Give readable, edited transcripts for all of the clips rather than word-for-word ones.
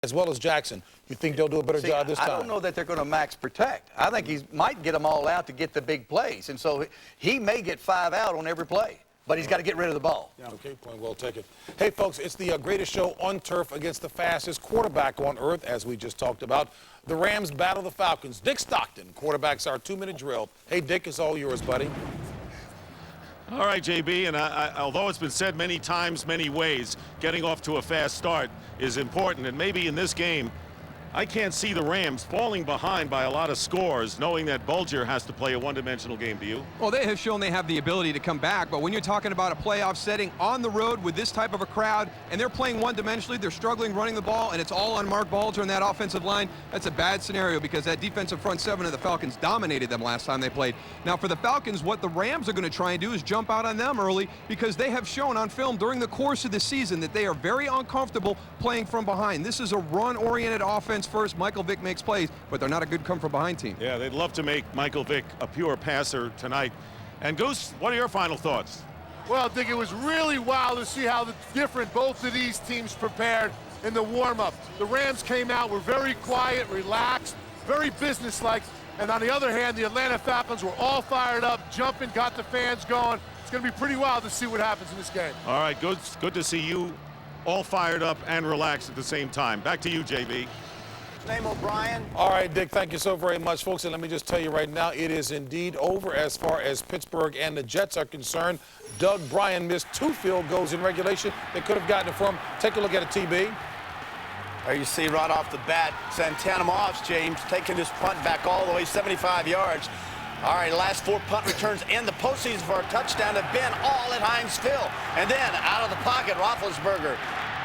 as well as Jackson. You think they'll do a better job this time? I don't know that they're going to max protect. I think he might get them all out to get the big plays. And so he may get 5 out on every play, but he's got to get rid of the ball. Yeah, okay, point well taken. Hey, folks, it's the greatest show on turf against the fastest quarterback on earth, as we just talked about. The Rams battle the Falcons. Dick Stockton quarterbacks our 2-minute drill. Hey, Dick, it's all yours, buddy. All right, JB, and although it's been said many times, many ways, getting off to a fast start is important, and maybe in this game, I can't see the Rams falling behind by a lot of scores, knowing that Bulger has to play a one-dimensional game. Do you? Well, they have shown they have the ability to come back, but when you're talking about a playoff setting on the road with this type of a crowd, and they're playing one-dimensionally, they're struggling running the ball, and it's all on Mark Bulger and that offensive line, that's a bad scenario because that defensive front seven of the Falcons dominated them last time they played. Now, for the Falcons, what the Rams are going to try and do is jump out on them early because they have shown on film during the course of the season that they are very uncomfortable playing from behind. This is a run-oriented offense first. Michael Vick makes plays, but they're not a good come-from-behind team. Yeah, they'd love to make Michael Vick a pure passer tonight. And Goose, what are your final thoughts? Well, I think it was really wild to see how different both of these teams prepared in the warm-up. The Rams came out, were very quiet, relaxed, very businesslike. And on the other hand, the Atlanta Falcons were all fired up, jumping, got the fans going. It's going to be pretty wild to see what happens in this game. All right, good to see you all fired up and relaxed at the same time. Back to you, JB. Name O'Brien. All right, Dick, thank you so very much, folks. And let me just tell you right now, it is indeed over as far as Pittsburgh and the Jets are concerned. Doug Bryan missed 2 field goals in regulation. They could have gotten it for him. Take a look at it, TB. There you see right off the bat, Santana Moss, James, taking his punt back all the way 75 yards. All right, last 4 punt returns in the postseason for a touchdown have been all at Heinz Field. And then out of the pocket, Roethlisberger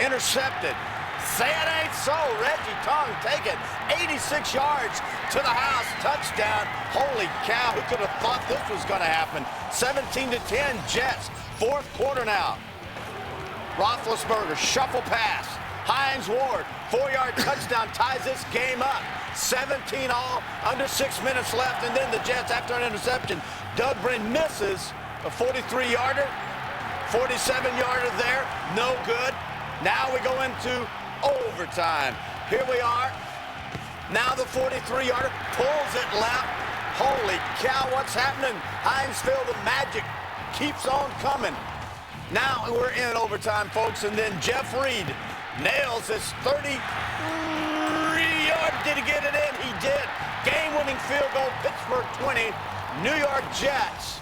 intercepted. Say it ain't so. Reggie Tongue take it. 86 yards to the house. Touchdown. Holy cow. Who could have thought this was going to happen? 17-10 Jets. 4th quarter now. Roethlisberger shuffle pass. Hines Ward 4-yard touchdown ties this game up. 17 all. Under 6 minutes left. And then the Jets, after an interception, Doug Bryn misses a 43-yarder. 47-yarder there. No good. Now we go into overtime. Here we are. Now the 43-yarder pulls it left. Holy cow, what's happening? Heinz Field, the magic keeps on coming. Now we're in overtime, folks, and then Jeff Reed nails his 33-yard. Did he get it in? He did. Game-winning field goal, Pittsburgh 20, New York Jets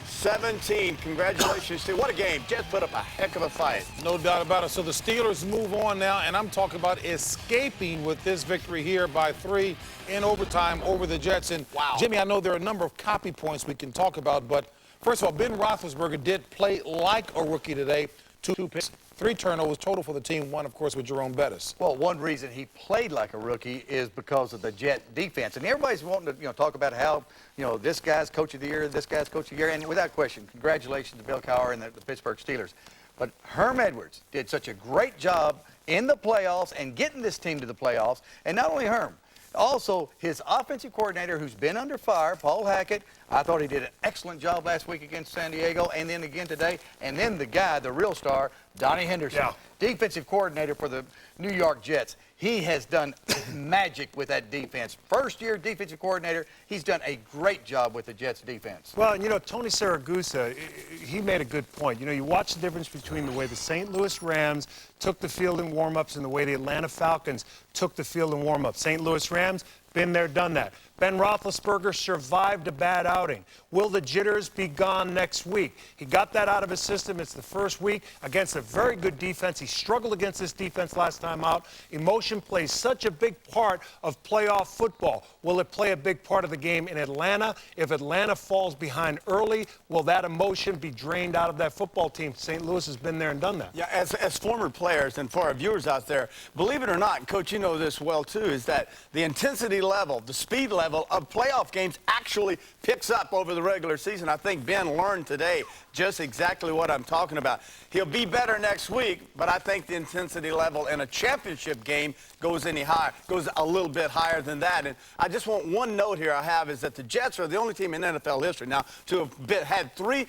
17. Congratulations, Steve. What a game. Jets put up a heck of a fight. No doubt about it. So the Steelers move on now, and I'm talking about escaping with this victory here by 3 in overtime over the Jets. And, wow. Jimmy, I know there are a number of copy points we can talk about, but first of all, Ben Roethlisberger did play like a rookie today. 2 picks, 3 turnovers total for the team, 1, of course, with Jerome Bettis. Well, one reason he played like a rookie is because of the Jet defense. And everybody's wanting to, talk about how, this guy's coach of the year, this guy's coach of the year. And without question, congratulations to Bill Cowher and the Pittsburgh Steelers. But Herm Edwards did such a great job in the playoffs and getting this team to the playoffs. And not only Herm, also his offensive coordinator, who's been under fire, Paul Hackett. I thought he did an excellent job last week against San Diego, and then again today. And then the guy, the real star, Donnie Henderson, defensive coordinator for the New York Jets. He has done magic with that defense. First-year defensive coordinator. He's done a great job with the Jets defense. Well, Tony Siragusa, he made a good point. You watch the difference between the way the St. Louis Rams took the field in warm-ups and the way the Atlanta Falcons took the field in warm-ups. St. Louis Rams, been there, done that. Ben Roethlisberger survived a bad outing. Will the jitters be gone next week? He got that out of his system. It's the first week against a very good defense. He struggled against this defense last time out. Emotion plays such a big part of playoff football. Will it play a big part of the game in Atlanta? If Atlanta falls behind early, will that emotion be drained out of that football team? St. Louis has been there and done that. Yeah, as former players and for our viewers out there, believe it or not, Coach, you know this well too, is that the intensity level, the speed level of playoff games actually picks up over the regular season. I think Ben learned today just exactly what I'm talking about. He'll be better next week, but I think the intensity level in a championship game goes a little bit higher than that. And I just want one note here I have is that the Jets are the only team in NFL history now to have had 3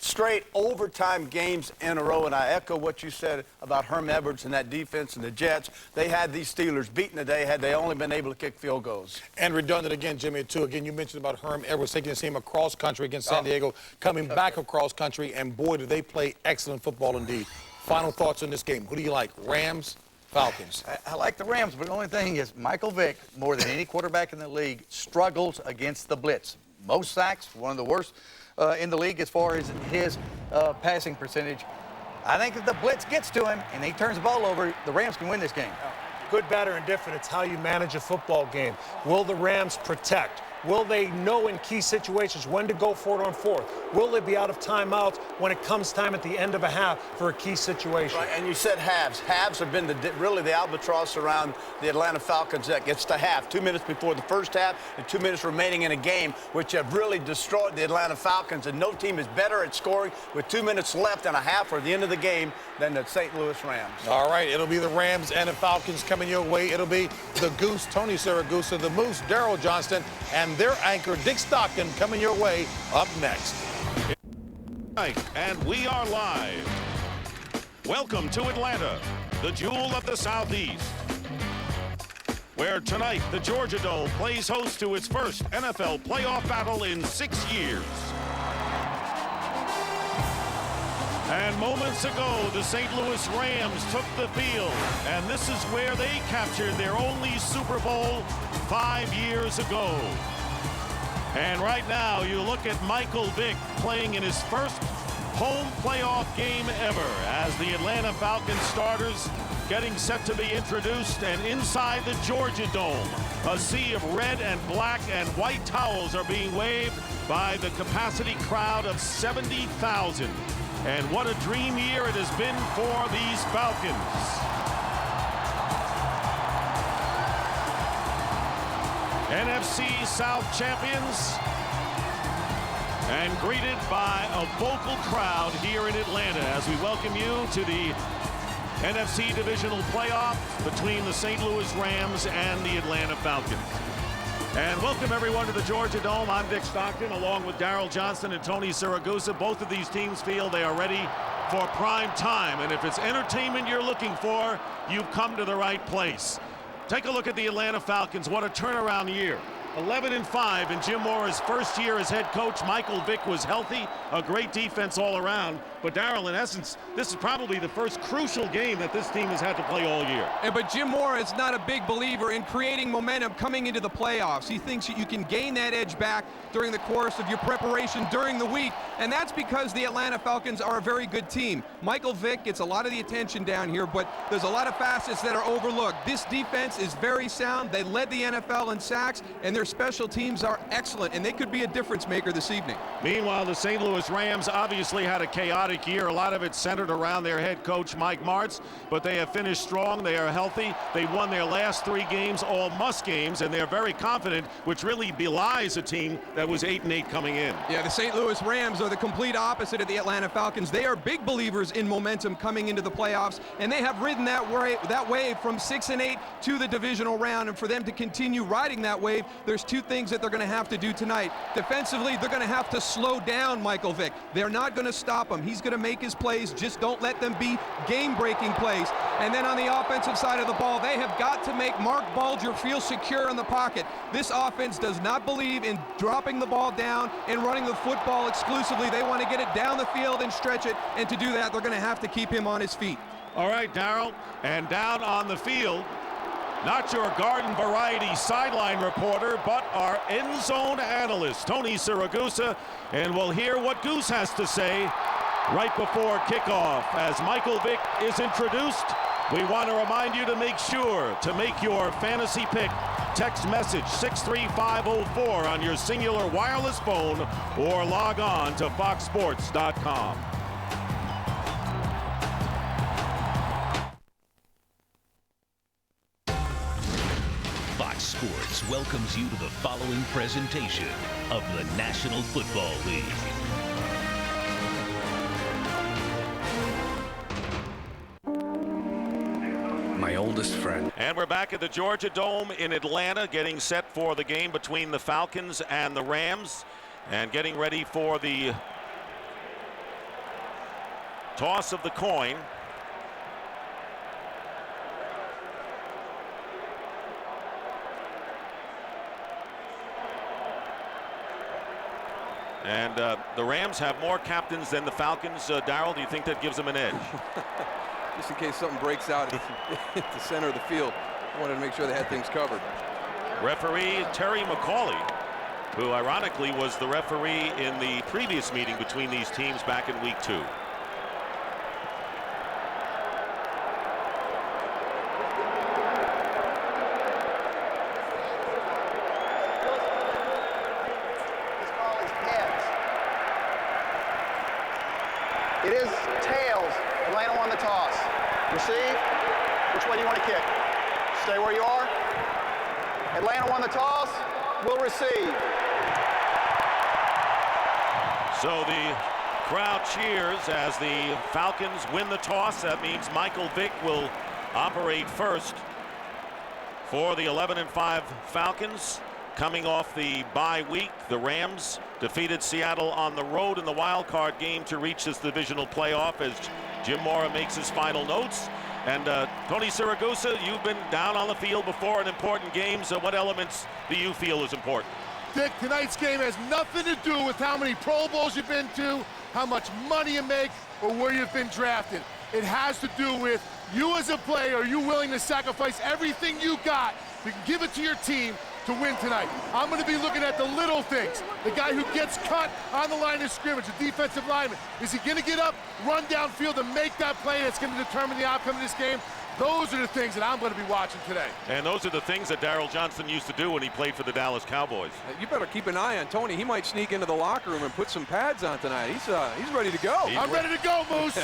straight overtime games in a row, and I echo what you said about Herm Edwards and that defense and the Jets. They had these Steelers beaten today had they only been able to kick field goals. And redundant again, Jimmy, too. Again, you mentioned about Herm Edwards taking his team across country against San Diego, coming back across country, and boy, did they play excellent football indeed. Final thoughts on this game. Who do you like, Rams, Falcons? I like the Rams, but the only thing is Michael Vick, more than any quarterback in the league, struggles against the blitz. Most sacks, one of the worst in the league as far as his passing percentage. I think if the blitz gets to him and he turns the ball over, the Rams can win this game. Good, bad, or indifferent, it's how you manage a football game. Will the Rams protect? Will they know in key situations when to go for it on fourth? Will they be out of timeouts when it comes time at the end of a half for a key situation? Right, and you said halves. Halves have been really the albatross around the Atlanta Falcons that gets to half. 2 minutes before the first half and 2 minutes remaining in a game, which have really destroyed the Atlanta Falcons. And no team is better at scoring with 2 minutes left and a half or the end of the game than the St. Louis Rams. All right, it'll be the Rams and the Falcons coming your way. It'll be the Goose, Tony Siragusa, the Moose, Daryl Johnston, and their anchor, Dick Stockton, coming your way up next. And we are live. Welcome to Atlanta, the jewel of the Southeast, where tonight the Georgia Dome plays host to its first NFL playoff battle in 6 years. And moments ago, the St. Louis Rams took the field, and this is where they captured their only Super Bowl 5 years ago. And right now, you look at Michael Vick playing in his first home playoff game ever as the Atlanta Falcons starters getting set to be introduced, and inside the Georgia Dome, a sea of red and black and white towels are being waved by the capacity crowd of 70,000. And what a dream year it has been for these Falcons. NFC South champions, and greeted by a vocal crowd here in Atlanta as we welcome you to the NFC Divisional playoff between the St. Louis Rams and the Atlanta Falcons. And welcome everyone to the Georgia Dome. I'm Dick Stockton along with Daryl Johnston and Tony Siragusa. Both of these teams feel they are ready for prime time, and if it's entertainment you're looking for, you've come to the right place. Take a look at the Atlanta Falcons. What a turnaround year. 11-5 in Jim Mora's first year as head coach. Michael Vick was healthy, a great defense all around. But Daryl, in essence, this is probably the first crucial game that this team has had to play all year. But Jim Mora is not a big believer in creating momentum coming into the playoffs. He thinks that you can gain that edge back during the course of your preparation during the week, and that's because the Atlanta Falcons are a very good team. Michael Vick gets a lot of the attention down here, but there's a lot of facets that are overlooked. This defense is very sound. They led the NFL in sacks, and their special teams are excellent, and they could be a difference maker this evening. Meanwhile, the St. Louis Rams obviously had a chaotic year. A lot of it centered around their head coach, Mike Martz, but they have finished strong. They are healthy. They won their last 3 games, all must games, and they're very confident, which really belies a team that was 8-8 coming in. Yeah, the St. Louis Rams are the complete opposite of the Atlanta Falcons. They are big believers in momentum coming into the playoffs, and they have ridden that wave from 6-8 to the divisional round. And for them to continue riding that wave, there's 2 things that they're going to have to do tonight. Defensively, they're going to have to slow down Michael Vick. They're not going to stop him. He's going to make his plays. Just don't let them be game-breaking plays. And then on the offensive side of the ball, they have got to make Mark Bulger feel secure in the pocket. This offense does not believe in dropping the ball down and running the football exclusively. They want to get it down the field and stretch it, and to do that, they're going to have to keep him on his feet. All right, Daryl, and down on the field, not your garden variety sideline reporter, but our end zone analyst, Tony Siragusa, and we'll hear what Goose has to say right before kickoff. As Michael Vick is introduced, we want to remind you to make sure to make your fantasy pick. Text message 63504 on your singular wireless phone or log on to foxsports.com. Fox Sports welcomes you to the following presentation of the National Football League. My oldest friend. And we're back at the Georgia Dome in Atlanta, getting set for the game between the Falcons and the Rams, and getting ready for the Toss of the coin. And the Rams have more captains than the Falcons. Darryl, do you think that gives them an edge? Just in case something breaks out at the center of the field. I wanted to make sure they had things covered. Referee Terry McCauley, who ironically was the referee in the previous meeting between these teams back in week 2. It is tails. Atlanta won the toss. Receive. Which way do you want to kick? Stay where you are. Atlanta won the toss. Will receive. So the crowd cheers as the Falcons win the toss. That means Michael Vick will operate first for the 11-5 Falcons. Coming off the bye week, the Rams defeated Seattle on the road in the wild card game to reach this divisional playoff as Jim Mora makes his final notes. And Tony Siragusa, you've been down on the field before in important games. What elements do you feel is important? Dick, tonight's game has nothing to do with how many Pro Bowls you've been to, how much money you make, or where you've been drafted. It has to do with you as a player. Are you willing to sacrifice everything you got to give it to your team to win tonight? I'm going to be looking at the little things. The guy who gets cut on the line of scrimmage, the defensive lineman. Is he going to get up, run downfield, and make that play that's going to determine the outcome of this game? Those are the things that I'm going to be watching today. And those are the things that Darryl Johnson used to do when he played for the Dallas Cowboys. You better keep an eye on Tony. He might sneak into the locker room and put some pads on tonight. He's ready to go. I'm ready to go, Moose.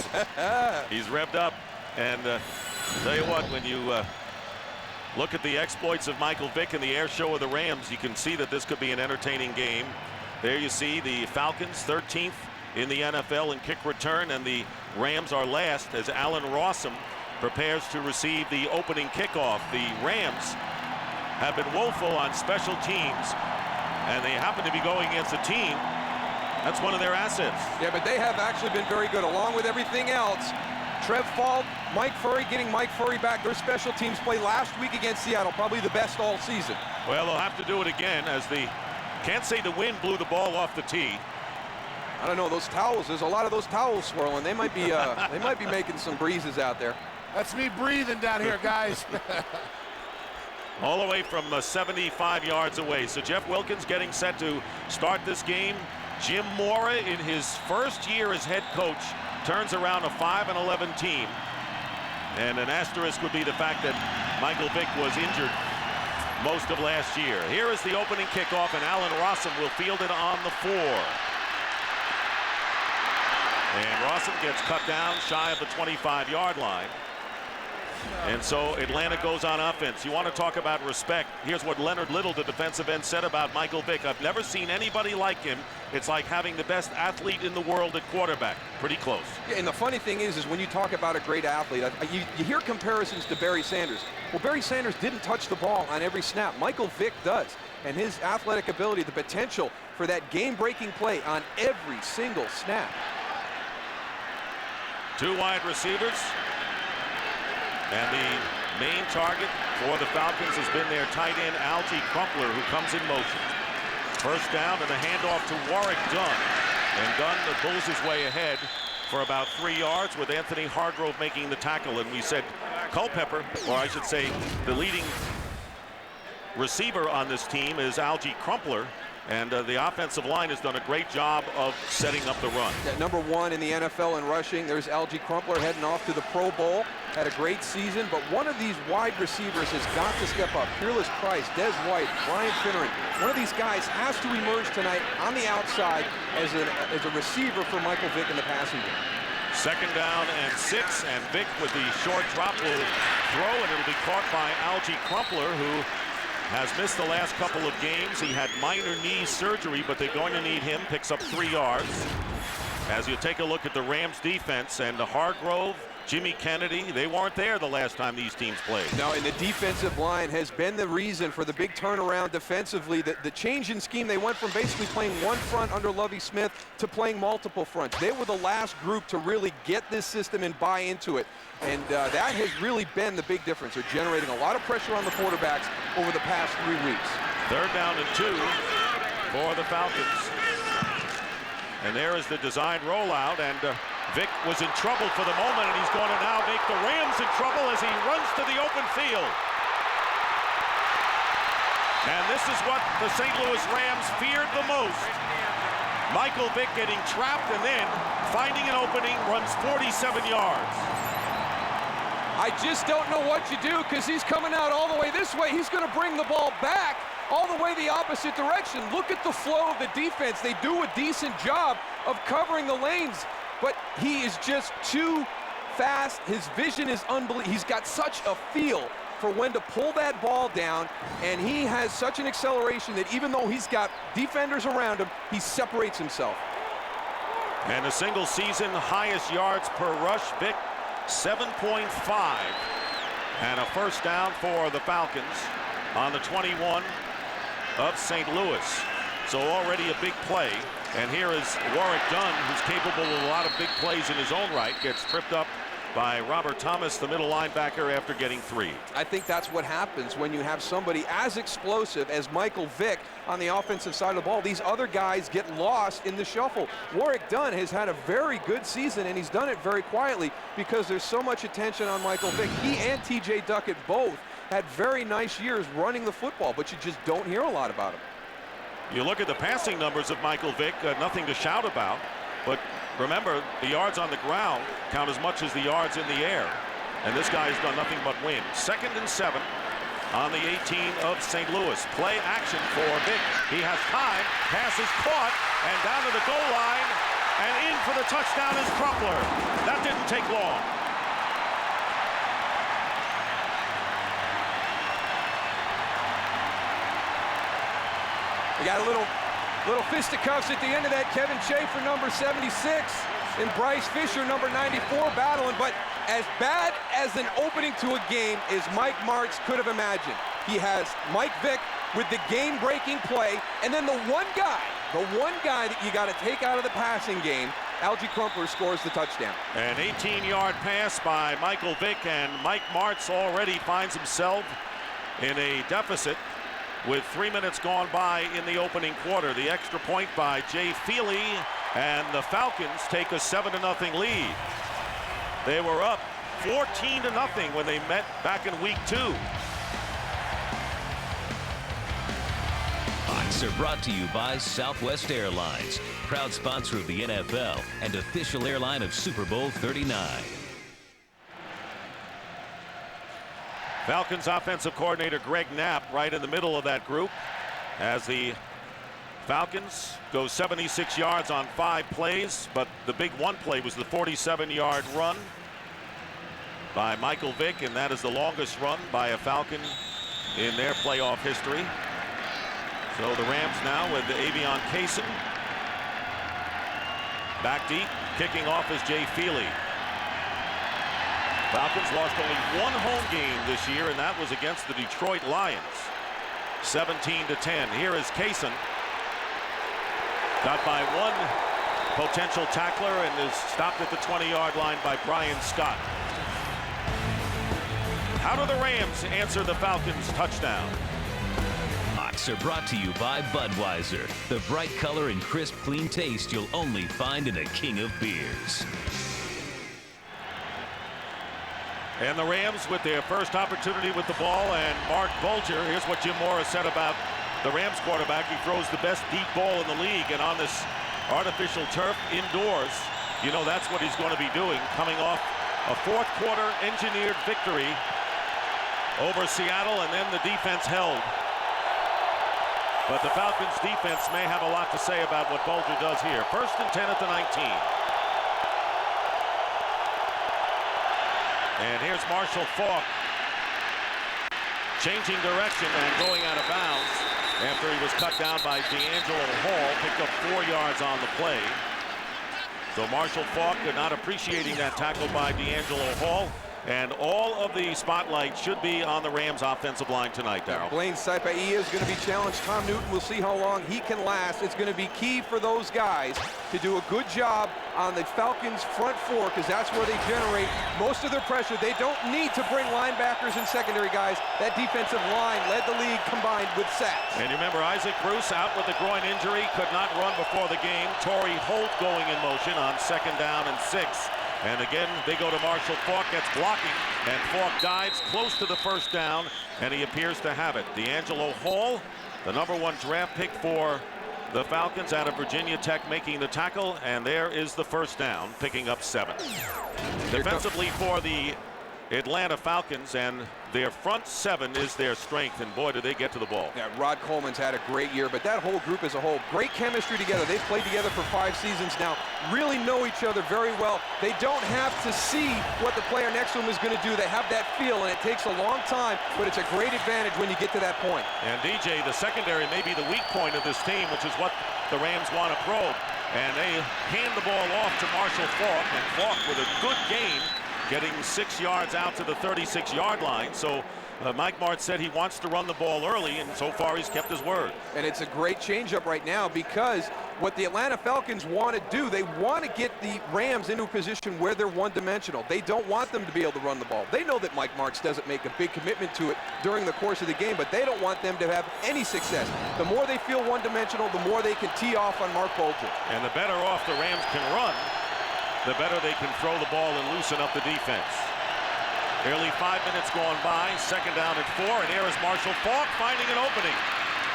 He's revved up. And tell you what, when you look at the exploits of Michael Vick in the air show of the Rams, you can see that this could be an entertaining game. There you see the Falcons 13th in the NFL in kick return, and the Rams are last as Allen Rossum prepares to receive the opening kickoff. The Rams have been woeful on special teams, and they happen to be going against a team that's one of their assets. Yeah, but they have actually been very good along with everything else. Trev Fault, Mike Furry, getting Mike Furry back. Their special teams play last week against Seattle, probably the best all season. Well, they'll have to do it again as the, can't say the wind blew the ball off the tee. I don't know, those towels, there's a lot of those towels swirling. They might be making some breezes out there. That's me breathing down here, guys. All the way from 75 yards away. So Jeff Wilkins getting set to start this game. Jim Mora, in his first year as head coach, turns around a 5-11 team. And an asterisk would be the fact that Michael Vick was injured most of last year. Here is the opening kickoff, and Allen Rossum will field it on the 4. And Rossum gets cut down shy of the 25-yard line. And so Atlanta goes on offense. You want to talk about respect. Here's what Leonard Little, the defensive end, said about Michael Vick. I've never seen anybody like him. It's like having the best athlete in the world at quarterback. Pretty close. Yeah, and the funny thing is when you talk about a great athlete, you hear comparisons to Barry Sanders. Well, Barry Sanders didn't touch the ball on every snap. Michael Vick does. And his athletic ability, the potential for that game-breaking play on every single snap. 2 wide receivers. And the main target for the Falcons has been their tight end, Algie Crumpler, who comes in motion. First down and a handoff to Warwick Dunn. And Dunn pulls his way ahead for about 3 yards with Anthony Hargrove making the tackle. And we said Culpepper, or I should say the leading receiver on this team is Algie Crumpler. And the offensive line has done a great job of setting up the run. Yeah, number 1 in the NFL in rushing. There's Algie Crumpler heading off to the Pro Bowl. Had a great season, but one of these wide receivers has got to step up. Peerless Price, Des White, Brian Finneran. One of these guys has to emerge tonight on the outside as a receiver for Michael Vick in the passing game. Second down and 6, and Vick with the short drop will throw, and it'll be caught by Algie Crumpler, who has missed the last couple of games. He had minor knee surgery, but they're going to need him. Picks up 3 yards. As you take a look at the Rams defense, and Hargrove, Jimmy Kennedy, they weren't there the last time these teams played. No, and the defensive line has been the reason for the big turnaround defensively. The change in scheme, they went from basically playing one front under Lovie Smith to playing multiple fronts. They were the last group to really get this system and buy into it. And that has really been the big difference. They're generating a lot of pressure on the quarterbacks over the past 3 weeks. 3rd down and 2 for the Falcons. And there is the design rollout, and Vic was in trouble for the moment, and he's going to now make the Rams in trouble as he runs to the open field. And this is what the St. Louis Rams feared the most. Michael Vick getting trapped and then finding an opening, runs 47 yards. I just don't know what you do because he's coming out all the way this way. He's going to bring the ball back all the way the opposite direction. Look at the flow of the defense. They do a decent job of covering the lanes, but he is just too fast. His vision is unbelievable. He's got such a feel for when to pull that ball down, and he has such an acceleration that even though he's got defenders around him, he separates himself. And a single season highest yards per rush, Vic, 7.5. And a 1st down for the Falcons on the 21 of St. Louis. So already a big play. And here is Warwick Dunn, who's capable of a lot of big plays in his own right, gets tripped up by Robert Thomas, the middle linebacker, after getting 3. I think that's what happens when you have somebody as explosive as Michael Vick on the offensive side of the ball. These other guys get lost in the shuffle. Warwick Dunn has had a very good season, and he's done it very quietly because there's so much attention on Michael Vick. He and T.J. Duckett both had very nice years running the football, but you just don't hear a lot about him. You look at the passing numbers of Michael Vick, nothing to shout about, but remember, the yards on the ground count as much as the yards in the air. And this guy has done nothing but win. 2nd and 7 on the 18 of St. Louis. Play action for Vick. He has time. Pass is caught. And down to the goal line. And in for the touchdown is Crumpler. That didn't take long. We got a little fisticuffs at the end of that. Kevin Schaefer, number 76, and Bryce Fisher, number 94, battling. But as bad as an opening to a game as Mike Martz could have imagined, he has Mike Vick with the game-breaking play, and then the one guy that you got to take out of the passing game, Algie Crumpler, scores the touchdown. An 18-yard pass by Michael Vick, and Mike Martz already finds himself in a deficit with 3 minutes gone by in the opening quarter. The extra point by Jay Feely, and the Falcons take a 7-0 lead. They were up 14-0 when they met back in week 2. Hawks are brought to you by Southwest Airlines, proud sponsor of the NFL and official airline of Super Bowl 39. Falcons offensive coordinator Greg Knapp right in the middle of that group as the Falcons go 76 yards on 5 plays, but the big one play was the 47-yard run by Michael Vick, and that is the longest run by a Falcon in their playoff history. So the Rams now with the Avion Kaysen. Back deep, kicking off is Jay Feely. Falcons lost only 1 home game this year, and that was against the Detroit Lions. 17-10. Here is Kaysen. Got by 1 potential tackler and is stopped at the 20-yard line by Brian Scott. How do the Rams answer the Falcons' touchdown? Hawks are brought to you by Budweiser, the bright color and crisp, clean taste you'll only find in a king of beers. And the Rams with their first opportunity with the ball, and Mark Bulger. Here's what Jim Morris said about the Rams quarterback. He throws the best deep ball in the league, and on this artificial turf indoors, you know that's what he's going to be doing, coming off a 4th quarter engineered victory over Seattle, and then the defense held. But the Falcons defense may have a lot to say about what Bulger does here. 1st and 10 at the 19. And here's Marshall Faulk changing direction and going out of bounds after he was cut down by D'Angelo Hall. Picked up 4 yards on the play. So Marshall Faulk not appreciating that tackle by D'Angelo Hall. And all of the spotlight should be on the Rams offensive line tonight, Darryl. Blaine Saipaia is going to be challenged. Tom Newton, we'll see how long he can last. It's going to be key for those guys to do a good job on the Falcons' front four, because that's where they generate most of their pressure. They don't need to bring linebackers and secondary guys. That defensive line led the league combined with sacks. And you remember Isaac Bruce out with a groin injury, could not run before the game. Torrey Holt going in motion on 2nd down and 6. And again, they go to Marshall. Faulk gets blocking, and Faulk dives close to the 1st down, and he appears to have it. D'Angelo Hall, the #1 draft pick for the Falcons out of Virginia Tech, making the tackle, and there is the 1st down, picking up 7. Defensively for the Atlanta Falcons, and their front 7 is their strength, and boy, do they get to the ball. Yeah, Rod Coleman's had a great year, but that whole group as a whole, great chemistry together. They've played together for 5 seasons now, really know each other very well. They don't have to see what the player next to them is going to do. They have that feel, and it takes a long time, but it's a great advantage when you get to that point. And DJ, the secondary may be the weak point of this team, which is what the Rams want to probe. And they hand the ball off to Marshall Faulk, and Faulk with a good game, getting 6 yards out to the 36-yard line. So Mike Martz said he wants to run the ball early, and so far he's kept his word. And it's a great changeup right now, because what the Atlanta Falcons want to do, they want to get the Rams into a position where they're one-dimensional. They don't want them to be able to run the ball. They know that Mike Martz doesn't make a big commitment to it during the course of the game, but they don't want them to have any success. The more they feel one-dimensional, the more they can tee off on Mark Bolger. And the better off the Rams can run, the better they can throw the ball and loosen up the defense. Nearly 5 minutes gone by, 2nd down and 4, and here is Marshall Faulk finding an opening.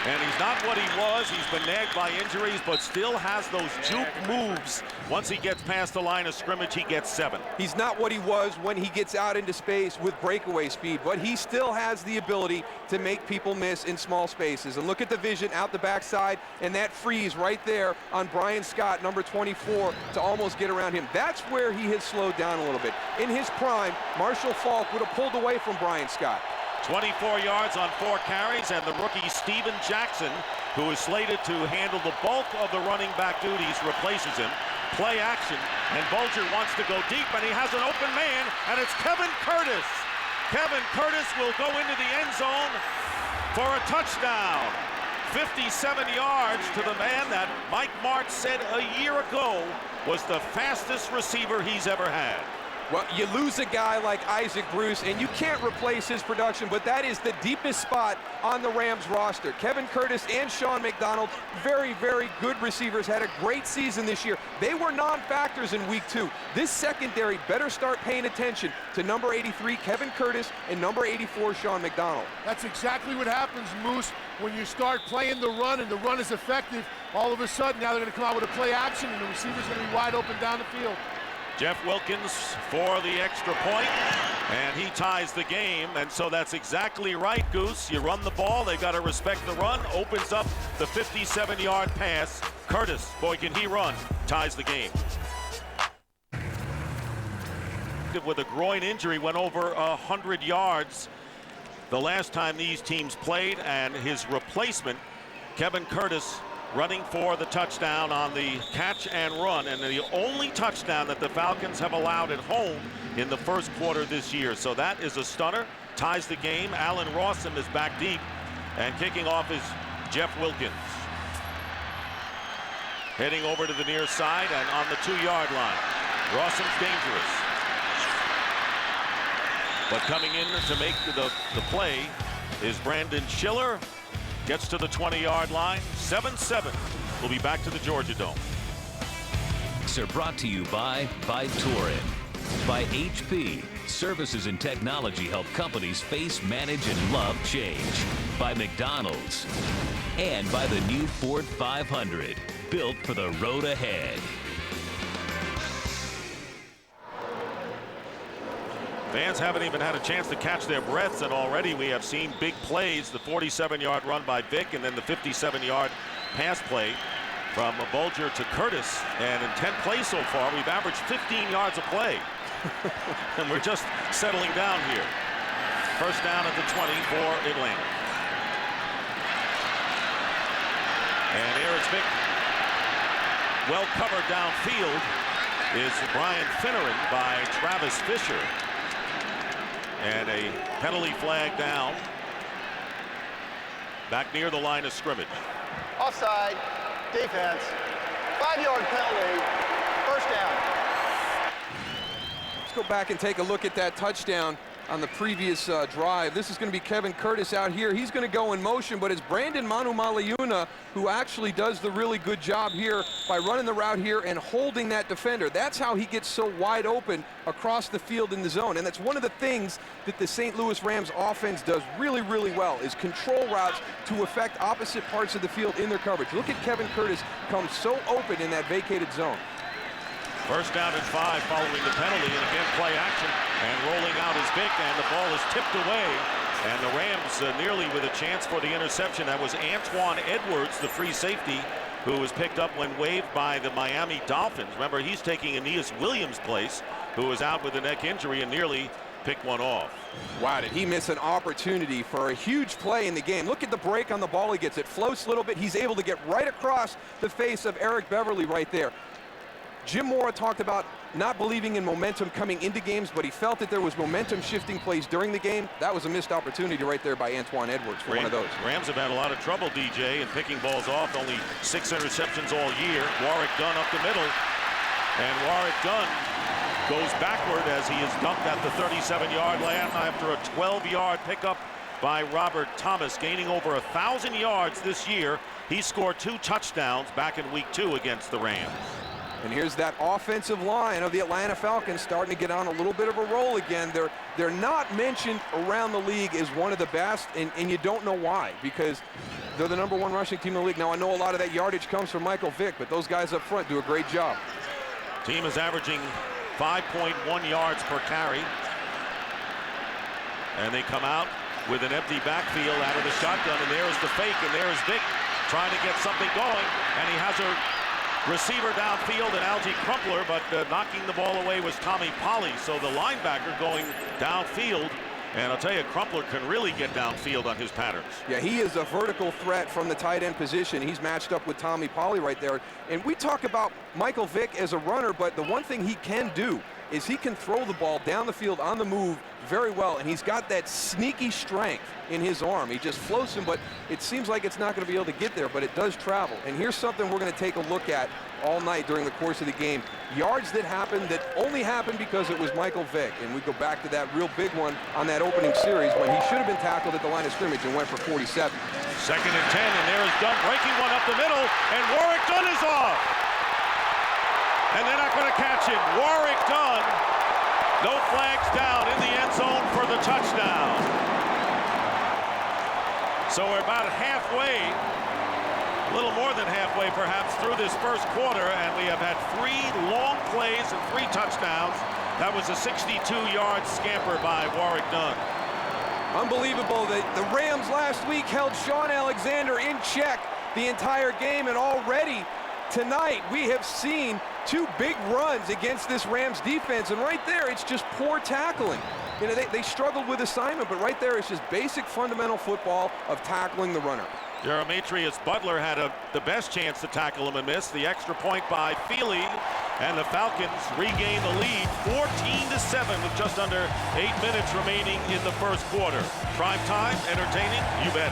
And he's not what he was. He's been nagged by injuries, but still has those juke moves. Once he gets past the line of scrimmage, he gets 7. He's not what he was when he gets out into space with breakaway speed, but he still has the ability to make people miss in small spaces. And look at the vision out the backside, and that freeze right there on Brian Scott, number 24, to almost get around him. That's where he has slowed down a little bit. In his prime, Marshall Faulk would have pulled away from Brian Scott. 24 yards on 4 carries, and the rookie Steven Jackson, who is slated to handle the bulk of the running back duties, replaces him. Play action, and Bolger wants to go deep, and he has an open man, and it's Kevin Curtis. Kevin Curtis will go into the end zone for a touchdown. 57 yards to the man that Mike Martz said a year ago was the fastest receiver he's ever had. Well, you lose a guy like Isaac Bruce, and you can't replace his production, but that is the deepest spot on the Rams roster. Kevin Curtis and Sean McDonald, very, very good receivers, had a great season this year. They were non-factors in week 2. This secondary better start paying attention to number 83, Kevin Curtis, and number 84, Sean McDonald. That's exactly what happens, Moose, when you start playing the run and the run is effective. All of a sudden, now they're going to come out with a play action, and the receiver's going to be wide open down the field. Jeff Wilkins for the extra point, and he ties the game. And so that's exactly right, Goose. You run the ball, they've got to respect the run. Opens up the 57-yard pass. Curtis, boy, can he run, ties the game. With a groin injury, went over 100 yards the last time these teams played, and his replacement, Kevin Curtis, running for the touchdown on the catch and run, and the only touchdown that the Falcons have allowed at home in the first quarter this year. So that is a stunner, ties the game. Allen Rawson is back deep, and kicking off is Jeff Wilkins. Heading over to the near side and on the 2-yard line. Rawson's dangerous. But coming in to make the play is Brandon Schiller. Gets to the 20-yard line, 7-7. We'll be back to the Georgia Dome. Are brought to you by Turin, by HP. Services and technology help companies face, manage, and love change. By McDonald's. And by the new Ford 500, built for the road ahead. Fans haven't even had a chance to catch their breaths, and already we have seen big plays. The 47-yard run by Vick, and then the 57-yard pass play from Bolger to Curtis. And in 10 plays so far, we've averaged 15 yards a play. And we're just settling down here. First down at the 20 for Atlanta. And here it's Vick, well covered downfield. is Brian Finneran by Travis Fisher. And a penalty flag down back near the line of scrimmage. Offside, defense, 5-yard penalty, first down. Let's go back and take a look at that touchdown on the previous drive. This is going to be Kevin Curtis out here. He's going to go in motion, but it's Brandon Manu-Maliuna who actually does the really good job here by running the route here and holding that defender. That's how he gets so wide open across the field in the zone. And that's one of the things that the St. Louis Rams offense does really, really well, is control routes to affect opposite parts of the field in their coverage. Look at Kevin Curtis come so open in that vacated zone. First down and 5 following the penalty, and again play action, and rolling out is Vick, and the ball is tipped away, and the Rams nearly with a chance for the interception. That was Antoine Edwards, the free safety, who was picked up when waived by the Miami Dolphins. Remember, he's taking Aeneas Williams' place, who was out with a neck injury and nearly picked one off. Wow, did he miss an opportunity for a huge play in the game. Look at the break on the ball he gets. It floats a little bit. He's able to get right across the face of Eric Beverly right there. Jim Mora talked about not believing in momentum coming into games, but he felt that there was momentum shifting plays during the game. That was a missed opportunity right there by Antoine Edwards for one of those. Rams have had a lot of trouble, DJ, in picking balls off. Only 6 interceptions all year. Warwick Dunn up the middle, and Warwick Dunn goes backward as he is dumped at the 37-yard line after a 12-yard pickup by Robert Thomas, gaining over 1,000 yards this year. He scored 2 touchdowns back in week 2 against the Rams. And here's that offensive line of the Atlanta Falcons starting to get on a little bit of a roll again. They're not mentioned around the league as one of the best, and you don't know why, because they're the #1 rushing team in the league. Now, I know a lot of that yardage comes from Michael Vick, but those guys up front do a great job. Team is averaging 5.1 yards per carry. And they come out with an empty backfield out of the shotgun, and there's the fake, and there's Vick trying to get something going, and he has a receiver downfield and Algie Crumpler, but knocking the ball away was Tommy Polley. So the linebacker going downfield, and I'll tell you, Crumpler can really get downfield on his patterns. Yeah, he is a vertical threat from the tight end position. He's matched up with Tommy Polley right there. And we talk about Michael Vick as a runner, but the one thing he can do is he can throw the ball down the field on the move very well, and he's got that sneaky strength in his arm. He just floats him, but it seems like it's not going to be able to get there, but it does travel. And here's something we're going to take a look at all night during the course of the game. Yards that happened that only happened because it was Michael Vick. And we go back to that real big one on that opening series when he should have been tackled at the line of scrimmage and went for 47. Second and 10, and there is Dunn breaking one up the middle, and Warwick Dunn is off. And they're not going to catch him. Warwick Dunn, no flags down in the end zone for the touchdown. So we're about halfway, a little more than halfway perhaps through this first quarter, and we have had 3 long plays and 3 touchdowns. That was a 62-yard scamper by Warwick Dunn. Unbelievable that the Rams last week held Sean Alexander in check the entire game, and already tonight we have seen 2 big runs against this Rams defense, and right there it's just poor tackling. You know, they struggled with assignment, but right there it's just basic fundamental football of tackling the runner. Demetrius Butler had the best chance to tackle him and miss. The extra point by Feely, and the Falcons regain the lead 14-7 with just under 8 minutes remaining in the first quarter. Prime time, entertaining, you bet.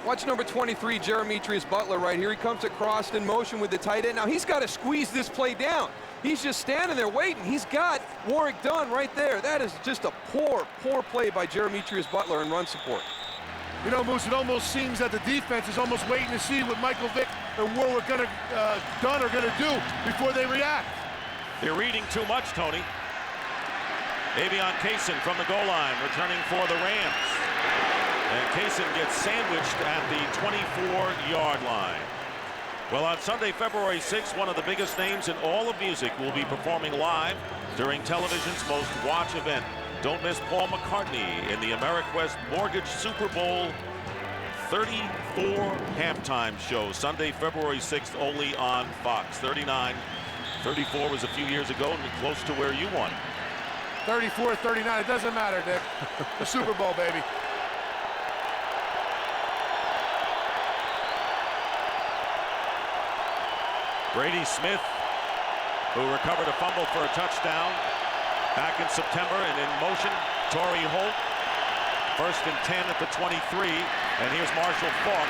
Watch number 23, Demetrius Butler right here. He comes across in motion with the tight end. Now he's got to squeeze this play down. He's just standing there waiting. He's got Warwick Dunn right there. That is just a poor play by Demetrius Butler in run support. You know, Moose, it almost seems that the defense is almost waiting to see what Michael Vick and Warwick Dunn are going to do before they react. They're reading too much, Tony. Avion Kaysen from the goal line, returning for the Rams. And Kaysen gets sandwiched at the 24-yard line. Well, on Sunday, February 6th, one of the biggest names in all of music will be performing live during television's most watched event. Don't miss Paul McCartney in the Ameriquest Mortgage Super Bowl 34 halftime show. Sunday, February 6th, only on Fox. 34 was a few years ago and close to where you won. 34, 39, it doesn't matter, Dick. The Super Bowl, baby. Brady Smith, who recovered a fumble for a touchdown back in September, and in motion, Torrey Holt. 1st and 10 at the 23, and here's Marshall Faulk.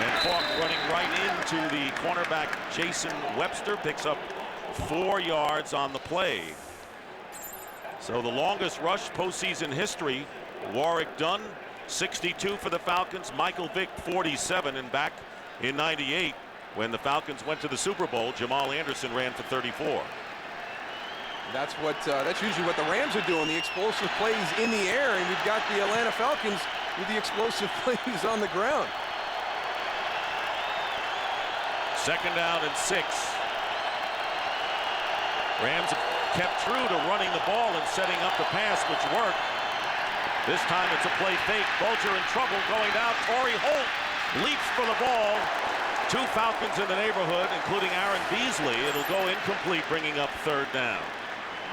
And Faulk running right into the cornerback Jason Webster, picks up 4 yards on the play. So the longest rush postseason history, Warwick Dunn, 62 for the Falcons, Michael Vick, 47, and back in 98, when the Falcons went to the Super Bowl, Jamal Anderson ran for 34. That's usually what the Rams are doing, the explosive plays in the air, and we've got the Atlanta Falcons with the explosive plays on the ground. 2nd down and 6. Rams have kept true to running the ball and setting up the pass, which worked. This time it's a play fake. Bulger in trouble going down. Torrey Holt leaps for the ball. 2 Falcons in the neighborhood, including Aaron Beasley. It'll go incomplete, bringing up 3rd down.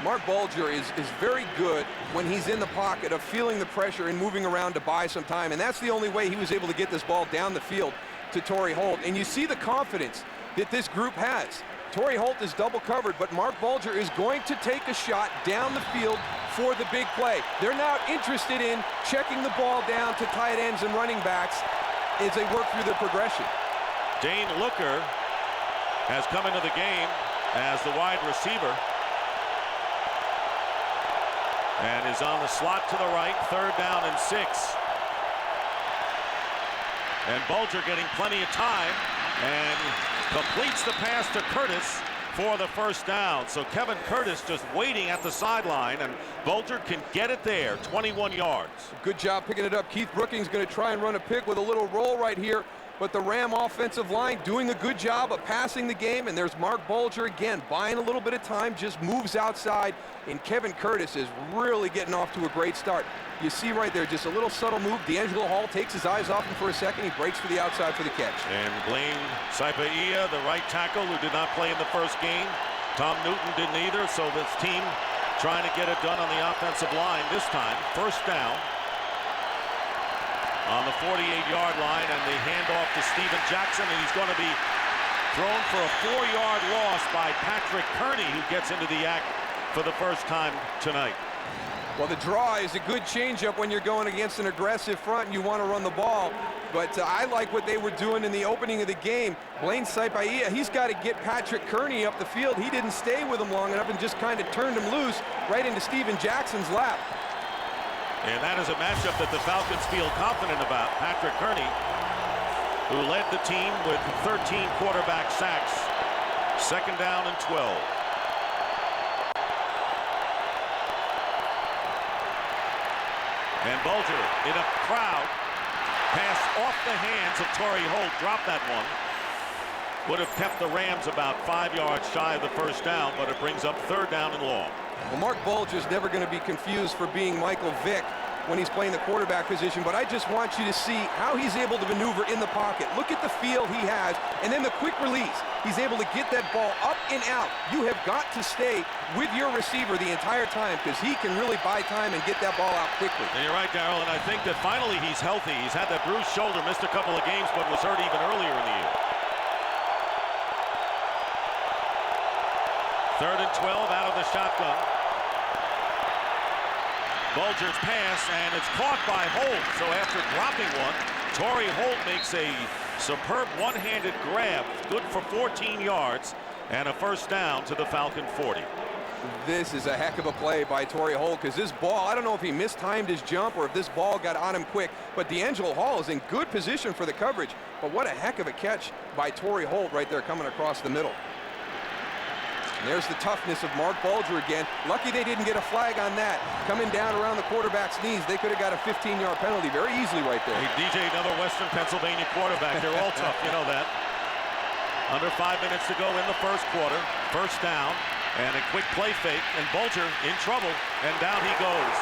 Mark Bulger is very good when he's in the pocket of feeling the pressure and moving around to buy some time, and that's the only way he was able to get this ball down the field to Torrey Holt. And you see the confidence that this group has. Torrey Holt is double covered, but Mark Bulger is going to take a shot down the field for the big play. They're now interested in checking the ball down to tight ends and running backs as they work through their progression. Dane Looker has come into the game as the wide receiver and is on the slot to the right. 3rd down and 6. And Bulger getting plenty of time and completes the pass to Curtis for the 1st down. So Kevin Curtis just waiting at the sideline, and Bulger can get it there. 21 yards. Good job picking it up. Keith Brookings going to try and run a pick with a little roll right here, but the Ram offensive line doing a good job of passing the game, and there's Mark Bulger again buying a little bit of time, just moves outside, and Kevin Curtis is really getting off to a great start. You see right there, just a little subtle move. D'Angelo Hall takes his eyes off him for a second. He breaks for the outside for the catch. And Blaine Saipaia, the right tackle, who did not play in the first game. Tom Newton didn't either, so this team trying to get it done on the offensive line this time. 1st down on the 48-yard line, and they hand off to Steven Jackson, and he's going to be thrown for a 4-yard loss by Patrick Kearney, who gets into the act for the first time tonight. Well, the draw is a good changeup when you're going against an aggressive front and you want to run the ball. But I like what they were doing in the opening of the game. Blaine Saipaia, he's got to get Patrick Kearney up the field. He didn't stay with him long enough and just kind of turned him loose right into Steven Jackson's lap. And that is a matchup that the Falcons feel confident about. Patrick Kearney, who led the team with 13 quarterback sacks. 2nd down and 12. And Bulger in a crowd. Pass off the hands of Torrey Holt. Dropped that one. Would have kept the Rams about 5 yards shy of the 1st down, but it brings up 3rd down and long. Well, Mark Bulger's never going to be confused for being Michael Vick when he's playing the quarterback position, but I just want you to see how he's able to maneuver in the pocket. Look at the feel he has, and then the quick release. He's able to get that ball up and out. You have got to stay with your receiver the entire time because he can really buy time and get that ball out quickly. And you're right, Darrell, and I think that finally he's healthy. He's had that bruised shoulder, missed a couple of games, but was hurt even earlier in the year. 3rd and 12 out of the shotgun. Bulger's pass, and it's caught by Holt. So after dropping one, Torrey Holt makes a superb one-handed grab. Good for 14 yards and a 1st down to the Falcon 40. This is a heck of a play by Torrey Holt because this ball, I don't know if he mistimed his jump or if this ball got on him quick, but D'Angelo Hall is in good position for the coverage. But what a heck of a catch by Torrey Holt right there coming across the middle. And there's the toughness of Mark Bulger again. Lucky they didn't get a flag on that. Coming down around the quarterback's knees, they could have got a 15-yard penalty very easily right there. Hey, DJ, another Western Pennsylvania quarterback. They're all tough, you know that. Under 5 minutes to go in the 1st quarter. 1st down, and a quick play fake, and Bulger in trouble, and down he goes.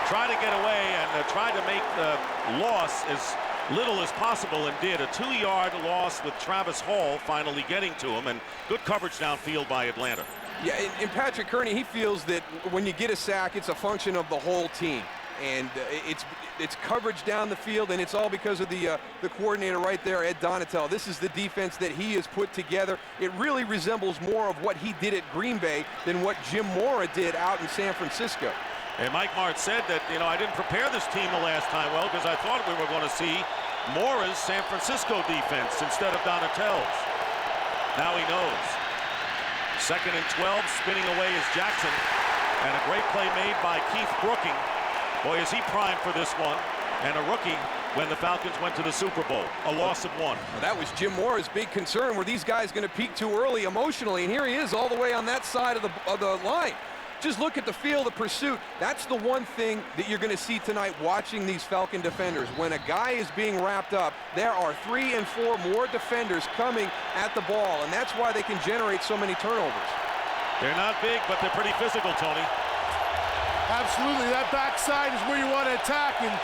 Try to get away and try to make the loss as little as possible, and did. A 2-yard loss with Travis Hall finally getting to him, and good coverage downfield by Atlanta. Yeah, and Patrick Kearney, he feels that when you get a sack, it's a function of the whole team. And it's coverage down the field, and it's all because of the coordinator right there, Ed Donatel. This is the defense that he has put together. It really resembles more of what he did at Green Bay than what Jim Mora did out in San Francisco. And Mike Martz said that, I didn't prepare this team the last time well because I thought we were going to see Mora's San Francisco defense instead of Donatel's. Now he knows. 2nd and 12, spinning away is Jackson. And a great play made by Keith Brooking. Boy, is he primed for this one. And a rookie when the Falcons went to the Super Bowl. A loss of 1. Well, that was Jim Mora's big concern. Were these guys going to peak too early emotionally? And here he is all the way on that side of the line. Just look at the field of pursuit. That's the one thing that you're going to see tonight watching these Falcon defenders. When a guy is being wrapped up, there are 3 and 4 more defenders coming at the ball, and that's why they can generate so many turnovers. They're not big, but they're pretty physical, Tony. Absolutely. That backside is where you want to attack, and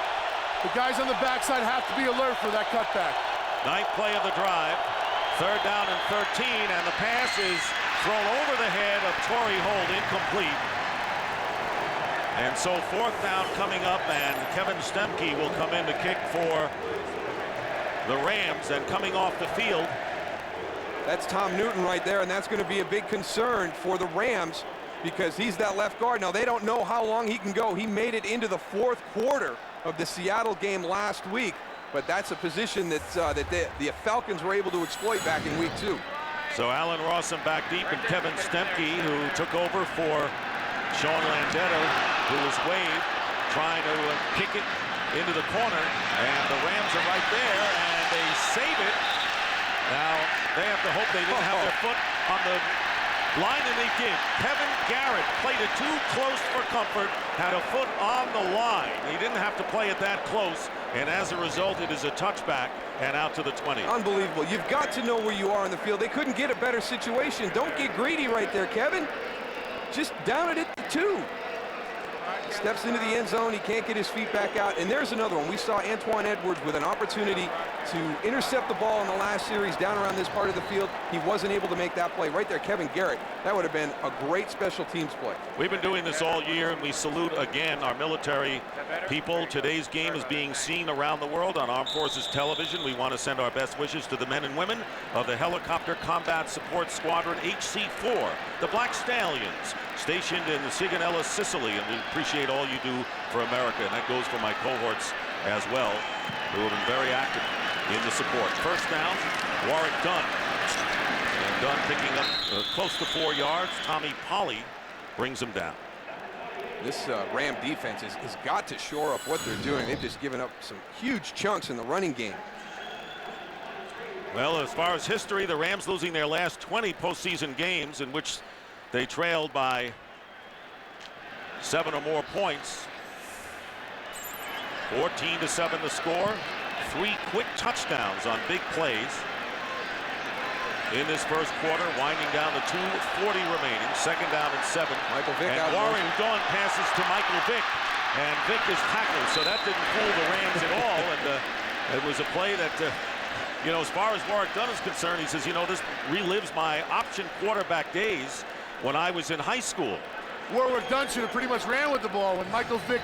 the guys on the backside have to be alert for that cutback. 9th play of the drive. 3rd down and 13, and the pass is thrown over the head of Torrey Holt, incomplete. And so 4th down coming up, and Kevin Stemke will come in to kick for the Rams, and coming off the field. That's Tom Newton right there, and that's going to be a big concern for the Rams because he's that left guard. Now, they don't know how long he can go. He made it into the 4th quarter of the Seattle game last week, but that's a position that the Falcons were able to exploit back in week 2. So Alan Rawson back deep, and Kevin Stemke, who took over for Sean Landeta, who was waived, trying to kick it into the corner, and the Rams are right there, and they save it. Now, they have to hope they didn't have their foot on the line, and they did. Kevin Garrett played it too close for comfort, had a foot on the line. He didn't have to play it that close, and as a result, it is a touchback and out to the 20. Unbelievable. You've got to know where you are in the field. They couldn't get a better situation. Don't get greedy right there, Kevin. Just down it at the 2. Steps into the end zone. He can't get his feet back out. And there's another one. We saw Antoine Edwards with an opportunity to intercept the ball in the last series down around this part of the field. He wasn't able to make that play. Right there, Kevin Garrett. That would have been a great special teams play. We've been doing this all year, and we salute again our military people. Today's game is being seen around the world on Armed Forces Television. We want to send our best wishes to the men and women of the Helicopter Combat Support Squadron HC-4, the Black Stallions, stationed in Sigonella, Sicily, and we appreciate all you do for America, and that goes for my cohorts as well, who have been very active in the support. 1st down, Warwick Dunn. And Dunn picking up close to 4 yards. Tommy Polley brings him down. This Ram defense has got to shore up what they're doing. They've just given up some huge chunks in the running game. Well, as far as history, the Rams losing their last 20 postseason games in which they trailed by 7 or more points. 14-7 the score. 3 quick touchdowns on big plays in this 1st quarter, winding down to 2:40 remaining. 2nd down and 7. Michael Vick and Warren Dunn passes to Michael Vick, and Vick is tackled, so that didn't fool the Rams at all. And it was a play that, as far as Warwick Dunn is concerned, he says, this relives my option quarterback days when I was in high school. Warwick Dunn should have pretty much ran with the ball. When Michael Vick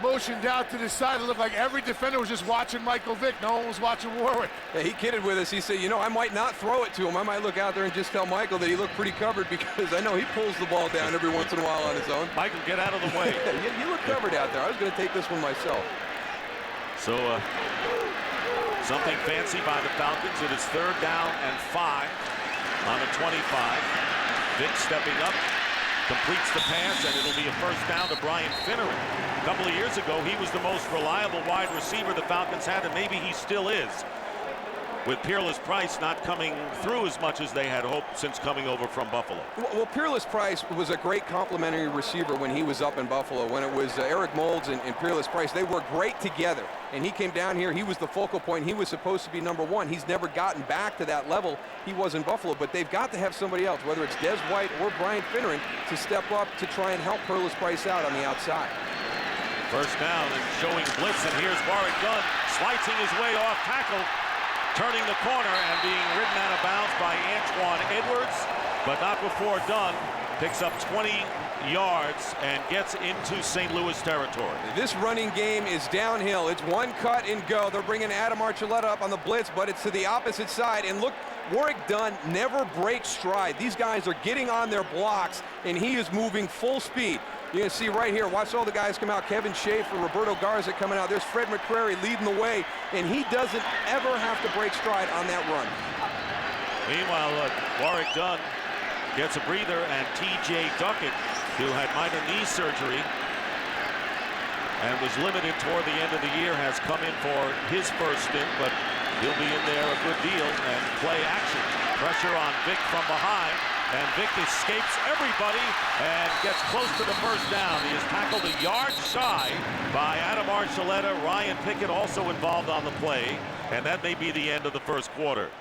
motioned out to the side, it looked like every defender was just watching Michael Vick. No one was watching Warwick. Yeah, he kidded with us. He said, I might not throw it to him. I might look out there and just tell Michael that he looked pretty covered because I know he pulls the ball down every once in a while on his own. Michael, get out of the way. you look covered out there. I was going to take this one myself. So, something fancy by the Falcons. It is 3rd down and 5 on the 25. Vick stepping up, completes the pass, and it'll be a 1st down to Brian Finneran. A couple of years ago, he was the most reliable wide receiver the Falcons had, and maybe he still is, with Peerless Price not coming through as much as they had hoped since coming over from Buffalo. Well, Peerless Price was a great complimentary receiver when he was up in Buffalo. When it was Eric Moulds and Peerless Price, they were great together. And he came down here, he was the focal point. He was supposed to be number 1. He's never gotten back to that level he was in Buffalo, but they've got to have somebody else, whether it's Des White or Brian Finneran, to step up to try and help Peerless Price out on the outside. 1st down and showing blitz, and here's Warwick Dunn slicing his way off tackle, turning the corner and being ridden out of bounds by Antoine Edwards, but not before Dunn picks up 20 yards and gets into St. Louis territory. This running game is downhill. It's one cut and go. They're bringing Adam Archuleta up on the blitz, but it's to the opposite side. And look, Warrick Dunn never breaks stride. These guys are getting on their blocks, and he is moving full speed. You can see right here, watch all the guys come out. Kevin Schaefer, Roberto Garza coming out. There's Fred McCrary leading the way, and he doesn't ever have to break stride on that run. Meanwhile, Warrick Dunn gets a breather, and T.J. Duckett, who had minor knee surgery and was limited toward the end of the year, has come in for his first stint, but he'll be in there a good deal and play action. Pressure on Vick from behind, and Vick escapes everybody and gets close to the first down. He is tackled a yard shy by Adam Archuleta. Ryan Pickett also involved on the play, and that may be the end of the first quarter.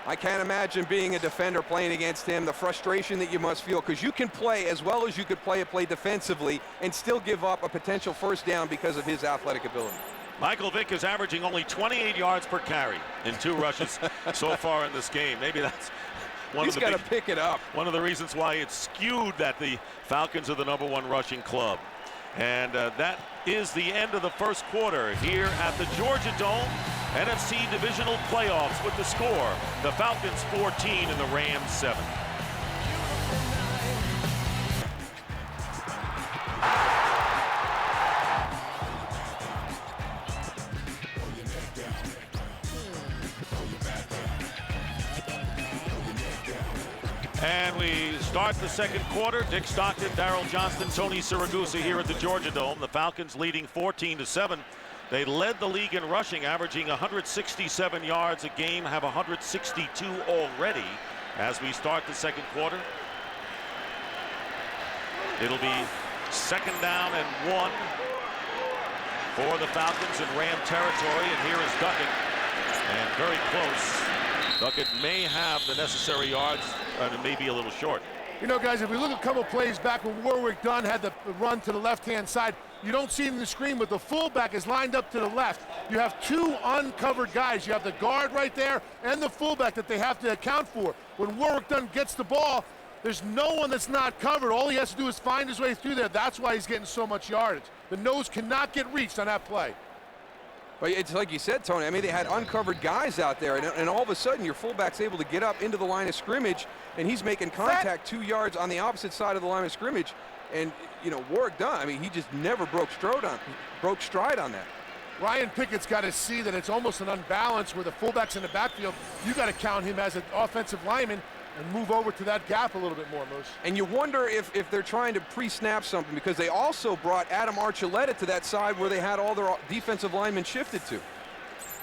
I can't imagine being a defender playing against him, the frustration that you must feel, because you can play as well as you could play defensively and still give up a potential first down because of his athletic ability. Michael Vick is averaging only 28 yards per carry in 2 rushes so far in this game. Maybe that's He's got to pick it up. One of the reasons why it's skewed that the Falcons are the #1 rushing club. And that is the end of the first quarter here at the Georgia Dome. NFC Divisional playoffs with the score: the Falcons 14 and the Rams 7. And we start the second quarter. Dick Stockton, Darrell Johnston, Tony Siragusa here at the Georgia Dome. The Falcons leading 14-7. They led the league in rushing, averaging 167 yards a game, have 162 already as we start the second quarter. It'll be 2nd down and 1 for the Falcons in Ram territory, and here is Duckett, and very close. Duckett may have the necessary yards, and it may be a little short. You know, guys, if we look at a couple plays back when Warrick Dunn had the run to the left-hand side, you don't see it in the screen, but the fullback is lined up to the left. You have 2 uncovered guys. You have the guard right there and the fullback that they have to account for. When Warrick Dunn gets the ball, there's no one that's not covered. All he has to do is find his way through there. That's why he's getting so much yardage. The nose cannot get reached on that play. But it's like you said, Tony, I mean, they had uncovered guys out there, and all of a sudden your fullback's able to get up into the line of scrimmage, and he's making contact 2 yards on the opposite side of the line of scrimmage. And, you know, Warrick Dunn, I mean, he just never broke stride on that. Ryan Pickett's got to see that it's almost an unbalance where the fullback's in the backfield. You got to count him as an offensive lineman and move over to that gap a little bit more, Moose. And you wonder if they're trying to pre-snap something, because they also brought Adam Archuleta to that side where they had all their defensive linemen shifted to.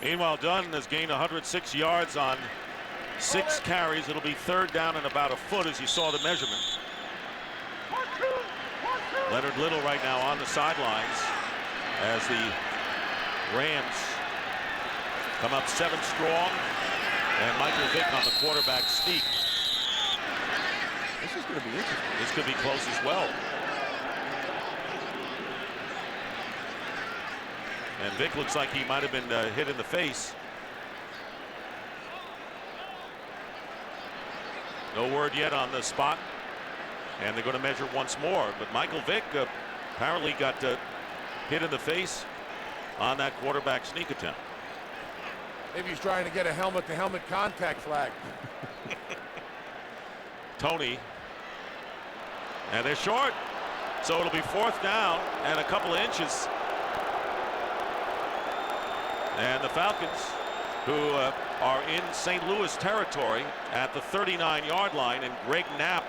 Meanwhile, Dunn has gained 106 yards on 6 carries. It'll be 3rd down and about a foot, as you saw the measurement. Leonard Little right now on the sidelines as the Rams come up 7 strong, and Michael Vick on the quarterback sneak. This is going to be interesting. This could be close as well. And Vick looks like he might have been hit in the face. No word yet on the spot. And they're going to measure once more. But Michael Vick apparently got hit in the face on that quarterback sneak attempt. Maybe he's trying to get a helmet-to-helmet contact flag. Tony. And they're short. So it'll be 4th down and a couple of inches. And the Falcons, who are in St. Louis territory at the 39-yard line, and Greg Knapp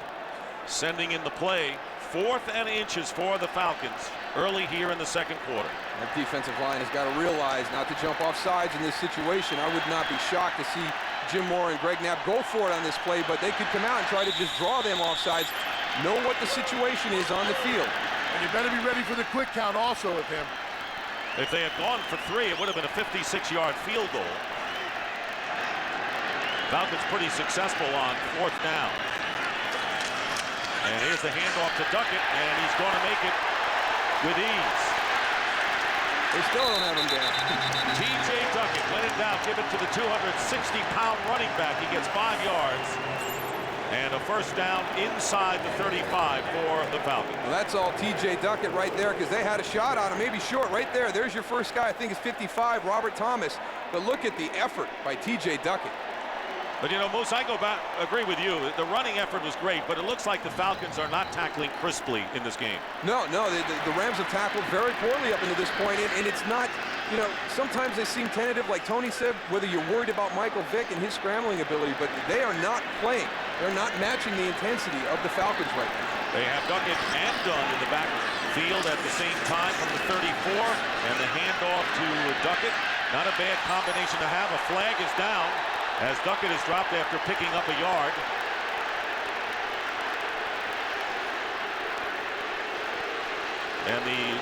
sending in the play. 4th and inches for the Falcons early here in the second quarter. That defensive line has got to realize not to jump off sides in this situation. I would not be shocked to see Jim Moore and Greg Knapp go for it on this play, but they could come out and try to just draw them off sides, know what the situation is on the field. And you better be ready for the quick count also with him. If they had gone for 3, it would have been a 56-yard field goal. Falcons pretty successful on 4th down. And here's the handoff to Duckett, and he's going to make it with ease. They still don't have him down. T.J. Duckett let it down, give it to the 260-pound running back. He gets 5 yards. And a first down inside the 35 for the Falcons. Well, that's all T.J. Duckett right there, because they had a shot on him, maybe short right there. There's your first guy. I think it's 55, Robert Thomas. But look at the effort by T.J. Duckett. But, you know, Moose, I agree with you. The running effort was great, but it looks like the Falcons are not tackling crisply in this game. No, the Rams have tackled very poorly up until this point, and it's not, you know, sometimes they seem tentative, like Tony said, whether you're worried about Michael Vick and his scrambling ability, but they are not playing. They're not matching the intensity of the Falcons right now. They have Duckett and Dunn in the backfield at the same time from the 34, and the handoff to Duckett. Not a bad combination to have. A flag is down as Duckett is dropped after picking up a yard. And the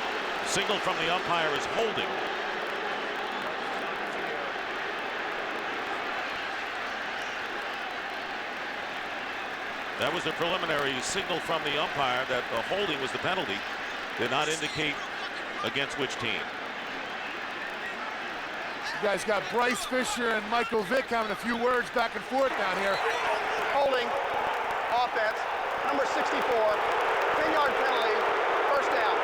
signal from the umpire is holding. That was the preliminary signal from the umpire that the holding was the penalty. Did not indicate against which team. You guys got Bryce Fisher and Michael Vick having a few words back and forth down here. Holding, offense, number 64, 10-yard penalty, first down.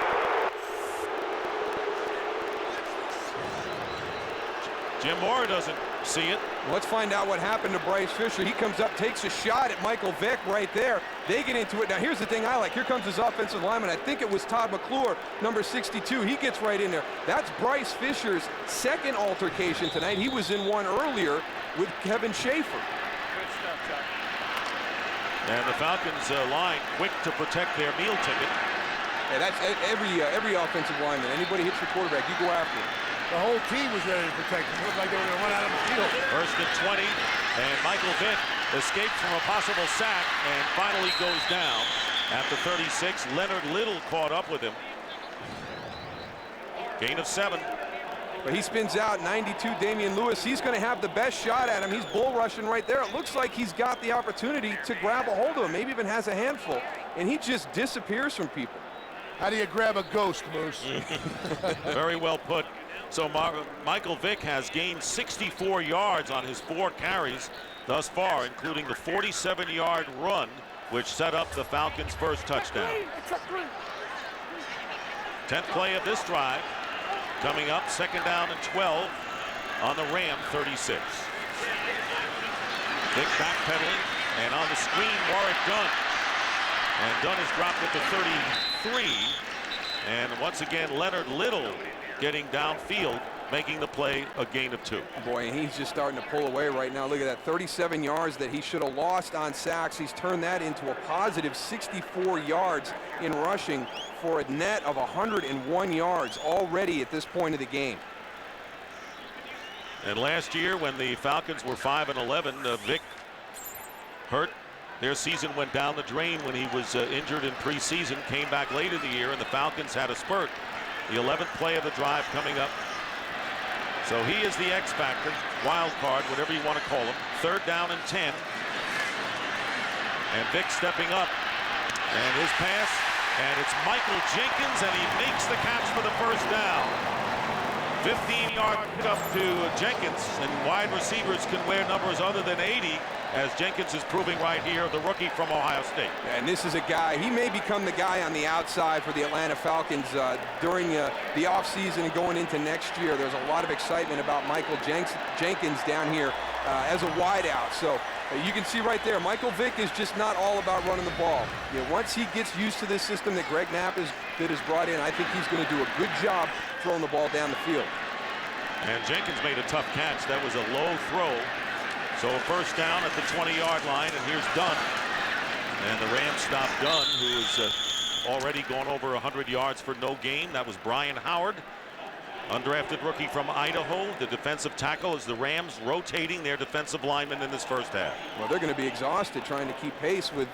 Jim Moore doesn't see it. Let's find out what happened to Bryce Fisher. He comes up, takes a shot at Michael Vick right there. They get into it. Now, here's the thing I like. Here comes his offensive lineman. I think it was Todd McClure, number 62. He gets right in there. That's Bryce Fisher's second altercation tonight. He was in one earlier with Kevin Schaefer. And the Falcons line quick to protect their meal ticket. Yeah, that's every offensive lineman. Anybody hits the quarterback, you go after him. The whole team was ready to protect him. It looked like they were going to run out of the field. First and 20, and Michael Vick escaped from a possible sack and finally goes down at the 36. Leonard Little caught up with him. Gain of 7. But he spins out 92, Damian Lewis. He's going to have the best shot at him. He's bull rushing right there. It looks like he's got the opportunity to grab a hold of him, maybe even has a handful, and he just disappears from people. How do you grab a ghost, Moose? Very well put. So Michael Vick has gained 64 yards on his 4 carries thus far, including the 47-yard run, which set up the Falcons' first touchdown. 10th play of this drive. Coming up, second down and 12 on the Ram 36. Vick backpedaling, and on the screen, Warwick Dunn. And Dunn is dropped at the 33. And once again, Leonard Little getting downfield, making the play a gain of 2. Boy, and he's just starting to pull away right now. Look at that, 37 yards that he should have lost on sacks. He's turned that into a positive 64 yards in rushing for a net of 101 yards already at this point of the game. And last year, when the Falcons were 5-11, Vick hurt. Their season went down the drain when he was injured in preseason, came back late in the year, and the Falcons had a spurt. The 11th play of the drive coming up. So he is the X factor, wild card, whatever you want to call him. Third down and 10. And Vick stepping up. And his pass, and it's Michael Jenkins, and he makes the catch for the first down. 15-yard pickup to Jenkins, and wide receivers can wear numbers other than 80, as Jenkins is proving right here, the rookie from Ohio State. And this is a guy, he may become the guy on the outside for the Atlanta Falcons during the offseason and going into next year. There's a lot of excitement about Michael Jenkins down here as a wideout. So you can see right there, Michael Vick is just not all about running the ball. You know, once he gets used to this system that Greg Knapp has brought in, I think he's going to do a good job throwing the ball down the field. And Jenkins made a tough catch. That was a low throw. So a first down at the 20-yard line, and here's Dunn. And the Rams stop Dunn, who is already gone over 100 yards for no gain. That was Brian Howard, undrafted rookie from Idaho, the defensive tackle, as the Rams rotating their defensive linemen in this first half. Well, they're going to be exhausted trying to keep pace with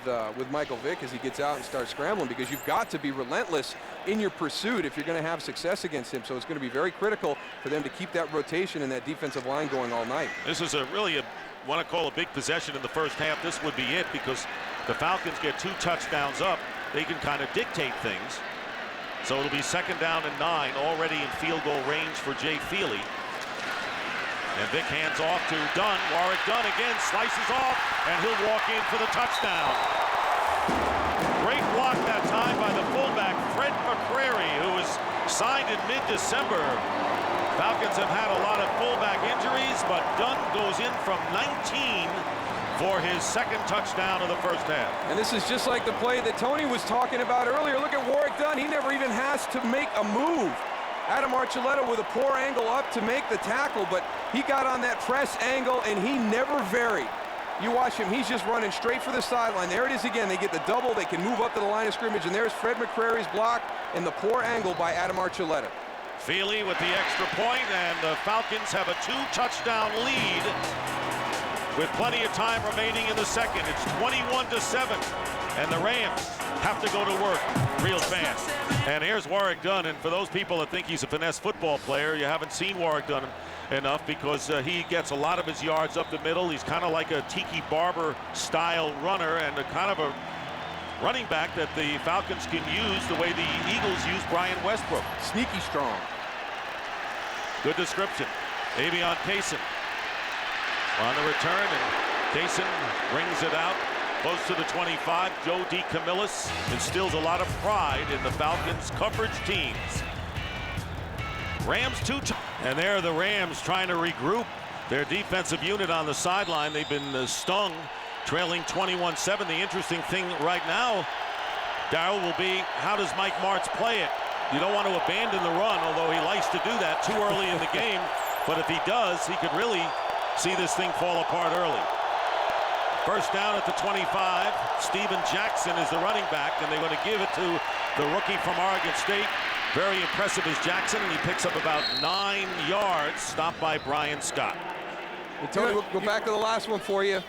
Michael Vick as he gets out and starts scrambling, because you've got to be relentless in your pursuit if you're going to have success against him. So it's going to be very critical for them to keep that rotation and that defensive line going all night. This is really want to call a big possession in the first half. This would be it, because the Falcons get 2 touchdowns up. They can kind of dictate things. So it'll be second down and 9, already in field goal range for Jay Feely. And Vick hands off to Dunn. Warwick Dunn again slices off, and he'll walk in for the touchdown. Great block that time by the fullback, Fred McCrary, who was signed in mid-December. Falcons have had a lot of fullback injuries, but Dunn goes in from 19 for his second touchdown of the first half. And this is just like the play that Tony was talking about earlier. Look at Warwick Dunn. He never even has to make a move. Adam Archuleta with a poor angle up to make the tackle, but he got on that press angle and he never varied. You watch him, he's just running straight for the sideline. There it is again. They get the double, they can move up to the line of scrimmage, and there's Fred McCrary's block and the poor angle by Adam Archuleta. Feely with the extra point, and the Falcons have a 2-touchdown lead with plenty of time remaining in the second. It's 21-7, and the Rams have to go to work real fast. And here's Warwick Dunn, and for those people that think he's a finesse football player, you haven't seen Warwick Dunn enough because he gets a lot of his yards up the middle. He's kind of like a Tiki Barber style runner and a kind of a running back that the Falcons can use the way the Eagles use Brian Westbrook. Sneaky strong. Good description. Avion Kaysen on the return, and Kaysen brings it out close to the 25. Joe DeCamillis instills a lot of pride in the Falcons' coverage teams. Rams and there are the Rams trying to regroup their defensive unit on the sideline. They've been stung, trailing 21-7. The interesting thing right now, Darryl, will be how does Mike Martz play it? You don't want to abandon the run, although he likes to do that too early in the game. But if he does, he could really see this thing fall apart early. First down at the 25. Steven Jackson is the running back, and they're going to give it to the rookie from Oregon State. Very impressive is Jackson, and he picks up about 9 yards, stopped by Brian Scott. Well, Tony, we'll go back to the last one for you.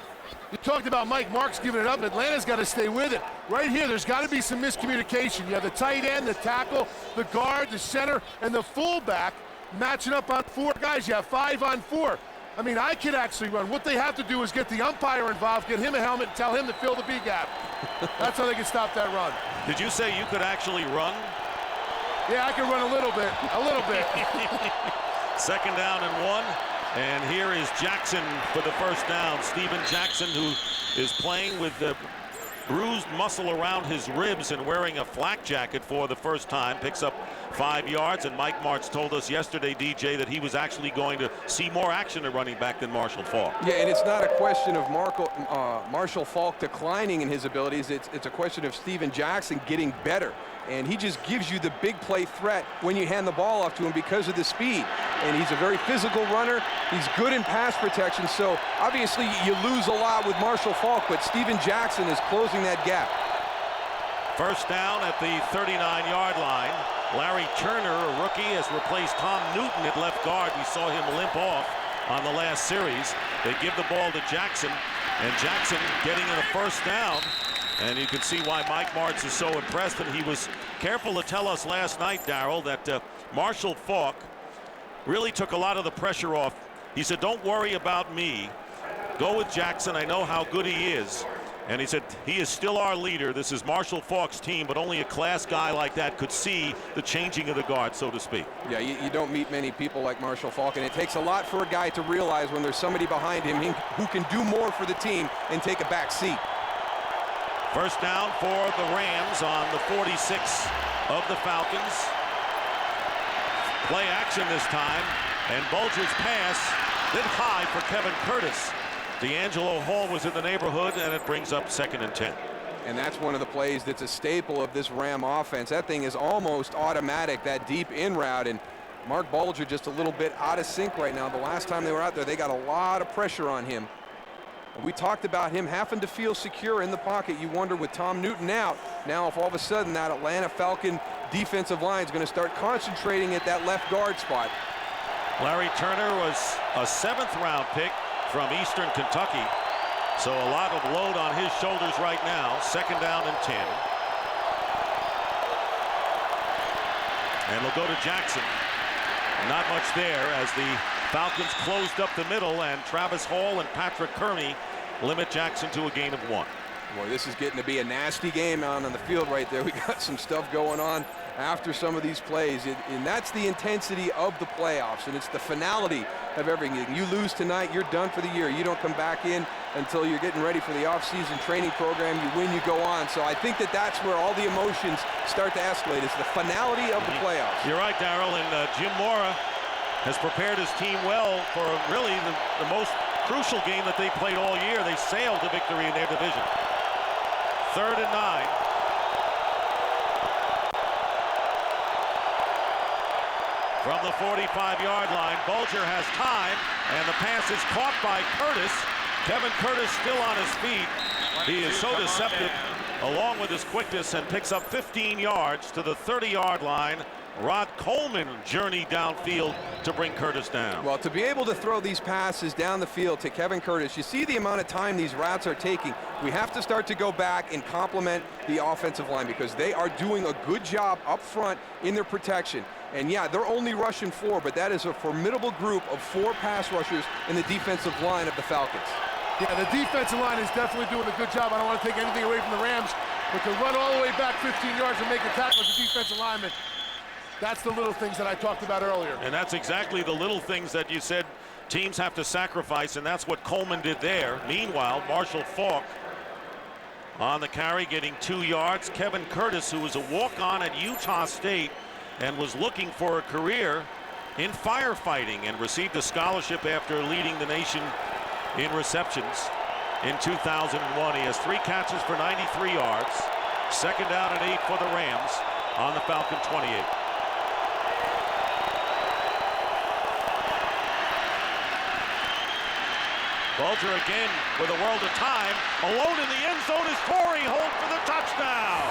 You talked about Mike Marks giving it up. Atlanta's got to stay with it. Right here, there's got to be some miscommunication. You have the tight end, the tackle, the guard, the center, and the fullback matching up on 4 guys. You have 5 on 4. I mean, I could actually run. What they have to do is get the umpire involved, get him a helmet, and tell him to fill the B gap. That's how they can stop that run. Did you say you could actually run? Yeah, I can run a little bit. A little bit. Second down and 1. And here is Jackson for the first down. Steven Jackson, who is playing with the bruised muscle around his ribs and wearing a flak jacket for the first time, picks up 5 yards. And Mike Martz told us yesterday, DJ, that he was actually going to see more action at running back than Marshall Faulk. Yeah, and it's not a question of Marshall Faulk declining in his abilities. It's a question of Steven Jackson getting better. And he just gives you the big play threat when you hand the ball off to him because of the speed. And he's a very physical runner. He's good in pass protection. So obviously you lose a lot with Marshall Faulk, but Steven Jackson is closing that gap. First down at the 39-yard line. Larry Turner, a rookie, has replaced Tom Newton at left guard. We saw him limp off on the last series. They give the ball to Jackson, and Jackson getting in a first down. And you can see why Mike Martz is so impressed. And he was careful to tell us last night, Darryl, that Marshall Faulk really took a lot of the pressure off. He said, don't worry about me. Go with Jackson. I know how good he is. And he said, he is still our leader. This is Marshall Faulk's team, but only a class guy like that could see the changing of the guard, so to speak. Yeah, you don't meet many people like Marshall Faulk, and it takes a lot for a guy to realize when there's somebody behind him who can do more for the team and take a back seat. First down for the Rams on the 46 of the Falcons. Play action this time, and Bulger's pass then high for Kevin Curtis. D'Angelo Hall was in the neighborhood, and it brings up 2nd and 10. And that's one of the plays that's a staple of this Ram offense. That thing is almost automatic, that deep in route, and Mark Bulger just a little bit out of sync right now. The last time they were out there, they got a lot of pressure on him. We talked about him having to feel secure in the pocket. You wonder with Tom Newton out, now if all of a sudden that Atlanta Falcon defensive line is going to start concentrating at that left guard spot. Larry Turner was a 7th-round pick from Eastern Kentucky. So a lot of load on his shoulders right now. 2nd down and 10. And we'll go to Jackson. Not much there as the Falcons closed up the middle, and Travis Hall and Patrick Kearney limit Jackson to a gain of 1. Boy, this is getting to be a nasty game on the field right there. We got some stuff going on after some of these plays. And that's the intensity of the playoffs, and it's the finality of everything. You lose tonight, you're done for the year. You don't come back in until you're getting ready for the off-season training program. You win, you go on. So I think that that's where all the emotions start to escalate. It's the finality of the playoffs. You're right, Darrell, and Jim Mora has prepared his team well for really the most crucial game that they played all year. They sailed to victory in their division. 3rd and 9. From the 45-yard line, Bulger has time, and the pass is caught by Curtis. Kevin Curtis still on his feet. He is so deceptive, along with his quickness, and picks up 15 yards to the 30-yard line. Rod Coleman journeyed downfield to bring Curtis down. Well, to be able to throw these passes down the field to Kevin Curtis, you see the amount of time these routes are taking. We have to start to go back and compliment the offensive line because they are doing a good job up front in their protection. And yeah, they're only rushing 4, but that is a formidable group of 4 pass rushers in the defensive line of the Falcons. Yeah, the defensive line is definitely doing a good job. I don't want to take anything away from the Rams, but to run all the way back 15 yards and make a tackle as a defensive lineman, that's the little things that I talked about earlier. And that's exactly the little things that you said teams have to sacrifice, and that's what Coleman did there. Meanwhile, Marshall Faulk on the carry, getting 2 yards. Kevin Curtis, who was a walk-on at Utah State and was looking for a career in firefighting and received a scholarship after leading the nation in receptions in 2001. He has 3 catches for 93 yards. 2nd down and 8 for the Rams on the Falcon 28. Bulger again with a world of time. Alone in the end zone is Torrey Holt for the touchdown.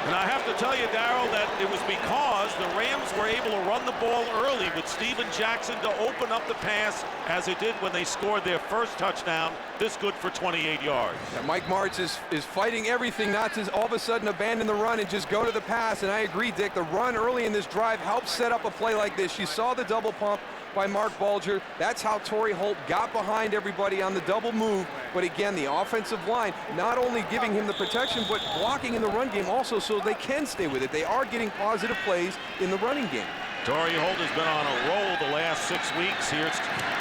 And I have to tell you, Darrell, that it was because the Rams were able to run the ball early with Steven Jackson to open up the pass, as it did when they scored their first touchdown. This good for 28 yards. Yeah, Mike Martz is fighting everything not to all of a sudden abandon the run and just go to the pass. And I agree, Dick, the run early in this drive helped set up a play like this. You saw the double pump by Mark Bulger. That's how Torrey Holt got behind everybody on the double move. But again, the offensive line not only giving him the protection, but blocking in the run game also so they can stay with it. They are getting positive plays in the running game. Torrey Holt has been on a roll the last 6 weeks. Here's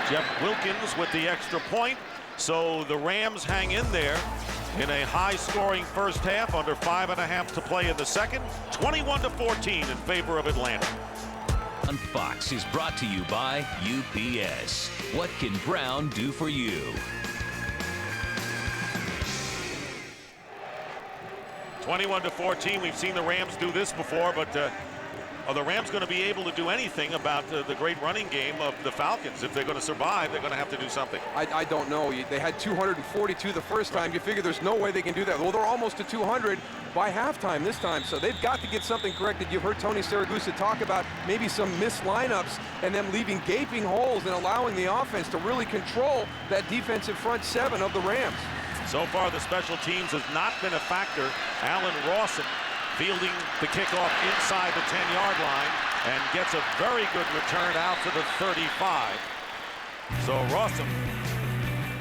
Jeff Wilkins with the extra point. So the Rams hang in there in a high-scoring first half, under 5.5 to play in the second. 21-14 in favor of Atlanta. On Fox is brought to you by UPS. What can Brown do for you? (21-14). We've seen the Rams do this before, but are the Rams going to be able to do anything about the great running game of the Falcons? If they're going to survive, they're going to have to do something. I don't know. They had 242 the first time. You figure there's no way they can do that. Well, they're almost to 200 by halftime this time, so they've got to get something corrected. You've heard Tony Siragusa talk about maybe some missed lineups and them leaving gaping holes and allowing the offense to really control that defensive front 7 of the Rams. So far, the special teams has not been a factor. Alan Rawson fielding the kickoff inside the 10-yard line and gets a very good return out to the 35. So Rawson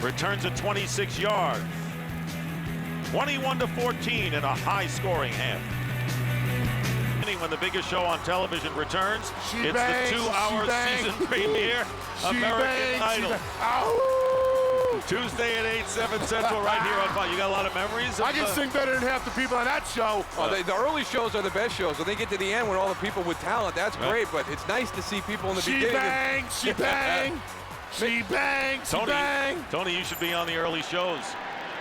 returns at 26 yards. 21-14 in a high-scoring half. When the biggest show on television returns, it's the 2-hour season premiere American Idol. Tuesday at 8, 7 Central, right here on Fox. You got a lot of memories? I can sing better than half the people on that show. The early shows are the best shows. When they get to the end, when all the people with talent, that's great. But it's nice to see people in the beginning. She bang, she bang, she bang. Tony, you should be on the early shows.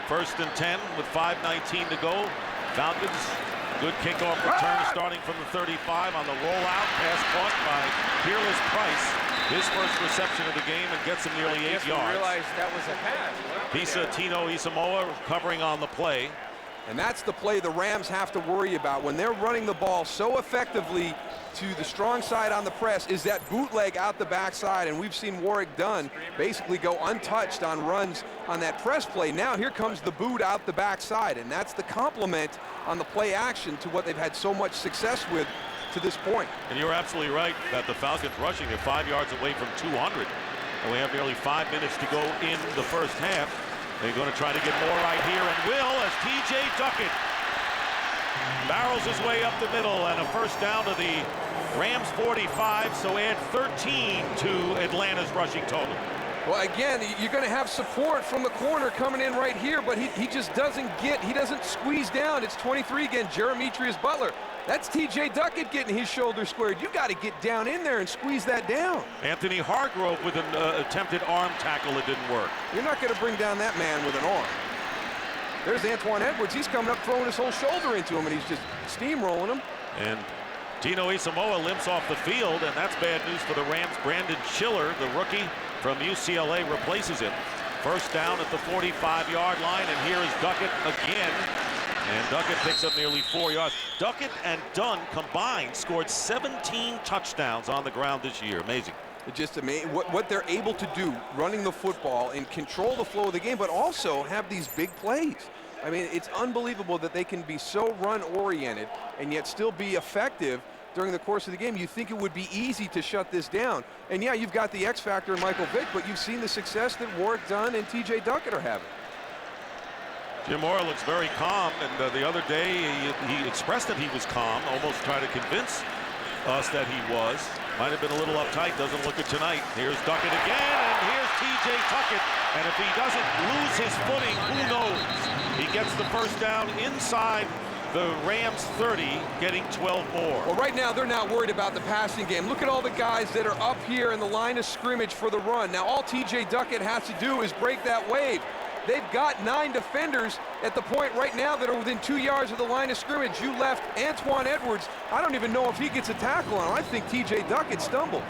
1st and 10 with 5:19 to go. Falcons, good kickoff return starting from the 35 on the rollout. Pass caught by Peerless Price. His first reception of the game and gets him nearly 8 yards. Realized that was a pass. Tino Isamoa covering on the play. And that's the play the Rams have to worry about. When they're running the ball so effectively to the strong side on the press is that bootleg out the backside. And we've seen Warwick Dunn basically go untouched on runs on that press play. Now here comes the boot out the backside. And that's the complement on the play action to what they've had so much success with to this point. And you're absolutely right that the Falcons rushing are 5 yards away from 200. And we have nearly 5 minutes to go in the first half. They're going to try to get more right here and will as T.J. Duckett barrels his way up the middle, and a first down to the Rams 45, so add 13 to Atlanta's rushing total. Well, again, you're going to have support from the corner coming in right here, but he just doesn't squeeze down. It's 23 again, Jeremetrius Butler. That's T.J. Duckett getting his shoulder squared. You got to get down in there and squeeze that down. Anthony Hargrove with an attempted arm tackle that didn't work. You're not going to bring down that man with an arm. There's Antoine Edwards. He's coming up throwing his whole shoulder into him, and he's just steamrolling him. And Tino Isamoa limps off the field, and that's bad news for the Rams. Brandon Schiller, the rookie from UCLA, replaces him. First down at the 45-yard line, and here is Duckett again. And Duckett picks up nearly 4 yards. Duckett and Dunn combined scored 17 touchdowns on the ground this year. Amazing. It's just amazing what they're able to do running the football and control the flow of the game, but also have these big plays. I mean, it's unbelievable that they can be so run-oriented and yet still be effective during the course of the game. You think it would be easy to shut this down. And yeah, you've got the X factor in Michael Vick, but you've seen the success that Warwick Dunn and T.J. Duckett are having. Jim Moore looks very calm, and the other day he expressed that he was calm, almost tried to convince us that he was. Might have been a little uptight, doesn't look it tonight. Here's Duckett again, and here's T.J. Duckett. And if he doesn't lose his footing, who knows? He gets the first down inside the Rams 30, getting 12 more. Well, right now they're not worried about the passing game. Look at all the guys that are up here in the line of scrimmage for the run. Now all T.J. Duckett has to do is break that wave. They've got 9 defenders at the point right now that are within 2 yards of the line of scrimmage. You left Antoine Edwards. I don't even know if he gets a tackle on him. I think T.J. Duckett stumbled.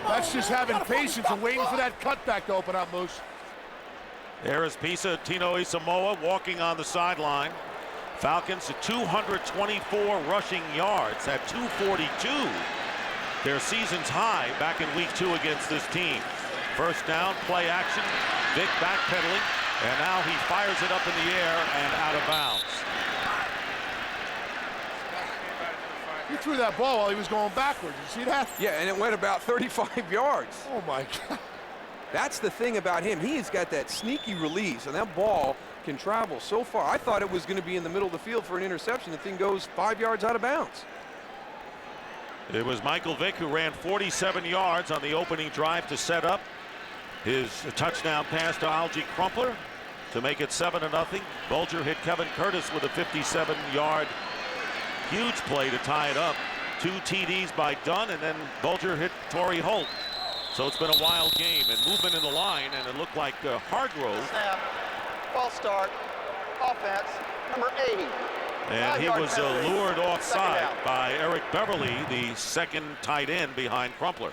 That's just having patience and waiting for that cutback to open up, Moose. There is Pisa Tino Isamoa walking on the sideline. Falcons at 224 rushing yards at 242. Their season's high back in week 2 against this team. First down, play action, Vick backpedaling, and now he fires it up in the air and out of bounds. He threw that ball while he was going backwards. You see that? Yeah, and it went about 35 yards. Oh, my God. That's the thing about him. He's got that sneaky release, and that ball can travel so far. I thought it was going to be in the middle of the field for an interception. The thing goes 5 yards out of bounds. It was Michael Vick who ran 47 yards on the opening drive to set up his touchdown pass to Algie Crumpler to make it 7-0. Bulger hit Kevin Curtis with a 57-yard huge play to tie it up. 2 TDs by Dunn, and then Bulger hit Torrey Holt. So it's been a wild game and movement in the line, and it looked like Hargrove. Snap, false start, offense, number 80. And he was lured offside by Eric Beverly, the second tight end behind Crumpler.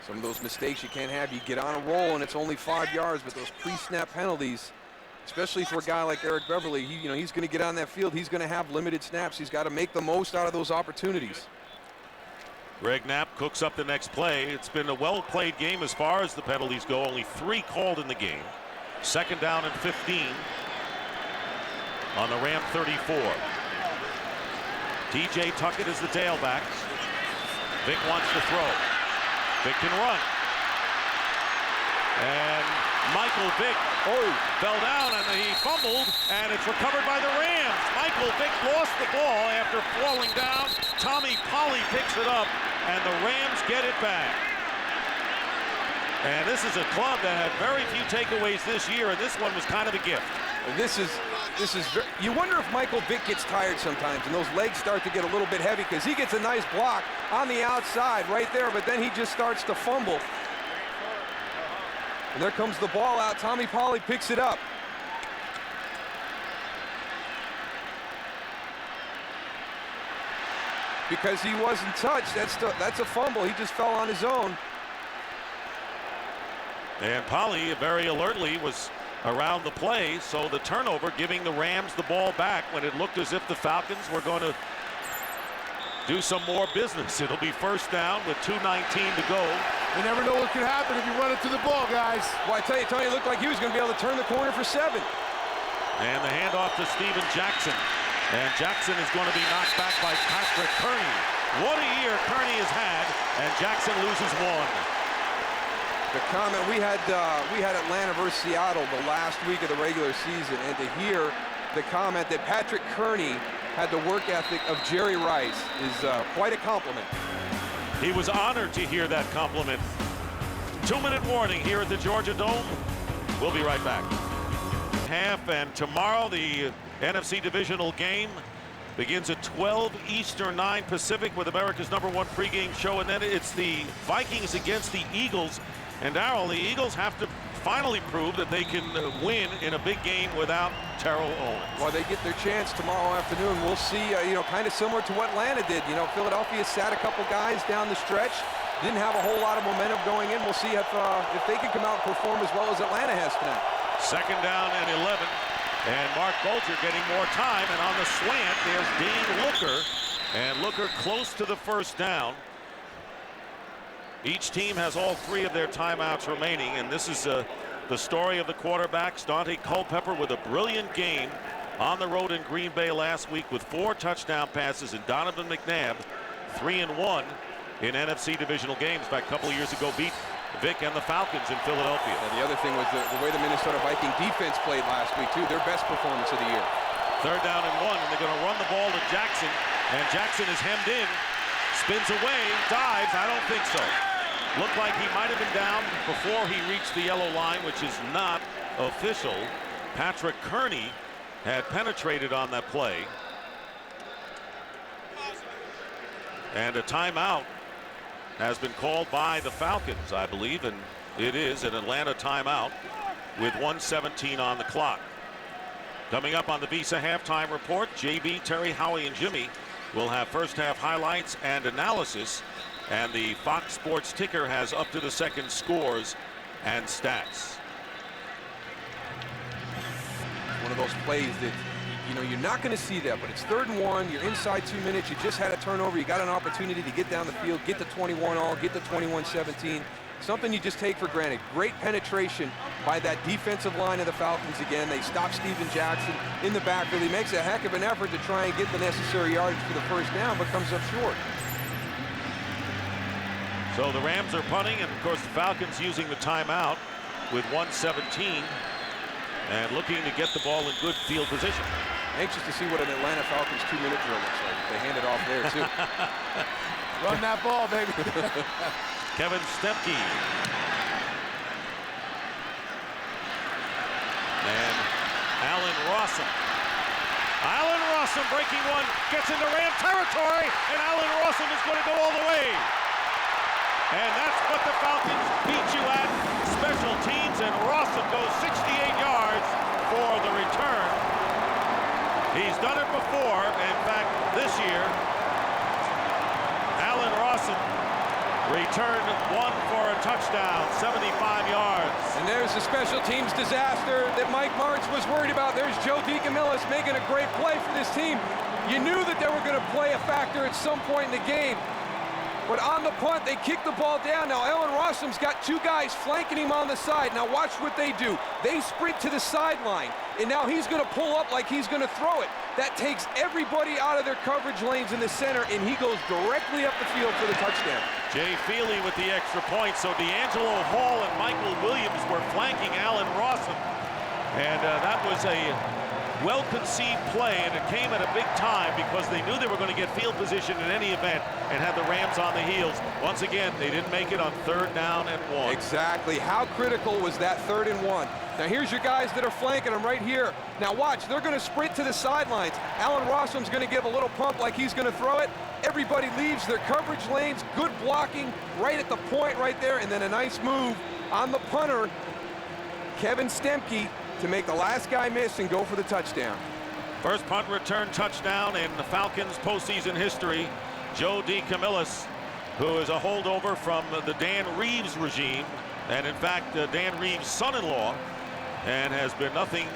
Some of those mistakes you can't have. You get on a roll and it's only 5 yards, but those pre-snap penalties, especially for a guy like Eric Beverly, he's going to get on that field. He's going to have limited snaps. He's got to make the most out of those opportunities. Greg Knapp cooks up the next play. It's been a well-played game as far as the penalties go. Only 3 called in the game. Second down and 15 on the Ram 34. T.J. Duckett is the tailback. Vick wants to throw. Vick can run. And Michael Vick fell down and he fumbled, and it's recovered by the Rams. Michael Vick lost the ball after falling down. Tommy Polley picks it up, and the Rams get it back. And this is a club that had very few takeaways this year, and this one was kind of a gift. And this is you wonder if Michael Vick gets tired sometimes and those legs start to get a little bit heavy, because he gets a nice block on the outside right there, but then he just starts to fumble. And there comes the ball out. Tommy Polley picks it up. Because he wasn't touched, that's a fumble. He just fell on his own. And Polley very alertly was around the play, so the turnover giving the Rams the ball back when it looked as if the Falcons were going to do some more business. It'll be first down with 2:19 to go. You never know what could happen if you run it to the ball, guys. Well, I tell you, Tony, it looked like he was going to be able to turn the corner for 7. And the handoff to Steven Jackson. And Jackson is going to be knocked back by Patrick Kearney. What a year Kearney has had, and Jackson loses 1. The comment we had Atlanta versus Seattle the last week of the regular season, and to hear the comment that Patrick Kearney had the work ethic of Jerry Rice is quite a compliment. He was honored to hear that compliment. 2-minute warning here at the Georgia Dome. We'll be right back. Half, and tomorrow the NFC Divisional game begins at 12 Eastern, 9 Pacific with America's #1 pregame show, and then it's the Vikings against the Eagles. And Darryl, the Eagles have to finally prove that they can win in a big game without Terrell Owens. Well, they get their chance tomorrow afternoon. We'll see, kind of similar to what Atlanta did. Philadelphia sat a couple guys down the stretch. Didn't have a whole lot of momentum going in. We'll see if they can come out and perform as well as Atlanta has tonight. 2nd down and 11. And Mark Bolger getting more time. And on the slant, there's Dean Looker. And Looker close to the 1st down. Each team has all 3 of their timeouts remaining. And this is the story of the quarterbacks. Dante Culpepper with a brilliant game on the road in Green Bay last week with 4 touchdown passes. And Donovan McNabb, 3-1 in NFC divisional games. In fact, a couple of years ago, beat Vic and the Falcons in Philadelphia. And the other thing was the way the Minnesota Viking defense played last week, too. Their best performance of the year. 3rd down and 1, and they're going to run the ball to Jackson. And Jackson is hemmed in, spins away, dives. I don't think so. Looked like he might have been down before he reached the yellow line, which is not official. Patrick Kearney had penetrated on that play. And a timeout has been called by the Falcons, I believe, and it is an Atlanta timeout with 1:17 on the clock. Coming up on the Visa halftime report, JB, Terry, Howie, and Jimmy will have first half highlights and analysis, and the Fox Sports ticker has up to the second scores and stats. One of those plays that you're not going to see that, but it's 3rd and 1. You're inside 2 minutes. You just had a turnover. You got an opportunity to get down the field, get the 21 all, get the 21-17. Something you just take for granted. Great penetration by that defensive line of the Falcons again. They stop Steven Jackson in the backfield. He makes a heck of an effort to try and get the necessary yardage for the 1st down, but comes up short. So the Rams are punting, and of course the Falcons using the timeout with 1:17 and looking to get the ball in good field position. Anxious to see what an Atlanta Falcons 2-minute drill looks like. They hand it off there, too. Run that ball, baby. Kevin Stempke. And Allen Rossum. Allen Rossum breaking one, gets into Ram territory, and Allen Rossum is going to go all the way. And that's what the Falcons beat you at, special teams, and Rossum goes 68 yards for the return. He's done it before. In fact, this year, Allen Rossum returned one for a touchdown, 75 yards. And there's the special teams disaster that Mike Martz was worried about. There's Joe DeCamillis making a great play for this team. You knew that they were going to play a factor at some point in the game. But on the punt, they kick the ball down. Now, Allen Rossum's got 2 guys flanking him on the side. Now, watch what they do. They sprint to the sideline, and now he's going to pull up like he's going to throw it. That takes everybody out of their coverage lanes in the center, and he goes directly up the field for the touchdown. Jay Feely with the extra point. So D'Angelo Hall and Michael Williams were flanking Allen Rossum. And that was a well-conceived play, and it came at a big time because they knew they were going to get field position in any event and had the Rams on the heels. Once again, they didn't make it on 3rd down and 1. Exactly. How critical was that 3rd and 1? Now, here's your guys that are flanking them right here. Now, watch. They're going to sprint to the sidelines. Allen Rossum's going to give a little pump like he's going to throw it. Everybody leaves their coverage lanes. Good blocking right at the point right there, and then a nice move on the punter, Kevin Stempke, to make the last guy miss and go for the touchdown. First punt return touchdown in the Falcons postseason history. Joe DeCamillis, who is a holdover from the Dan Reeves regime, and in fact Dan Reeves' son-in-law, and has been nothing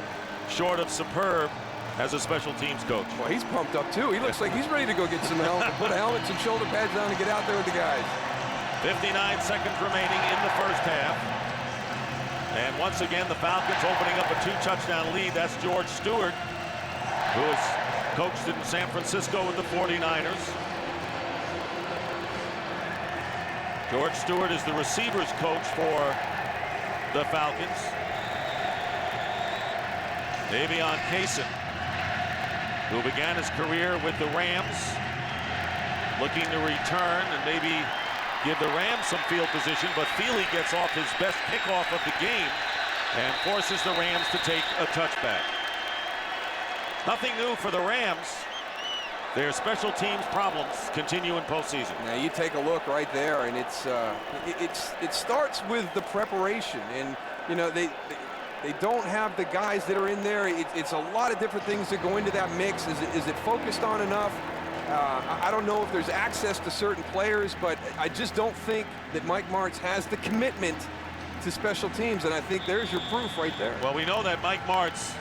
short of superb as a special teams coach. Well, he's pumped up too. He looks like he's ready to go get some help, put helmets and shoulder pads on and get out there with the guys. 59 seconds remaining in the first half. And once again, the Falcons opening up a 2-touchdown lead. That's George Stewart, who has coached in San Francisco with the 49ers. George Stewart is the receivers coach for the Falcons. Davion Kaysen who began his career with the Rams, looking to return and maybe give the Rams some field position, but Feely gets off his best kickoff of the game and forces the Rams to take a touchback. Nothing new for the Rams. Their special teams problems continue in postseason. Now you take a look right there, and it starts with the preparation, and you know they don't have the guys that are in there. It's a lot of different things that go into that mix. Is it focused on enough? I don't know if there's access to certain players, but I just don't think that Mike Martz has the commitment to special teams, and I think there's your proof right there. Well, we know that Mike Martz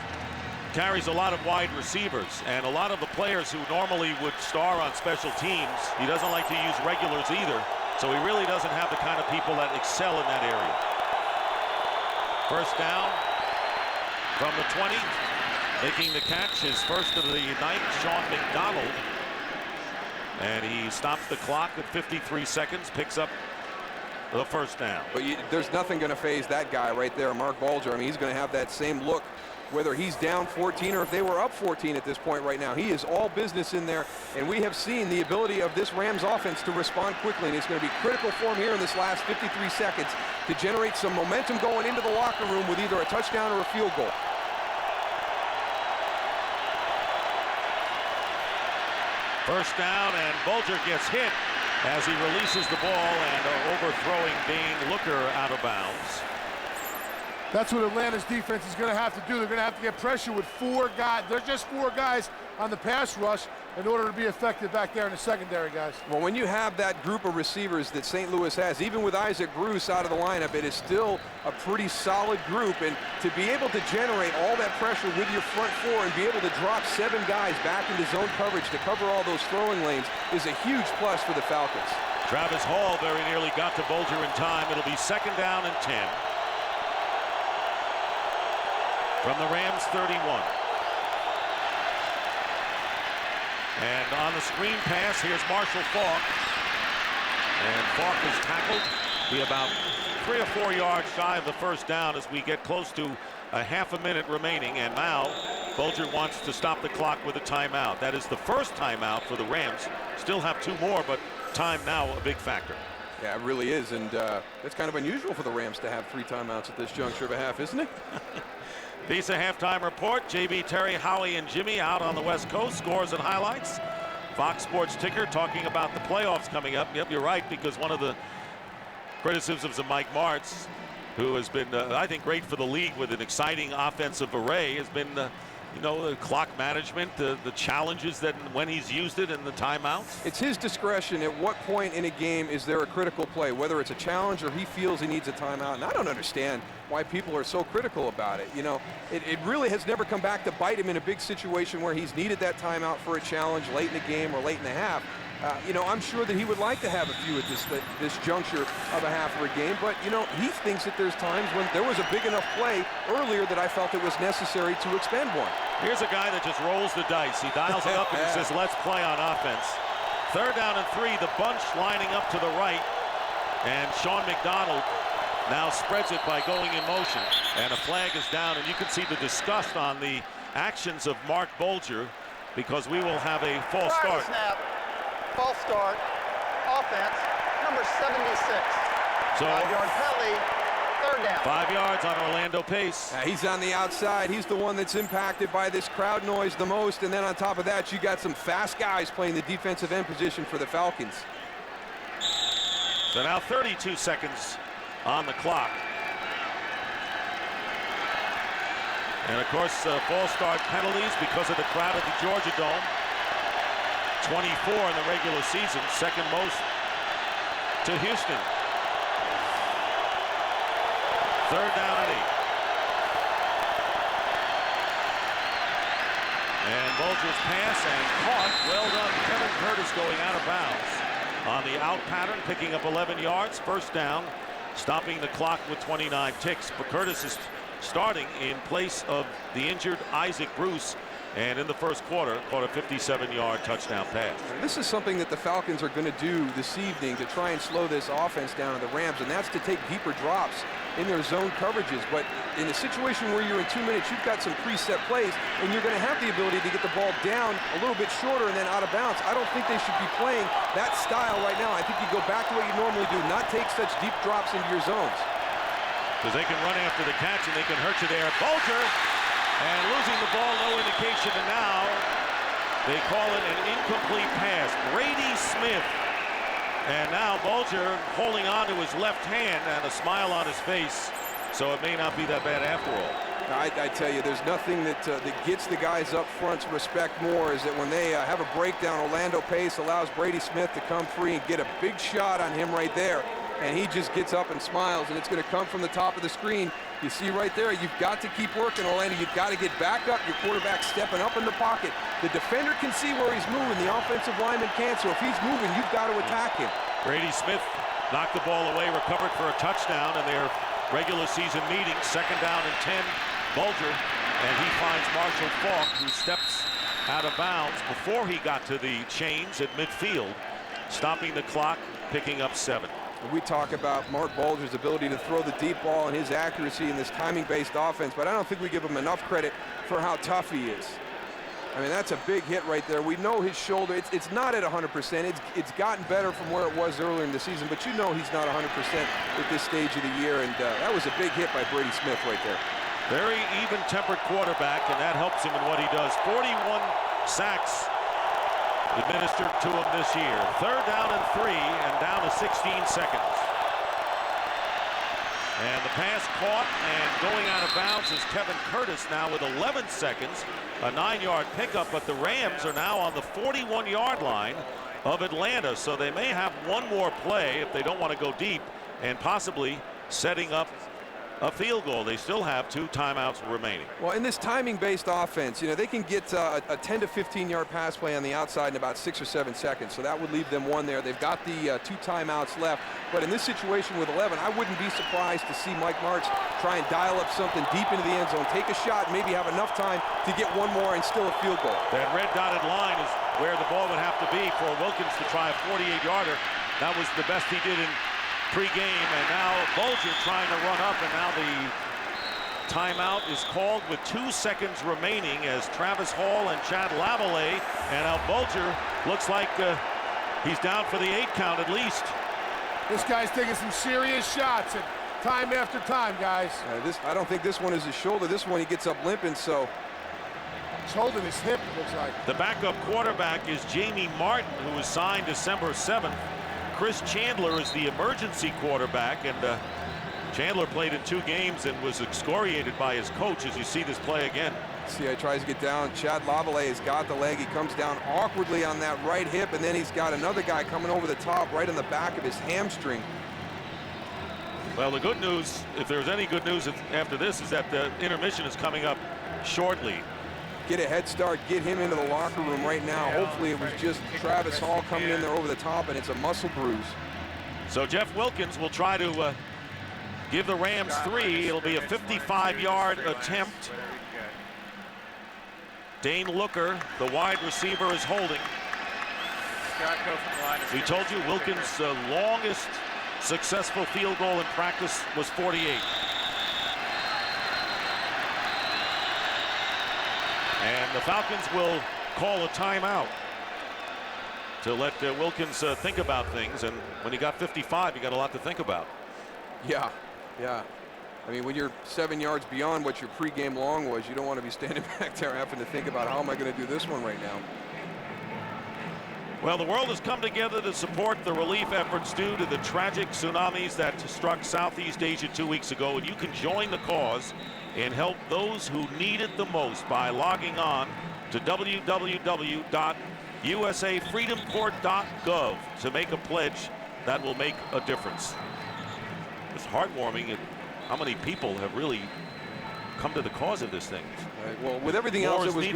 carries a lot of wide receivers, and a lot of the players who normally would star on special teams, he doesn't like to use regulars either, so he really doesn't have the kind of people that excel in that area. First down from the 20, making the catch, his first of the night, Sean McDonald, and he stops the clock at 53 seconds, picks up the first down. But there's nothing going to phase that guy right there, Mark Bulger. I mean, he's going to have that same look whether he's down 14 or if they were up 14 at this point right now. He is all business in there, and we have seen the ability of this Rams offense to respond quickly, and it's going to be critical for him here in this last 53 seconds to generate some momentum going into the locker room with either a touchdown or a field goal. First down, and Bulger gets hit as he releases the ball and overthrowing Dane Looker out of bounds. That's what Atlanta's defense is going to have to do. They're going to have to get pressure with 4 guys. There's just 4 guys on the pass rush in order to be effective back there in the secondary, guys. Well, when you have that group of receivers that St. Louis has, even with Isaac Bruce out of the lineup, it is still a pretty solid group. And to be able to generate all that pressure with your front 4 and be able to drop 7 guys back into zone coverage to cover all those throwing lanes is a huge plus for the Falcons. Travis Hall very nearly got to Bulger in time. It'll be second down and 10. From the Rams 31. And on the screen pass, here's Marshall Faulk. And Faulk is tackled. Be about 3 or 4 yards shy of the first down as we get close to a half a minute remaining. And now Bulger wants to stop the clock with a timeout. That is the first timeout for the Rams. Still have 2 more, but time now a big factor. Yeah, it really is. And it's kind of unusual for the Rams to have 3 timeouts at this juncture of a half, isn't it? Visa halftime report. JB, Terry, Howie, and Jimmy out on the West Coast. Scores and highlights. Fox Sports ticker talking about the playoffs coming up. Yep, you're right, because one of the criticisms of Mike Martz, who has been, I think, great for the league with an exciting offensive array, has been, you know, the clock management, the challenges that when he's used it and the timeouts. It's his discretion at what point in a game is there a critical play, whether it's a challenge or he feels he needs a timeout. And I don't understand why people are so critical about it. You know, it really has never come back to bite him in a big situation where he's needed that timeout for a challenge late in the game or late in the half. You know, I'm sure that he would like to have a few at this juncture of a half or a game, but, you know, he thinks that there's times when there was a big enough play earlier that I felt it was necessary to expend one. Here's a guy that just rolls the dice. He dials it up and he says, let's play on offense. Third down and 3, the bunch lining up to the right, and Sean McDonald now spreads it by going in motion, and a flag is down, and you can see the disgust on the actions of Mark Bulger, because we will have a false start. Snap. False start. Offense. Number 76. So 5-yard penalty. Third down. 5 yards on Orlando Pace. He's on the outside. He's the one that's impacted by this crowd noise the most, and then on top of that, you got some fast guys playing the defensive end position for the Falcons. So now 32 seconds on the clock. And of course, false start penalties because of the crowd at the Georgia Dome. 24 in the regular season, second most to Houston. Third down and 8. And Bulger's pass and caught. Well done. Kevin Curtis going out of bounds on the out pattern, picking up 11 yards. First down, stopping the clock with 29 ticks. But Curtis is starting in place of the injured Isaac Bruce, and in the first quarter caught a 57-yard touchdown pass. This is something that the Falcons are going to do this evening to try and slow this offense down to the Rams, and that's to take deeper drops in their zone coverages. But in a situation where you're in 2 minutes, you've got some preset plays, and you're going to have the ability to get the ball down a little bit shorter and then out of bounds. I don't think they should be playing that style right now. I think you go back to what you normally do, not take such deep drops into your zones. Because they can run after the catch and they can hurt you there. Bulger, and losing the ball, no indication, and now they call it an incomplete pass. Brady Smith. And now Bulger holding on to his left hand and a smile on his face. So it may not be that bad after all. I tell you, there's nothing that gets the guys up front to respect more is that when they have a breakdown, Orlando Pace allows Brady Smith to come free and get a big shot on him right there. And he just gets up and smiles, and it's going to come from the top of the screen. You see right there, you've got to keep working, Orlando. You've got to get back up. Your quarterback stepping up in the pocket. The defender can see where he's moving. The offensive lineman can't, so if he's moving, you've got to attack him. Brady Smith knocked the ball away, recovered for a touchdown in their regular season meeting. 2nd down and 10, Bulger, and he finds Marshall Faulk, who steps out of bounds before he got to the chains at midfield, stopping the clock, picking up 7. We talk about Mark Bulger's ability to throw the deep ball and his accuracy in this timing-based offense, but I don't think we give him enough credit for how tough he is. I mean, that's a big hit right there. We know his shoulder, it's not at 100%. It's gotten better from where it was earlier in the season, but you know he's not 100% at this stage of the year, and that was a big hit by Brady Smith right there. Very even-tempered quarterback, and that helps him in what he does. 41 sacks administered to him this year. 3rd down and 3, and down to 16 seconds. And the pass caught and going out of bounds is Kevin Curtis now with 11 seconds. A 9-yard pickup, but the Rams are now on the 41-yard line of Atlanta, so they may have one more play if they don't want to go deep, and possibly setting up a field goal. They still have 2 timeouts remaining. Well, in this timing-based offense, you know, they can get a 10 to 15-yard pass play on the outside in about 6 or 7 seconds, so that would leave them 1 there. They've got the 2 timeouts left, but in this situation with 11, I wouldn't be surprised to see Mike Martz try and dial up something deep into the end zone, take a shot, and maybe have enough time to get 1 more and still a field goal. That red dotted line is where the ball would have to be for Wilkins to try a 48-yarder. That was the best he did in pre-game, and now Bulger trying to run up, and now the timeout is called with 2 seconds remaining as Travis Hall and Chad Lavallee, and now Bulger looks like he's down for the 8 count at least. This guy's taking some serious shots, and time after time, guys. I don't think this one is his shoulder. This one he gets up limping, so. He's holding his hip, it looks like. The backup quarterback is Jamie Martin, who was signed December 7th. Chris Chandler is the emergency quarterback, and Chandler played in 2 games and was excoriated by his coach, as you see this play again. See, he tries to get down. Chad Lavallee has got the leg. He comes down awkwardly on that right hip, and then he's got another guy coming over the top right on the back of his hamstring. Well, the good news, if there's any good news after this, is that the intermission is coming up shortly. Get a head start, get him into the locker room right now. Hopefully it was just Travis Hall coming in there over the top, and it's a muscle bruise. So Jeff Wilkins will try to give the Rams 3. It'll be a 55-yard attempt. Dane Looker, the wide receiver, is holding. We told you Wilkins' longest successful field goal in practice was 48. And the Falcons will call a timeout to let Wilkins think about things. And when he got 55, you got a lot to think about. Yeah. I mean, when you're 7 yards beyond what your pregame long was, you don't want to be standing back there having to think about how am I going to do this one right now. Well, the world has come together to support the relief efforts due to the tragic tsunamis that struck Southeast Asia 2 weeks ago. And you can join the cause and help those who need it the most by logging on to www.usafreedomcorps.gov to make a pledge that will make a difference. It's heartwarming at how many people have really come to the cause of this thing. Right. Well, with everything else that was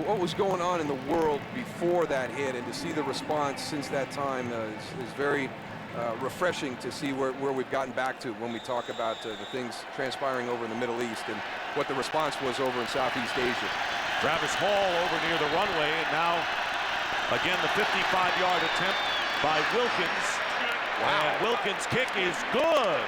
what was going on in the world before that hit, and to see the response since that time is very refreshing to see where we've gotten back to when we talk about the things transpiring over in the Middle East and what the response was over in Southeast Asia. Travis Hall over near the runway, and now again the 55-yard attempt by Wilkins. Wow. And Wilkins' kick is good.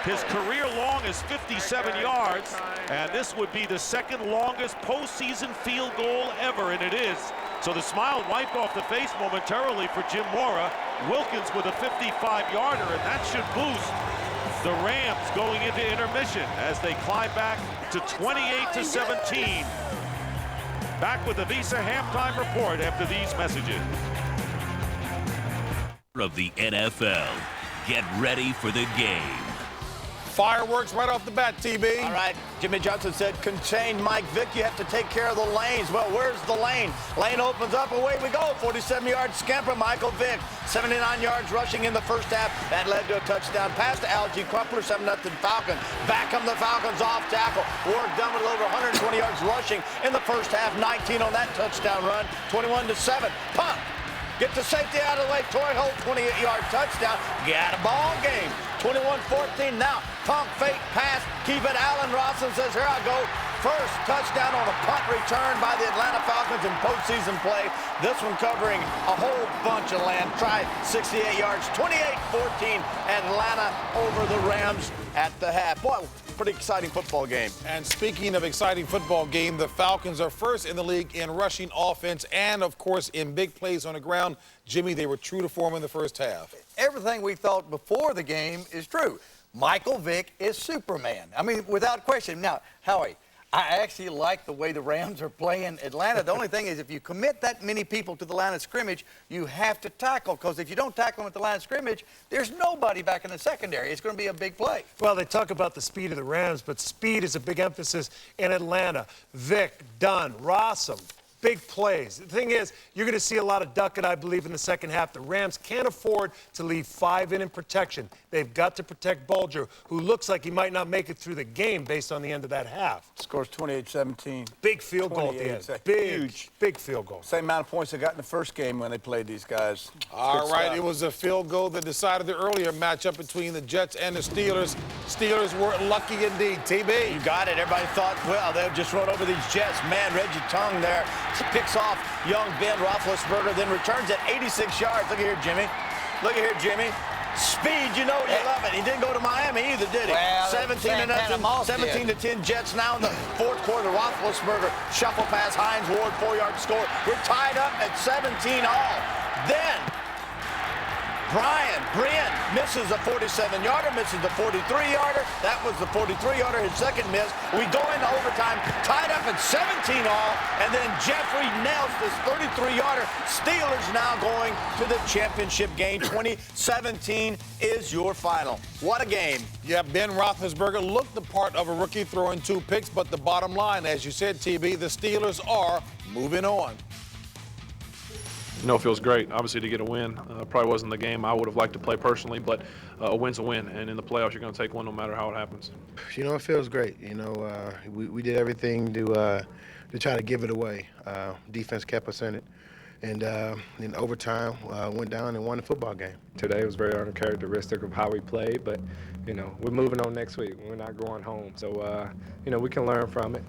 His career long is 57 yards, and this would be the second longest postseason field goal ever, and it is. So the smile wiped off the face momentarily for Jim Mora. Wilkins with a 55-yarder, and that should boost the Rams going into intermission as they climb back to 28-17. Back with the Visa halftime report after these messages. Of the NFL. Get ready for the game. Fireworks right off the bat, TB. All right, Jimmy Johnson said, contain Mike Vick. You have to take care of the lanes. Well, where's the lane? Lane opens up, away we go. 47-yard scamper, Michael Vick. 79 yards rushing in the first half. That led to a touchdown pass to Algie Crumpler, 7-0 Falcons. Back come the Falcons off tackle. Ward done with over 120 yards rushing in the first half. 19 on that touchdown run. 21-7. Punt. Get the safety out of the way. Torrey Holt, 28-yard touchdown. Got a ball game. 21-14 now. Pump fake pass. Keep it. Allen Robinson says, here I go. First touchdown on a punt return by the Atlanta Falcons in postseason play. This one covering a whole bunch of land. Tried 68 yards. 28-14. Atlanta over the Rams at the half. Boy, pretty exciting football game. And speaking of exciting football game, the Falcons are first in the league in rushing offense and, of course, in big plays on the ground. Jimmy, they were true to form in the first half. Everything we thought before the game is true. Michael Vick is Superman. I mean, without question. Now, Howie, I actually like the way the Rams are playing Atlanta. The only thing is, if you commit that many people to the line of scrimmage, you have to tackle, because if you don't tackle them at the line of scrimmage, there's nobody back in the secondary. It's going to be a big play. Well, they talk about the speed of the Rams, but speed is a big emphasis in Atlanta. Vick, Dunn, Rossum, big plays. The thing is, you're going to see a lot of ducking, I believe, in the second half. The Rams can't afford to leave 5 in protection. They've got to protect Bulger, who looks like he might not make it through the game based on the end of that half. Scores 28-17. Big field goal at the end. Big field goal. Same amount of points they got in the first game when they played these guys. All right, it was a field goal that decided the earlier matchup between the Jets and the Steelers. Steelers were lucky indeed, TB. You got it. Everybody thought, well, they'll just run over these Jets. Man, Reggie Tongue there picks off young Ben Roethlisberger, then returns at 86 yards. Look at here, Jimmy. Look at here, Jimmy. Speed, you know you love it. He didn't go to Miami either, did he? Well, 17-10 Jets now in the fourth quarter. Roethlisberger shuffle pass, Hines Ward, 4-yard score. We're tied up at 17 all. Then Brian misses a 47-yarder, misses the 43-yarder. That was the 43-yarder, his second miss. We go into overtime, tied up at 17 all, and then Jeffrey nails this 33-yarder. Steelers now going to the championship game. 2017 is your final. What a game. Yeah, Ben Roethlisberger looked the part of a rookie throwing 2 picks, but the bottom line, as you said, TB, the Steelers are moving on. You know, it feels great, obviously, to get a win. Probably wasn't the game I would have liked to play personally, but a win's a win, and in the playoffs, you're going to take one no matter how it happens. You know, it feels great. You know, we did everything to try to give it away. Defense kept us in it, and in overtime, went down and won the football game. Today was very uncharacteristic of how we played, but, you know, we're moving on next week. We're not going home, so, you know, we can learn from it.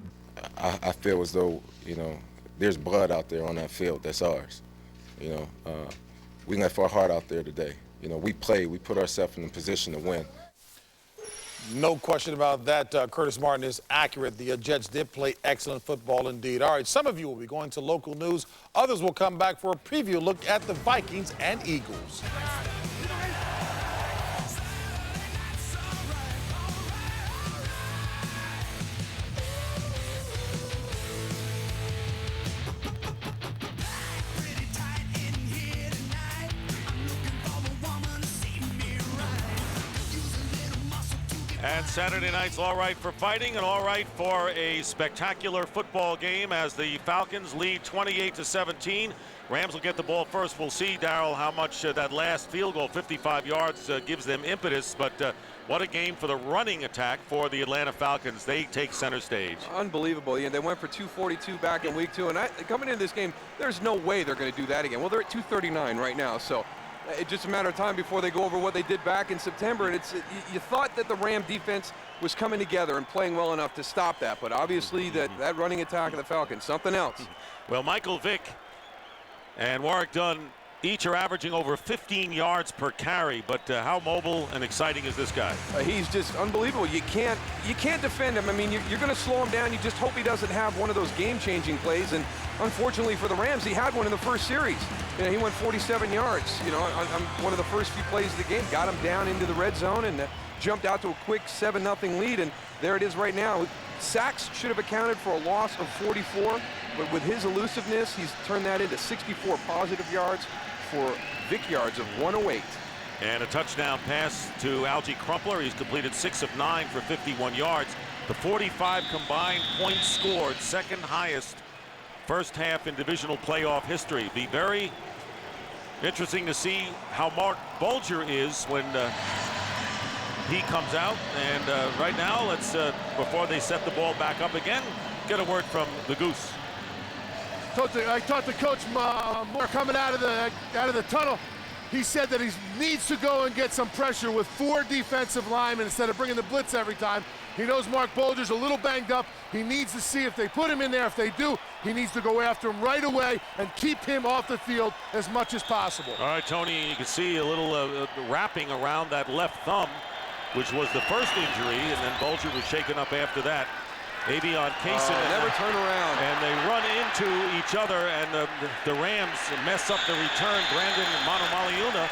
I feel as though, you know, there's blood out there on that field that's ours. You know, we left our heart out there today. You know, we played, we put ourselves in a position to win. No question about that. Curtis Martin is accurate. The Jets did play excellent football indeed. All right, some of you will be going to local news. Others will come back for a preview look at the Vikings and Eagles. And Saturday night's all right for fighting and all right for a spectacular football game as the Falcons lead 28-17. Rams will get the ball first. We'll see, Darryl, how much that last field goal, 55 yards, gives them impetus. But what a game for the running attack for the Atlanta Falcons. They take center stage. Unbelievable. Yeah, they went for 242 back in week 2. And coming into this game, there's no way they're going to do that again. Well, they're at 239 right now. So It's just a matter of time before they go over what they did back in September. And you thought that the Ram defense was coming together and playing well enough to stop that, but obviously that running attack of the Falcons, something else. Well, Michael Vick and Warrick Dunn each are averaging over 15 yards per carry, but how mobile and exciting is this guy? He's just unbelievable. You can't defend him. I mean, you're going to slow him down. You just hope he doesn't have one of those game-changing plays. And unfortunately for the Rams, he had one in the first series. You know, he went 47 yards. You know, on one of the first few plays of the game, got him down into the red zone and jumped out to a quick 7-0 lead. And there it is right now. Sacks should have accounted for a loss of 44, but with his elusiveness, he's turned that into 64 positive yards for Vick yards of 108. And a touchdown pass to Algie Crumpler. He's completed 6 of 9 for 51 yards. The 45 combined points scored, second highest first half in divisional playoff history. Be very interesting to see how Mark Bulger is when he comes out. And right now, let's before they set the ball back up again, get a word from the Goose. I talked to Coach Moore coming out of the tunnel. He said that he needs to go and get some pressure with 4 defensive linemen instead of bringing the blitz every time. He knows Mark Bulger's a little banged up. He needs to see if they put him in there. If they do, he needs to go after him right away and keep him off the field as much as possible. All right, Tony, you can see a little wrapping around that left thumb, which was the first injury, and then Bulger was shaken up after that. Avion Kaysen never turn around. And they run into each other, and the Rams mess up the return. Brandon Manumaleuna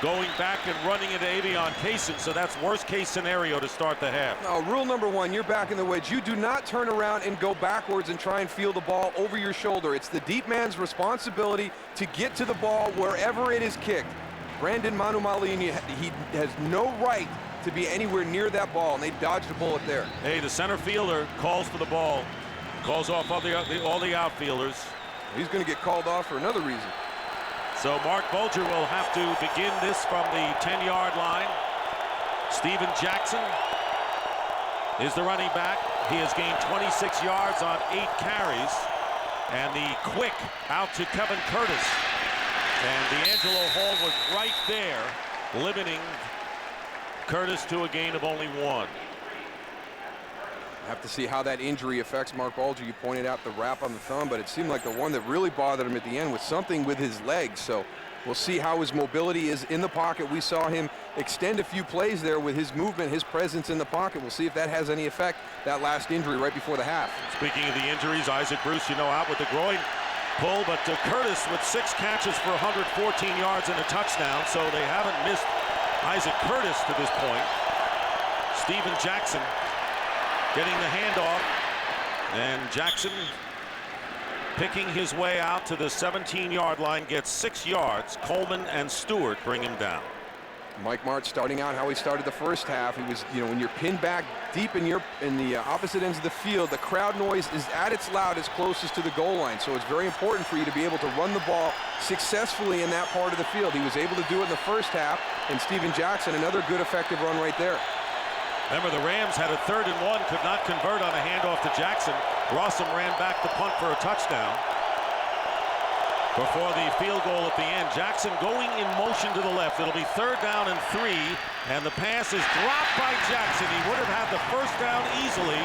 going back and running into Avion Kaysen, so that's worst case scenario to start the half. No, rule number 1, you're back in the wedge. You do not turn around and go backwards and try and field the ball over your shoulder. It's the deep man's responsibility to get to the ball wherever it is kicked. Brandon Manumaleuna, he has no right to be anywhere near that ball, and they dodged a bullet there. Hey, the center fielder calls for the ball, calls off all the outfielders. He's going to get called off for another reason. So Mark Bulger will have to begin this from the 10-yard line. Steven Jackson is the running back. He has gained 26 yards on 8 carries. And the quick out to Kevin Curtis. And D'Angelo Hall was right there, limiting Curtis to a gain of only 1. Have to see how that injury affects Mark Bulger. You pointed out the wrap on the thumb, but it seemed like the one that really bothered him at the end was something with his legs. So we'll see how his mobility is in the pocket. We saw him extend a few plays there with his movement, his presence in the pocket. We'll see if that has any effect, that last injury right before the half. Speaking of the injuries, Isaac Bruce, out with the groin pull, but Curtis with 6 catches for 114 yards and a touchdown, so they haven't missed Isaac Curtis to this point. Steven Jackson getting the handoff, and Jackson picking his way out to the 17-yard line, gets 6 yards. Coleman and Stewart bring him down. Mike Martz starting out how he started the first half. He was, when you're pinned back deep in the opposite ends of the field, the crowd noise is at its loudest closest to the goal line. So it's very important for you to be able to run the ball successfully in that part of the field. He was able to do it in the first half, and Steven Jackson, another good effective run right there. Remember, the Rams had a 3rd and 1, could not convert on a handoff to Jackson. Rossum ran back the punt for a touchdown before the field goal at the end. Jackson going in motion to the left. It'll be 3rd down and 3, and the pass is dropped by Jackson. He would have had the first down easily.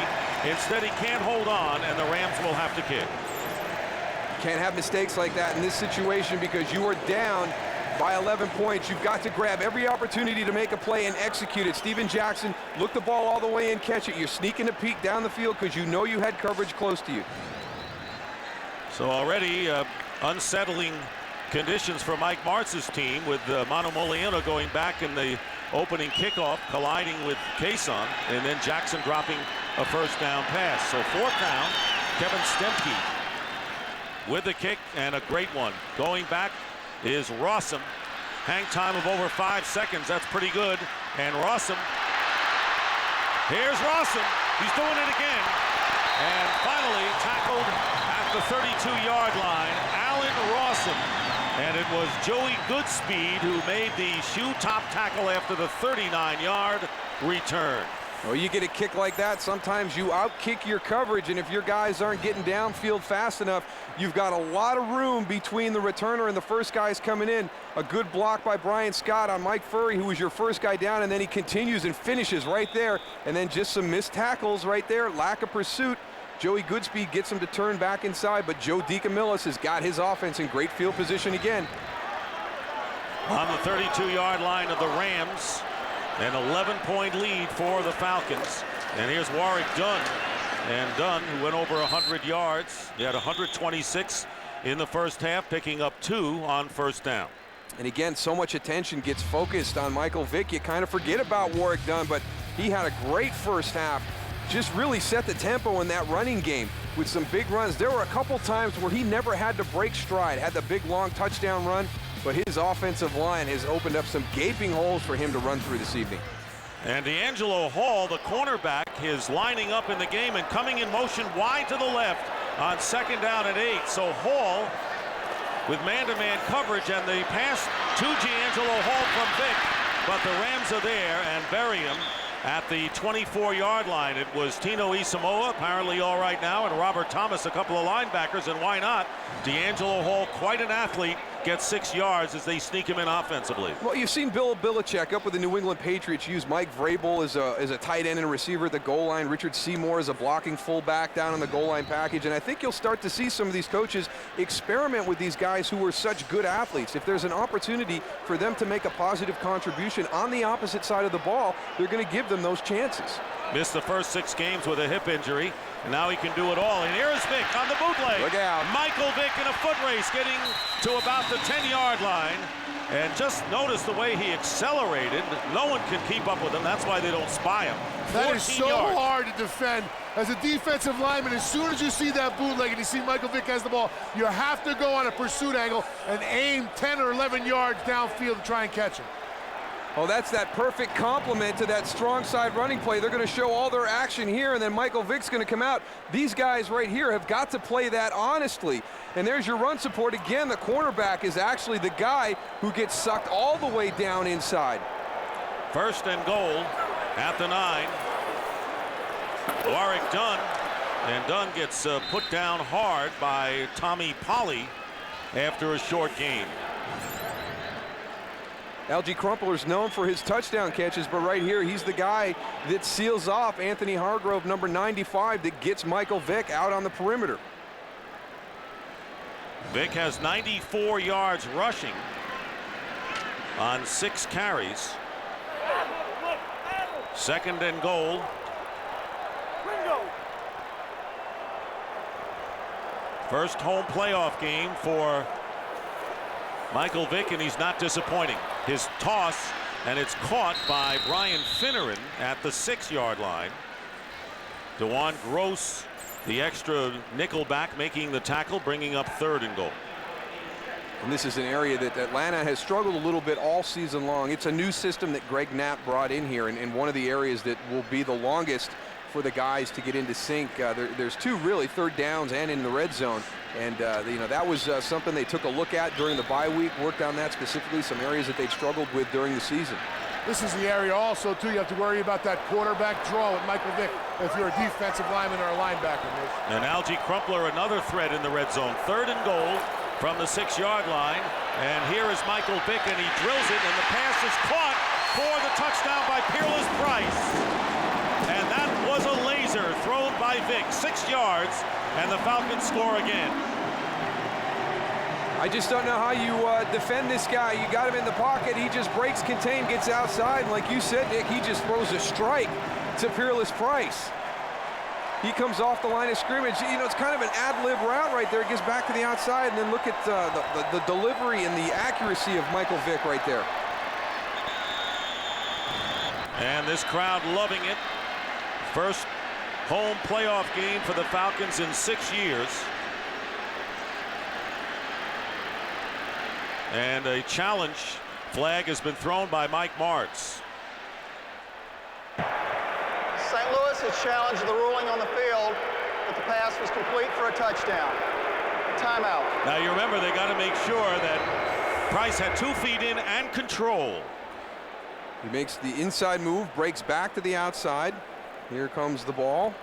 Instead, he can't hold on, and the Rams will have to kick. Can't have mistakes like that in this situation because you are down by 11 points. You've got to grab every opportunity to make a play and execute it. Steven Jackson, look the ball all the way and catch it. You're sneaking a peek down the field because you know you had coverage close to you. So already unsettling conditions for Mike Martz's team, with Manumaleuna going back in the opening kickoff, colliding with Kaysen, and then Jackson dropping a first down pass. So 4th down, Kevin Stemke with the kick, and a great one. Going back is Rossum. Hang time of over 5 seconds. That's pretty good. And Rossum, here's Rossum. He's doing it again. And finally tackled at the 32-yard line, Allen Rossum. And it was Joey Goodspeed who made the shoe top tackle after the 39-yard return. Well, you get a kick like that, sometimes you outkick your coverage, and if your guys aren't getting downfield fast enough, you've got a lot of room between the returner and the first guys coming in. A good block by Brian Scott on Mike Furry, who was your first guy down, and then he continues and finishes right there, and then just some missed tackles right there, lack of pursuit. Joey Goodspeed gets him to turn back inside, but Joe DeCamillis has got his offense in great field position again. On the 32-yard line of the Rams, an 11-point lead for the Falcons. And here's Warwick Dunn. And Dunn, who went over 100 yards, he had 126 in the first half, picking up 2 on first down. And again, so much attention gets focused on Michael Vick. You kind of forget about Warwick Dunn, but he had a great first half. Just really set the tempo in that running game with some big runs. There were a couple times where he never had to break stride, had the big long touchdown run, but his offensive line has opened up some gaping holes for him to run through this evening. And D'Angelo Hall, the cornerback, is lining up in the game and coming in motion wide to the left on second down and 8. So Hall with man-to-man coverage, and the pass to D'Angelo Hall from Vick, but the Rams are there and bury him at the 24-yard line. It was Tino Isamoa, apparently all right now, and Robert Thomas, a couple of linebackers, and why not? D'Angelo Hall, quite an athlete, gets 6 yards as they sneak him in offensively. Well, you've seen Bill Belichick up with the New England Patriots use Mike Vrabel as a tight end and a receiver at the goal line, Richard Seymour as a blocking fullback down in the goal line package, and I think you'll start to see some of these coaches experiment with these guys who are such good athletes. If there's an opportunity for them to make a positive contribution on the opposite side of the ball, they're going to give them those chances. Missed the first 6 games with a hip injury, and now he can do it all. And here is Vick on the bootleg. Look out. Michael Vick in a foot race, getting to about the 10-yard line. And just notice the way he accelerated. No one can keep up with him. That's why they don't spy him. That is so yards. hard to defend. As a defensive lineman, as soon as you see that bootleg and you see Michael Vick has the ball, you have to go on a pursuit angle and aim 10 or 11 yards downfield to try and catch him. Oh, that's that perfect complement to that strong side running play. They're going to show all their action here, and then Michael Vick's going to come out. These guys right here have got to play that honestly. And there's your run support. Again, the cornerback is actually the guy who gets sucked all the way down inside. First and goal at the 9. Warwick Dunn, and Dunn gets put down hard by Tommy Polley after a short gain. Algie Crumpler's known for his touchdown catches, but right here, he's the guy that seals off Anthony Hargrove, number 95, that gets Michael Vick out on the perimeter. Vick has 94 yards rushing on 6 carries. Second and goal. First home playoff game for Michael Vick, and he's not disappointing. His toss, and it's caught by Brian Finneran at the 6-yard line. DeJuan Gross, the extra nickelback, making the tackle, bringing up third and goal. And this is an area that Atlanta has struggled a little bit all season long. It's a new system that Greg Knapp brought in here, and one of the areas that will be the longest for the guys to get into sync. There's 2 really third downs and in the red zone. And, you know, that was something they took a look at during the bye week, worked on that specifically, some areas that they'd struggled with during the season. This is the area also, too, you have to worry about that quarterback draw with Michael Vick if you're a defensive lineman or a linebacker. And Algie Crumpler, another threat in the red zone. Third and goal from the 6-yard line. And here is Michael Vick, and he drills it, and the pass is caught for the touchdown by Peerless Price. And that was a laser thrown by Vick, 6 yards, and the Falcons score again. I just don't know how you defend this guy. You got him in the pocket. He just breaks contain, gets outside. And like you said, Nick, he just throws a strike to Peerless Price. He comes off the line of scrimmage. You know, it's kind of an ad-lib route right there. It gets back to the outside, and then look at the delivery and the accuracy of Michael Vick right there. And this crowd loving it. First home playoff game for the Falcons in 6 years. And a challenge flag has been thrown by Mike Martz. St. Louis has challenged the ruling on the field that the pass was complete for a touchdown. Timeout. Now you remember they got to make sure that Price had 2 feet in and control. He makes the inside move, breaks back to the outside. Here comes the ball.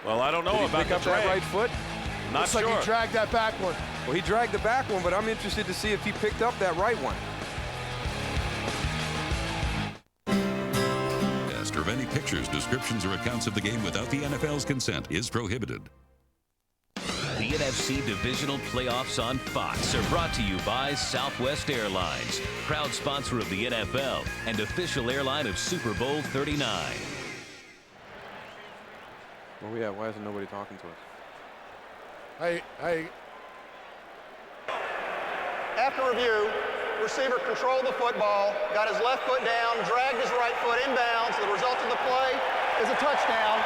Well, I don't know Did he about pick the up drag. that right foot? Not Looks sure. like he dragged that back one. Well, he dragged the back one, but I'm interested to see if he picked up that right one. Cast of any pictures, descriptions, or accounts of the game without the NFL's consent is prohibited. The NFC Divisional Playoffs on Fox are brought to you by Southwest Airlines, proud sponsor of the NFL and official airline of Super Bowl 39. Where we at? Why isn't nobody talking to us? Hey. After review, receiver controlled the football, got his left foot down, dragged his right foot inbounds. The result of the play is a touchdown.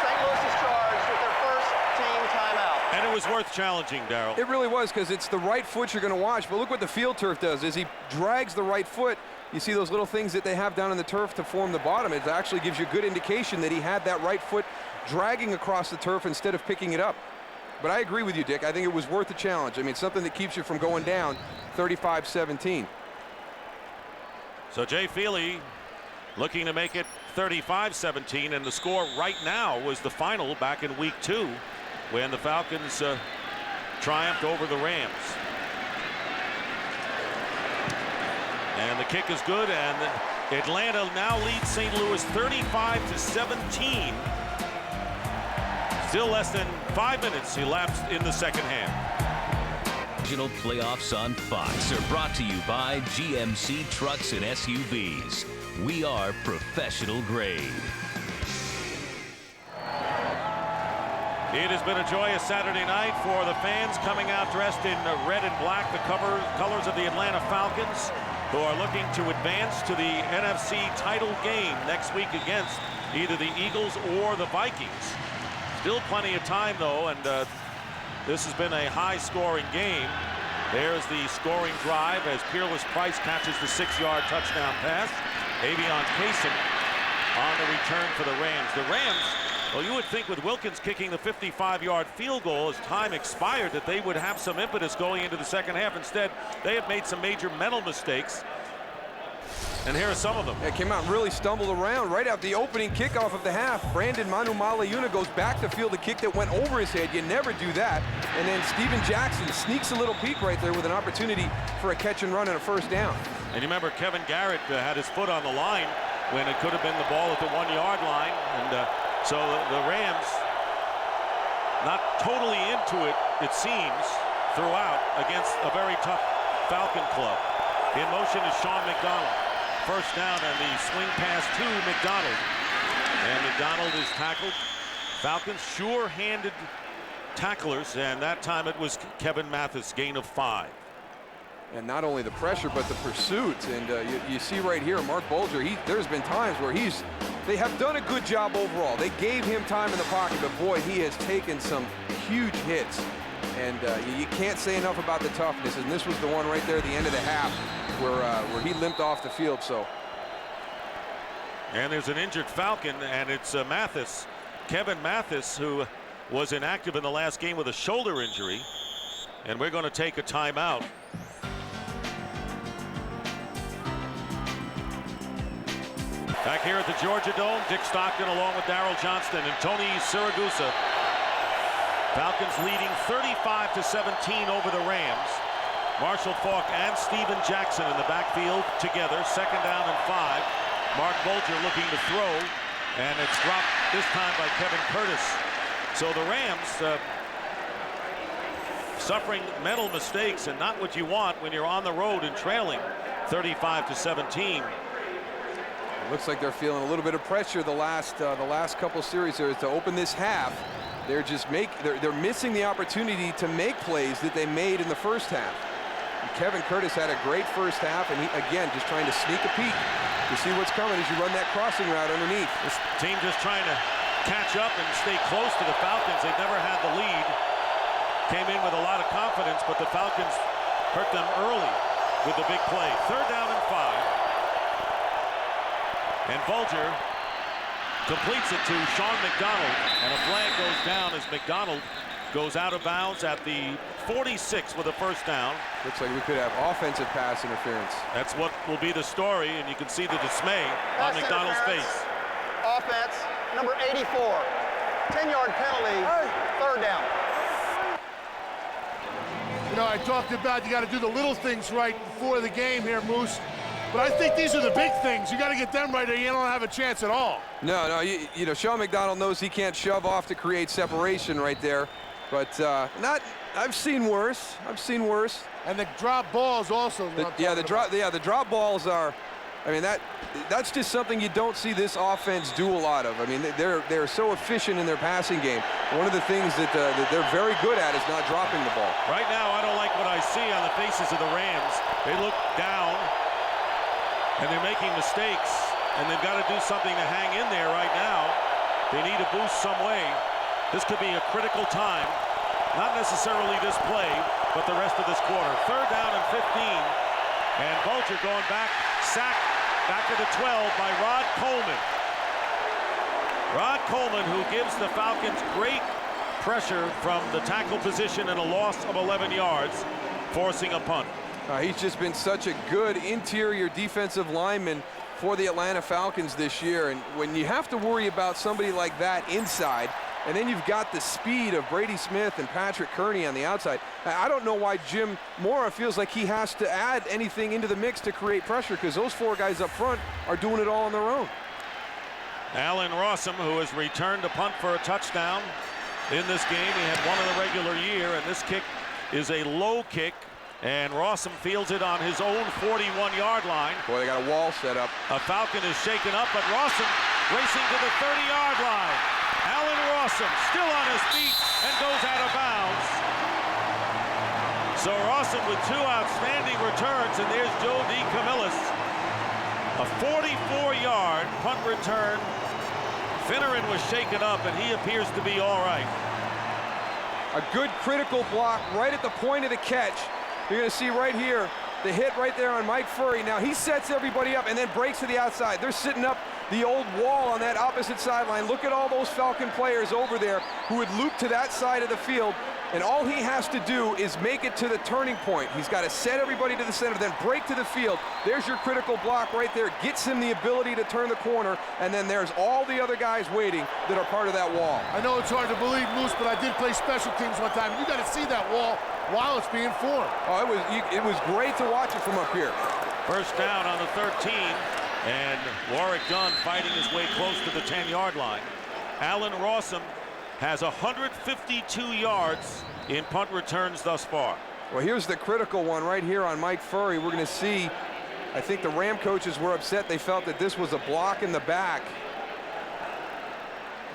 St. Louis is charged with their first team timeout. And it was worth challenging, Darryl. It really was, because it's the right foot you're going to watch. But look what the field turf does. As he drags the right foot, you see those little things that they have down in the turf to form the bottom. It actually gives you a good indication that he had that right foot dragging across the turf instead of picking it up. But I agree with you, Dick. I think it was worth the challenge. I mean, something that keeps you from going down 35-17. So Jay Feely looking to make it 35-17, and the score right now was the final back in week 2 when the Falcons triumphed over the Rams. And the kick is good, and Atlanta now leads St. Louis 35-17. Still less than 5 minutes elapsed in the second half. Divisional Playoffs on Fox are brought to you by GMC Trucks and SUVs. We are professional grade. It has been a joyous Saturday night for the fans coming out dressed in red and black, the colors of the Atlanta Falcons, who are looking to advance to the NFC title game next week against either the Eagles or the Vikings. Still plenty of time, though, and this has been a high-scoring game. There's the scoring drive as Peerless Price catches the 6-yard touchdown pass. Avion Kaysen on the return for the Rams. The Rams, well, you would think with Wilkins kicking the 55-yard field goal as time expired that they would have some impetus going into the second half. Instead, they have made some major mental mistakes. And here are some of them. It came out and really stumbled around right after the opening kickoff of the half. Brandon Manu Malayuna goes back to field a kick that went over his head. You never do that. And then Steven Jackson sneaks a little peek right there with an opportunity for a catch and run and a first down. And you remember Kevin Garrett had his foot on the line when it could have been the ball at the 1-yard line. And so the Rams not totally into it, it seems, throughout against a very tough Falcon club. In motion is Sean McDonald. First down, and the swing pass to McDonald. And McDonald is tackled. Falcons sure-handed tacklers, and that time it was Kevin Mathis, gain of 5. And not only the pressure, but the pursuit. And you see right here, Mark Bulger, there's been times where they have done a good job overall. They gave him time in the pocket, but boy, he has taken some huge hits. And you can't say enough about the toughness. And this was the one right there at the end of the half where he limped off the field. So. And there's an injured Falcon, and it's Mathis, Kevin Mathis, who was inactive in the last game with a shoulder injury. And we're going to take a timeout. Back here at the Georgia Dome, Dick Stockton along with Darryl Johnston and Tony Siragusa. Falcons leading 35-17 over the Rams. Marshall Faulk and Steven Jackson in the backfield together. Second down and 5. Mark Bulger looking to throw, and it's dropped this time by Kevin Curtis. So the Rams suffering mental mistakes, and not what you want when you're on the road and trailing 35-17. Looks like they're feeling a little bit of pressure the last couple series there to open this half. They're missing the opportunity to make plays that they made in the first half. And Kevin Curtis had a great first half, and he again just trying to sneak a peek to see what's coming as you run that crossing route underneath. This team just trying to catch up and stay close to the Falcons. They've never had the lead. Came in with a lot of confidence, but the Falcons hurt them early with the big play. Third down and 5. And Bulger completes it to Sean McDonald, and a flag goes down as McDonald goes out of bounds at the 46 with a first down. Looks like we could have offensive pass interference. That's what will be the story, and you can see the dismay on Pass McDonald's interference. face. Offense, number 84. 10-yard penalty, third down. You know, I talked about you got to do the little things right before the game here, Moose. But I think these are the big things. You got to get them right or you don't have a chance at all. No, you know, Sean McDonald knows he can't shove off to create separation right there. But I've seen worse. I've seen worse. And the drop balls also. The drop balls are, I mean, that's just something you don't see this offense do a lot of. I mean, they're so efficient in their passing game. One of the things that they're very good at is not dropping the ball. Right now, I don't like what I see on the faces of the Rams. They look down, and they're making mistakes, and they've got to do something to hang in there right now. They need a boost some way. This could be a critical time. Not necessarily this play, but the rest of this quarter. Third down and 15. And Bulger going back, sacked back to the 12 by Rod Coleman. Rod Coleman, who gives the Falcons great pressure from the tackle position and a loss of 11 yards, forcing a punt. He's just been such a good interior defensive lineman for the Atlanta Falcons this year. And when you have to worry about somebody like that inside, and then you've got the speed of Brady Smith and Patrick Kearney on the outside, I don't know why Jim Mora feels like he has to add anything into the mix to create pressure, because those four guys up front are doing it all on their own. Allen Rossum, who has returned a punt for a touchdown in this game. He had one in the regular year, and this kick is a low kick. And Rossum fields it on his own 41-yard line. Boy, they got a wall set up. A Falcon is shaken up, but Rossum racing to the 30-yard line. Allen Rossum still on his feet and goes out of bounds. So Rossum with two outstanding returns, and there's Joe DeCamillis. A 44-yard punt return. Finneran was shaken up, and he appears to be all right. A good critical block right at the point of the catch. You're going to see right here the hit right there on Mike Furry. Now he sets everybody up and then breaks to the outside. They're sitting up the old wall on that opposite sideline. Look at all those Falcon players over there who would loop to that side of the field. And all he has to do is make it to the turning point. He's got to set everybody to the center, then break to the field. There's your critical block right there. Gets him the ability to turn the corner. And then there's all the other guys waiting that are part of that wall. I know it's hard to believe, Moose, but I did play special teams one time. You got to see that wall while it's being formed. Oh, it was great to watch it from up here. First down on the 13, and Warwick Dunn fighting his way close to the 10-yard line. Allen Rossum has 152 yards in punt returns thus far. Well, here's the critical one right here on Mike Furry. We're going to see, I think the Ram coaches were upset. They felt that this was a block in the back.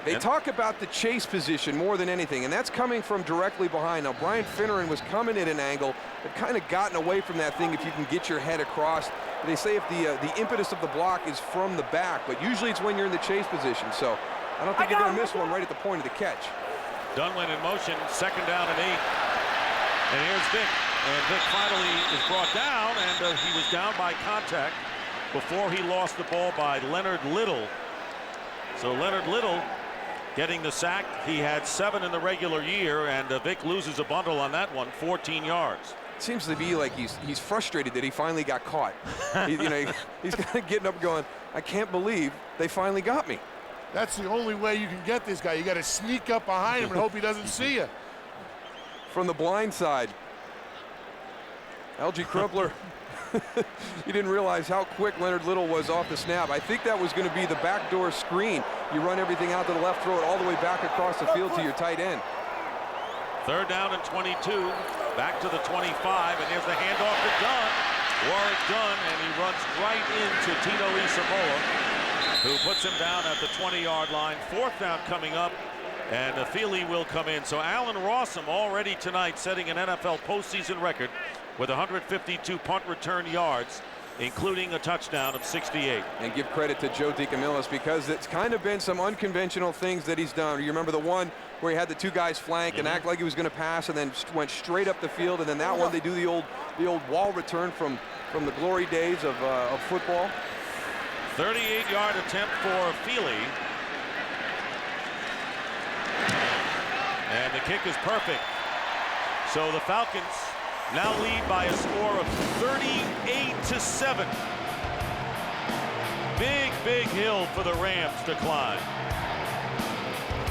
They talk about the chase position more than anything, and that's coming from directly behind. Now, Brian Finneran was coming at an angle, but kind of gotten away from that thing if you can get your head across. They say if the impetus of the block is from the back, but usually it's when you're in the chase position. So I don't think you're going to miss one right at the point of the catch. Dunn went in motion, second down and 8. And here's Vick. And Vick finally is brought down, and he was down by contact before he lost the ball by Leonard Little. So Leonard Little getting the sack. He had 7 in the regular year, and Vick loses a bundle on that one, 14 yards. It seems to be like he's frustrated that he finally got caught. He's kind of getting up going, I can't believe they finally got me. That's the only way you can get this guy. You got to sneak up behind him and hope he doesn't see you. From the blind side. Algie Crumpler, you didn't realize how quick Leonard Little was off the snap. I think that was going to be the backdoor screen. You run everything out to the left, throw it all the way back across the field to your tight end. Third down and 22, back to the 25, and there's the handoff to Dunn. Warwick Dunn, and he runs right into Tito Isamola, who puts him down at the 20-yard line. Fourth down coming up, and Feely will come in. So Allen Rossum already tonight setting an NFL postseason record with 152 punt return yards, including a touchdown of 68. And give credit to Joe DeCamillis, because it's kind of been some unconventional things that he's done. You remember the one where he had the two guys flank and act like he was going to pass and then went straight up the field, and then that one they do the old wall return from the glory days of football. 38-yard attempt for Feely. And the kick is perfect. So the Falcons now lead by a score of 38-7. Big hill for the Rams to climb.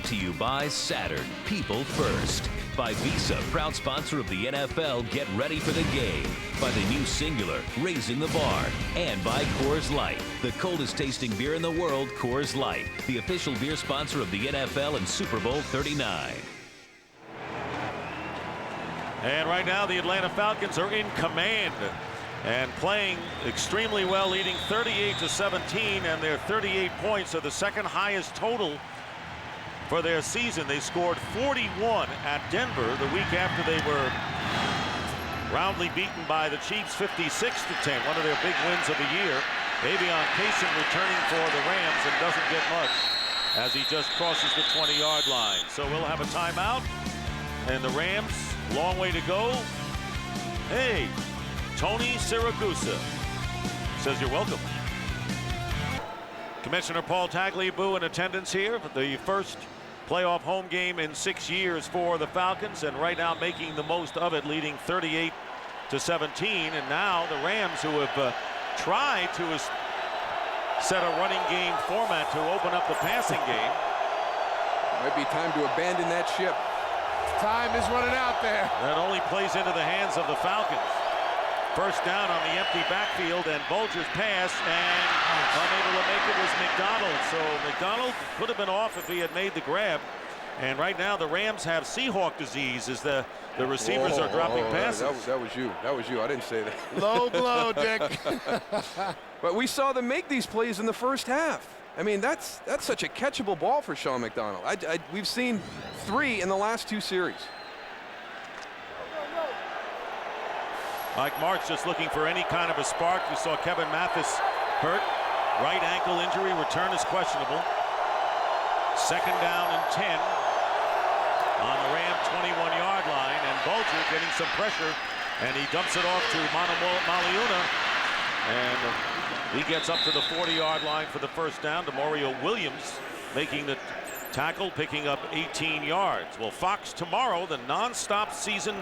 To you by Saturn, people first. By Visa, proud sponsor of the NFL. Get ready for the game. By the new Singular, raising the bar. And by Coors Light, the coldest tasting beer in the world. Coors Light, the official beer sponsor of the NFL and Super Bowl 39. And right now the Atlanta Falcons are in command and playing extremely well, leading 38-17, and their 38 points are the second highest total for their season. They scored 41 at Denver the week after they were roundly beaten by the Chiefs 56-10, one of their big wins of the year. Avion Payson returning for the Rams and doesn't get much as he just crosses the 20-yard line. So we'll have a timeout, and the Rams, long way to go. Hey, Tony Siragusa says you're welcome. Commissioner Paul Tagliabue in attendance here for the first playoff home game in 6 years for the Falcons, and right now making the most of it, leading 38-17. And now the Rams, who have tried to set a running game format to open up the passing game. Might be time to abandon that ship. Time is running out there. That only plays into the hands of the Falcons. First down on the empty backfield, and Bulger's pass, and unable to make it was McDonald. So McDonald could have been off if he had made the grab. And right now the Rams have Seahawk disease as the receivers are dropping passes. That was you. That was you. I didn't say that. Low blow, Dick. But we saw them make these plays in the first half. I mean, that's such a catchable ball for Sean McDonald. We've seen 3 in the last 2 series. Mike Martz just looking for any kind of a spark. You saw Kevin Mathis hurt. Right ankle injury. Return is questionable. Second down and 10 on the Ram 21-yard line. And Bulger getting some pressure. And he dumps it off to Maliuna. And he gets up to the 40-yard line for the first down. DeMario Williams making the tackle, picking up 18 yards. Well, Fox tomorrow, the nonstop season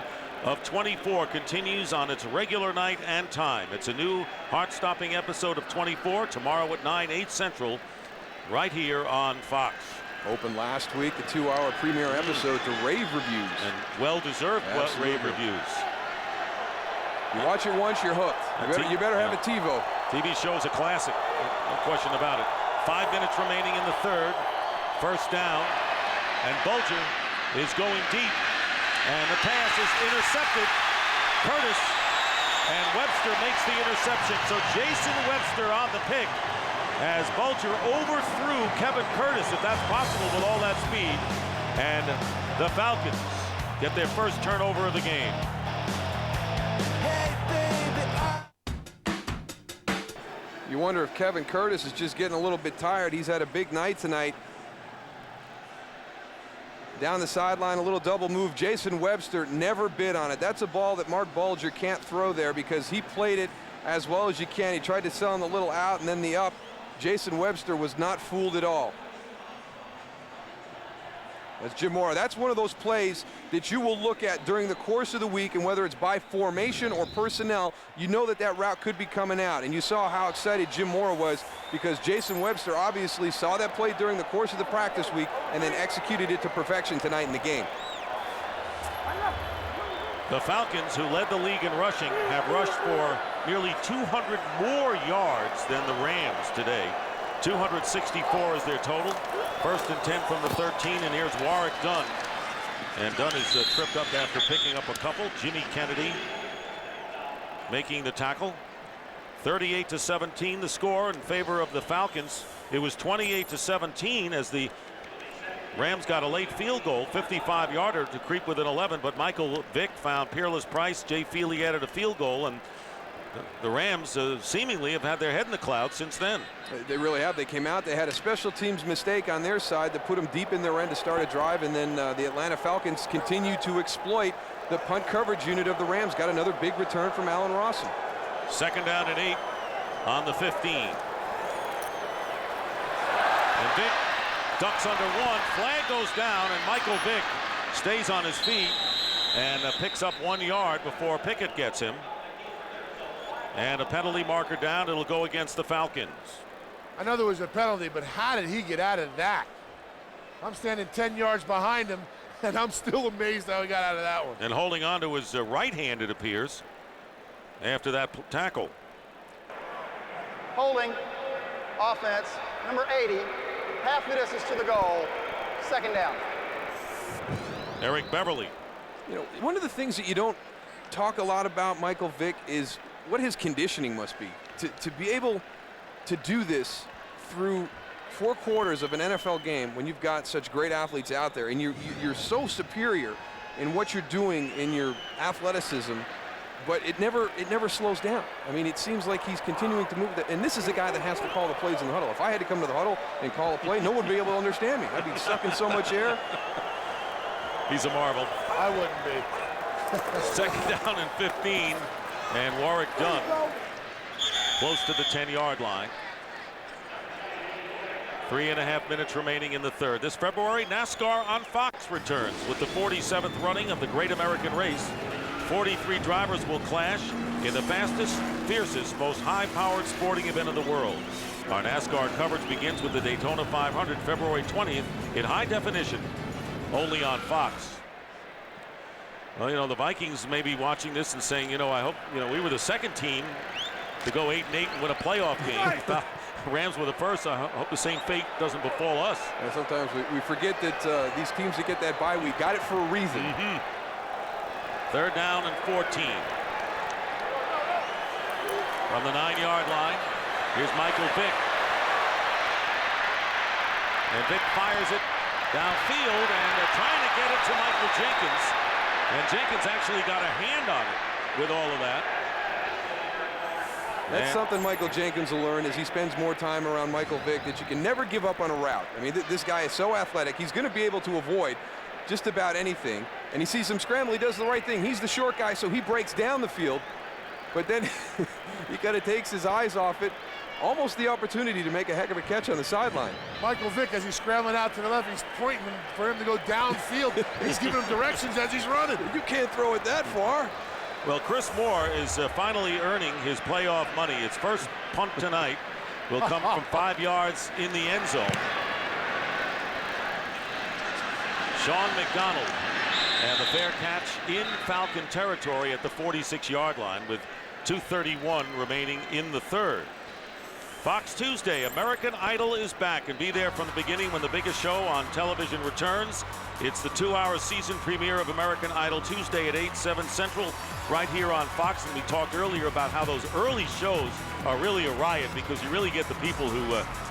of 24 continues on its regular night and time. It's a new heart-stopping episode of 24 tomorrow at 9/8 Central, right here on Fox. Opened last week, the 2-hour premiere episode to rave reviews. And well-deserved rave reviews. You watch it once, you're hooked. You better have a TiVo. TV show's a classic, no question about it. 5 minutes remaining in the third. First down, and Bulger is going deep. And the pass is intercepted. Curtis, and Webster makes the interception. So Jason Webster on the pick as Bulger overthrew Kevin Curtis, if that's possible with all that speed. And the Falcons get their first turnover of the game. You wonder if Kevin Curtis is just getting a little bit tired. He's had a big night tonight. Down the sideline, a little double move. Jason Webster never bid on it. That's a ball that Mark Bulger can't throw there because he played it as well as you can. He tried to sell him the little out and then the up. Jason Webster was not fooled at all. That's Jim Mora. That's one of those plays that you will look at during the course of the week, and whether it's by formation or personnel, you know that that route could be coming out. And you saw how excited Jim Mora was because Jason Webster obviously saw that play during the course of the practice week and then executed it to perfection tonight in the game. The Falcons, who led the league in rushing, have rushed for nearly 200 more yards than the Rams today. 264 is their total. First and 10 from the 13, and here's Warwick Dunn. And Dunn is tripped up after picking up a couple. Jimmy Kennedy making the tackle. 38-17 the score in favor of the Falcons. It was 28-17 as the Rams got a late field goal, 55-yarder to creep within 11, but Michael Vick found Peerless Price. Jay Feely added a field goal, and the Rams seemingly have had their head in the clouds since then. They really have. They came out, they had a special teams mistake on their side that put them deep in their end to start a drive, and then the Atlanta Falcons continue to exploit the punt coverage unit of the Rams. Got another big return from Allen Rawson. Second down and 8 on the 15. And Vick ducks under one. Flag goes down, and Michael Vick stays on his feet. and picks up 1 yard before Pickett gets him. And a penalty marker down. It'll go against the Falcons. I know there was a penalty, but how did he get out of that? I'm standing 10 yards behind him, and I'm still amazed how he got out of that one. And holding on to his right hand, it appears, after that tackle. Holding, offense, number 80, half the distance to the goal, 2nd down. Eric Beverly. You know, one of the things that you don't talk a lot about, Michael Vick, is what his conditioning must be. To be able to do this through 4 quarters of an NFL game when you've got such great athletes out there and you're so superior in what you're doing in your athleticism, but it never slows down. I mean, it seems like he's continuing to move. And this is a guy that has to call the plays in the huddle. If I had to come to the huddle and call a play, no one would be able to understand me. I'd be sucking so much air. He's a marvel. I wouldn't be. 2nd down and 15, and Warwick Dunn close to the 10-yard line. 3.5 minutes remaining in the 3rd. This February, NASCAR on Fox returns with the 47th running of the Great American Race. 43 drivers will clash in the fastest, fiercest, most high-powered sporting event in the world. Our NASCAR coverage begins with the Daytona 500 February 20th in high definition, only on Fox. Well, you know, the Vikings may be watching this and saying, you know, I hope, you know, we were the 2nd team to go 8-8 and win a playoff game. Rams were the first. I hope the same fate doesn't befall us. And sometimes we forget that these teams that get that bye week got it for a reason. 3rd down and 14. From the 9-yard line, here's Michael Vick. And Vick fires it downfield, and they're trying to get it to Michael Jenkins. And Jenkins actually got a hand on it with all of that. That's something Michael Jenkins will learn as he spends more time around Michael Vick, that you can never give up on a route. I mean, this guy is so athletic. He's going to be able to avoid just about anything. And he sees him scramble. He does the right thing. He's the short guy, so he breaks down the field. But then he kind of takes his eyes off it. Almost the opportunity to make a heck of a catch on the sideline. Michael Vick, as he's scrambling out to the left, he's pointing for him to go downfield. He's giving him directions as he's running. You can't throw it that far. Well, Chris Moore is finally earning his playoff money. His first punt tonight will come from 5 yards in the end zone. Sean McDonald, and the fair catch in Falcon territory at the 46-yard line with 2:31 remaining in the 3rd. Fox Tuesday, American Idol is back, and be there from the beginning when the biggest show on television returns. It's the 2-hour season premiere of American Idol Tuesday at 8/7 Central right here on Fox. And we talked earlier about how those early shows are really a riot because you really get the people who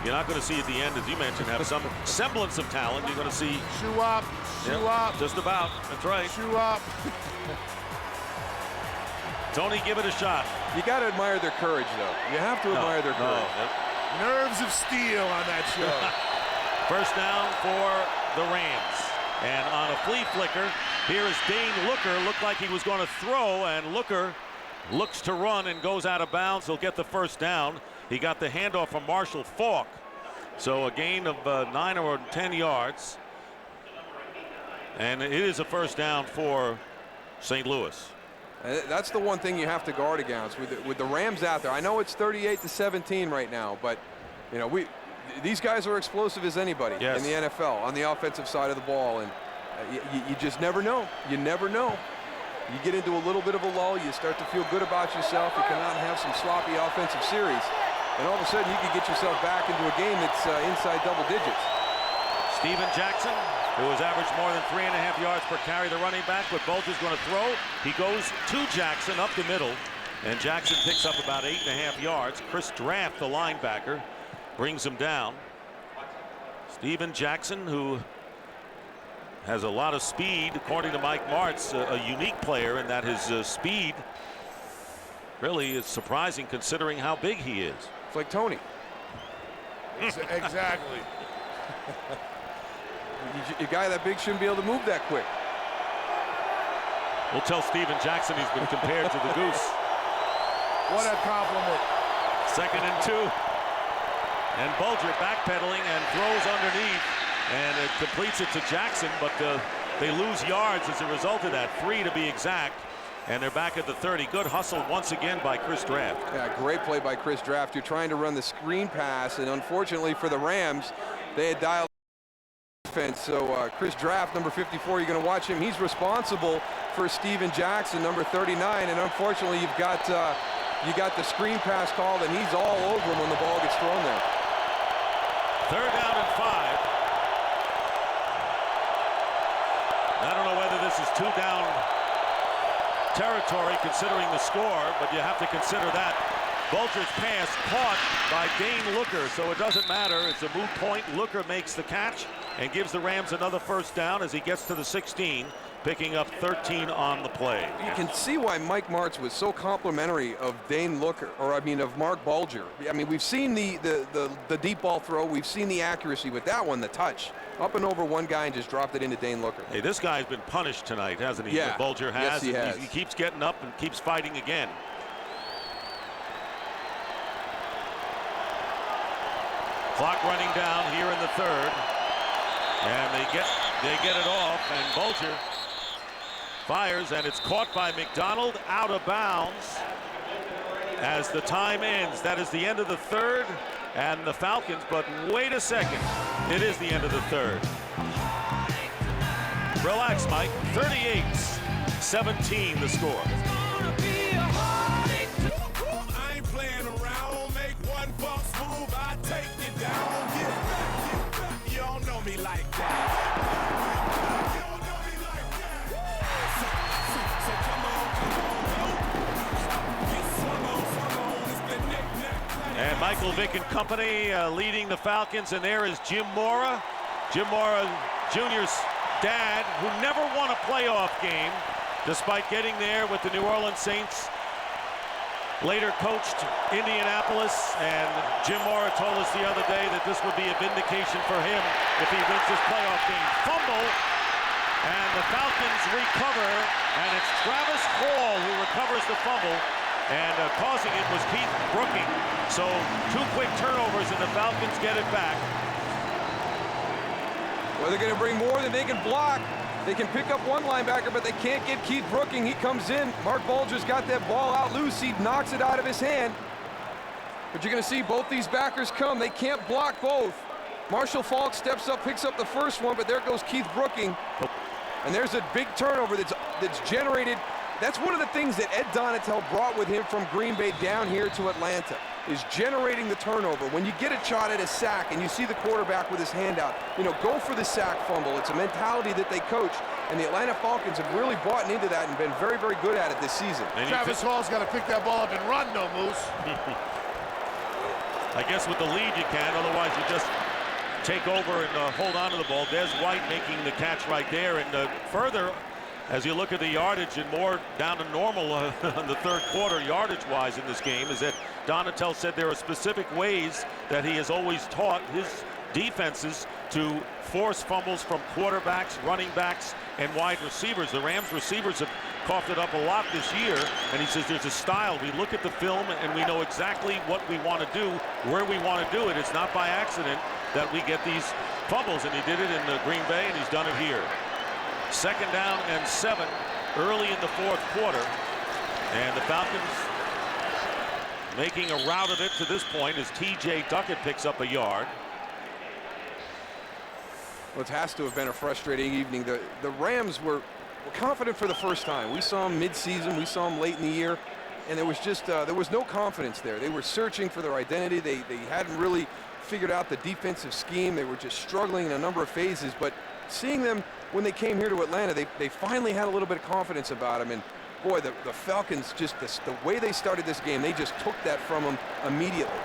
you're not going to see at the end, as you mentioned, have some semblance of talent. You're going to see shoe up, shoe up. Just about. That's right. Shoe up. Tony, give it a shot. You got to admire their courage, though. You have to admire their courage. Nerves of steel on that show. First down for the Rams. And on a flea flicker, here is Dane Looker. Looked like he was going to throw, and Looker looks to run and goes out of bounds. He'll get the first down. He got the handoff from Marshall Faulk. So a gain of 9 or 10 yards. And it is a first down for St. Louis. That's the one thing you have to guard against with the Rams out there. I know it's 38-17 right now, but you know these guys are explosive as anybody in the NFL on the offensive side of the ball, and you just never know. You never know. You get into a little bit of a lull, you start to feel good about yourself. You come out and have some sloppy offensive series, and all of a sudden you can get yourself back into a game that's inside double digits. Steven Jackson, who has averaged more than 3.5 yards per carry, the running back, but Bolger's going to throw. He goes to Jackson up the middle, and Jackson picks up about 8.5 yards. Chris Draft, the linebacker, brings him down. Steven Jackson, who has a lot of speed, according to Mike Martz, a unique player in that his speed really is surprising considering how big he is. It's like Tony. Exactly. A guy that big shouldn't be able to move that quick. We'll tell Steven Jackson he's been compared to the Goose. What a compliment. 2nd and 2. And Bulger backpedaling and throws underneath, and it completes it to Jackson, but They lose yards as a result of that, 3 to be exact. And they're back at the 30. Good hustle once again by Chris Draft. Yeah, great play by Chris Draft. You're trying to run the screen pass, and unfortunately for the Rams, they had dialed defense. So Chris Draft, number 54, you're going to watch him. He's responsible for Steven Jackson, number 39, and unfortunately you got the screen pass called, and he's all over him when the ball gets thrown there. 3rd down and 5. I don't know whether this is 2-down territory considering the score, but you have to consider that. Bulger's pass caught by Dane Looker, so it doesn't matter. It's a moot point. Looker makes the catch and gives the Rams another 1st down as he gets to the 16, picking up 13 on the play. You can see why Mike Martz was so complimentary of Dane Looker, or I mean of Mark Bulger. I mean, we've seen the deep ball throw, we've seen the accuracy, but that one, the touch, up and over one guy and just dropped it into Dane Looker. Hey, this guy's been punished tonight, hasn't he? Yeah. Bulger has. Yes, he has. He keeps getting up and keeps fighting again. Clock running down here in the 3rd, and they get it off, and Bulger fires, and it's caught by McDonald out of bounds as the time ends. That is the end of the 3rd, and the Falcons, but wait a second, it is the end of the 3rd. Relax, Mike. 38-17 the score. I ain't playing around, make one false move, I take you down. Get back, you don't know me like that. You don't know me like that. So come on, it's the knick-knack. And Michael Vick and company leading the Falcons, and there is Jim Mora. Jim Mora Jr.'s dad, who never won a playoff game, despite getting there with the New Orleans Saints. Later coached Indianapolis, and Jim Mora told us the other day that this would be a vindication for him if he wins this playoff game. Fumble, and the Falcons recover, and it's Travis Hall who recovers the fumble, and causing it was Keith Brooking. So 2 quick turnovers, and the Falcons get it back. Well, they're going to bring more than they can block. They can pick up one linebacker, but they can't get Keith Brooking. He comes in. Mark Bulger's got that ball out loose. He knocks it out of his hand. But you're going to see both these backers come. They can't block both. Marshall Faulk steps up, picks up the first one, but there goes Keith Brooking. And there's a big turnover that's generated. That's one of the things that Ed Donatel brought with him from Green Bay down here to Atlanta, is generating the turnover. When you get a shot at a sack and you see the quarterback with his hand out, you know, go for the sack fumble. It's a mentality that they coach, and the Atlanta Falcons have really bought into that and been very, very good at it this season. Travis Hall's got to pick that ball up and run, no Moose. I guess with the lead you can, otherwise you just take over and hold on to the ball. Des White making the catch right there, and further, as you look at the yardage and more down to normal in the 3rd quarter yardage-wise in this game, is that Donatel said there are specific ways that he has always taught his defenses to force fumbles from quarterbacks, running backs, and wide receivers. The Rams receivers have coughed it up a lot this year, and he says there's a style. We look at the film and we know exactly what we want to do, where we want to do it. It's not by accident that we get these fumbles, and he did it in Green Bay, and he's done it here. 2nd down and 7 early in the 4th quarter, and the Falcons making a rout of it to this point as T.J. Duckett picks up a yard. Well, it has to have been a frustrating evening. The Rams were confident for the first time. We saw them mid-season, we saw them late in the year, and there was just there was no confidence there. They were searching for their identity. They hadn't really figured out the defensive scheme. They were just struggling in a number of phases, but seeing them when they came here to Atlanta, they finally had a little bit of confidence about them. And boy, the Falcons, just the way they started this game, they just took that from them immediately.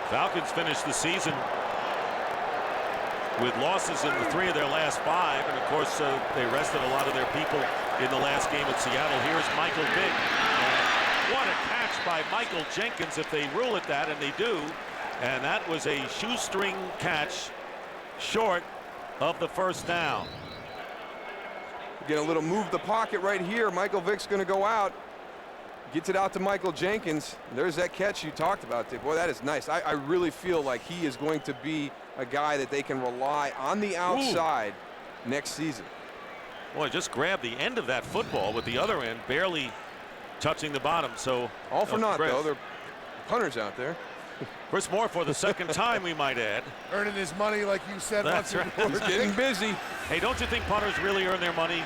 Falcons finished the season with losses in the 3 of their last 5, and of course they rested a lot of their people in the last game at Seattle. Here's Michael Vick. What a catch by Michael Jenkins, if they rule it that, and they do. And that was a shoestring catch short of the 1st down. Get a little move the pocket right here. Michael Vick's going to go out. Gets it out to Michael Jenkins. There's that catch you talked about, Dick. Boy, that is nice. I really feel like he is going to be a guy that they can rely on the outside next season. Boy, just grabbed the end of that football with the other end, barely touching the bottom. So all for naught, though. There are punters out there. Chris Moore for the second time, we might add. Earning his money, like you said. That's right. He's getting busy. Hey, don't you think punters really earn their money?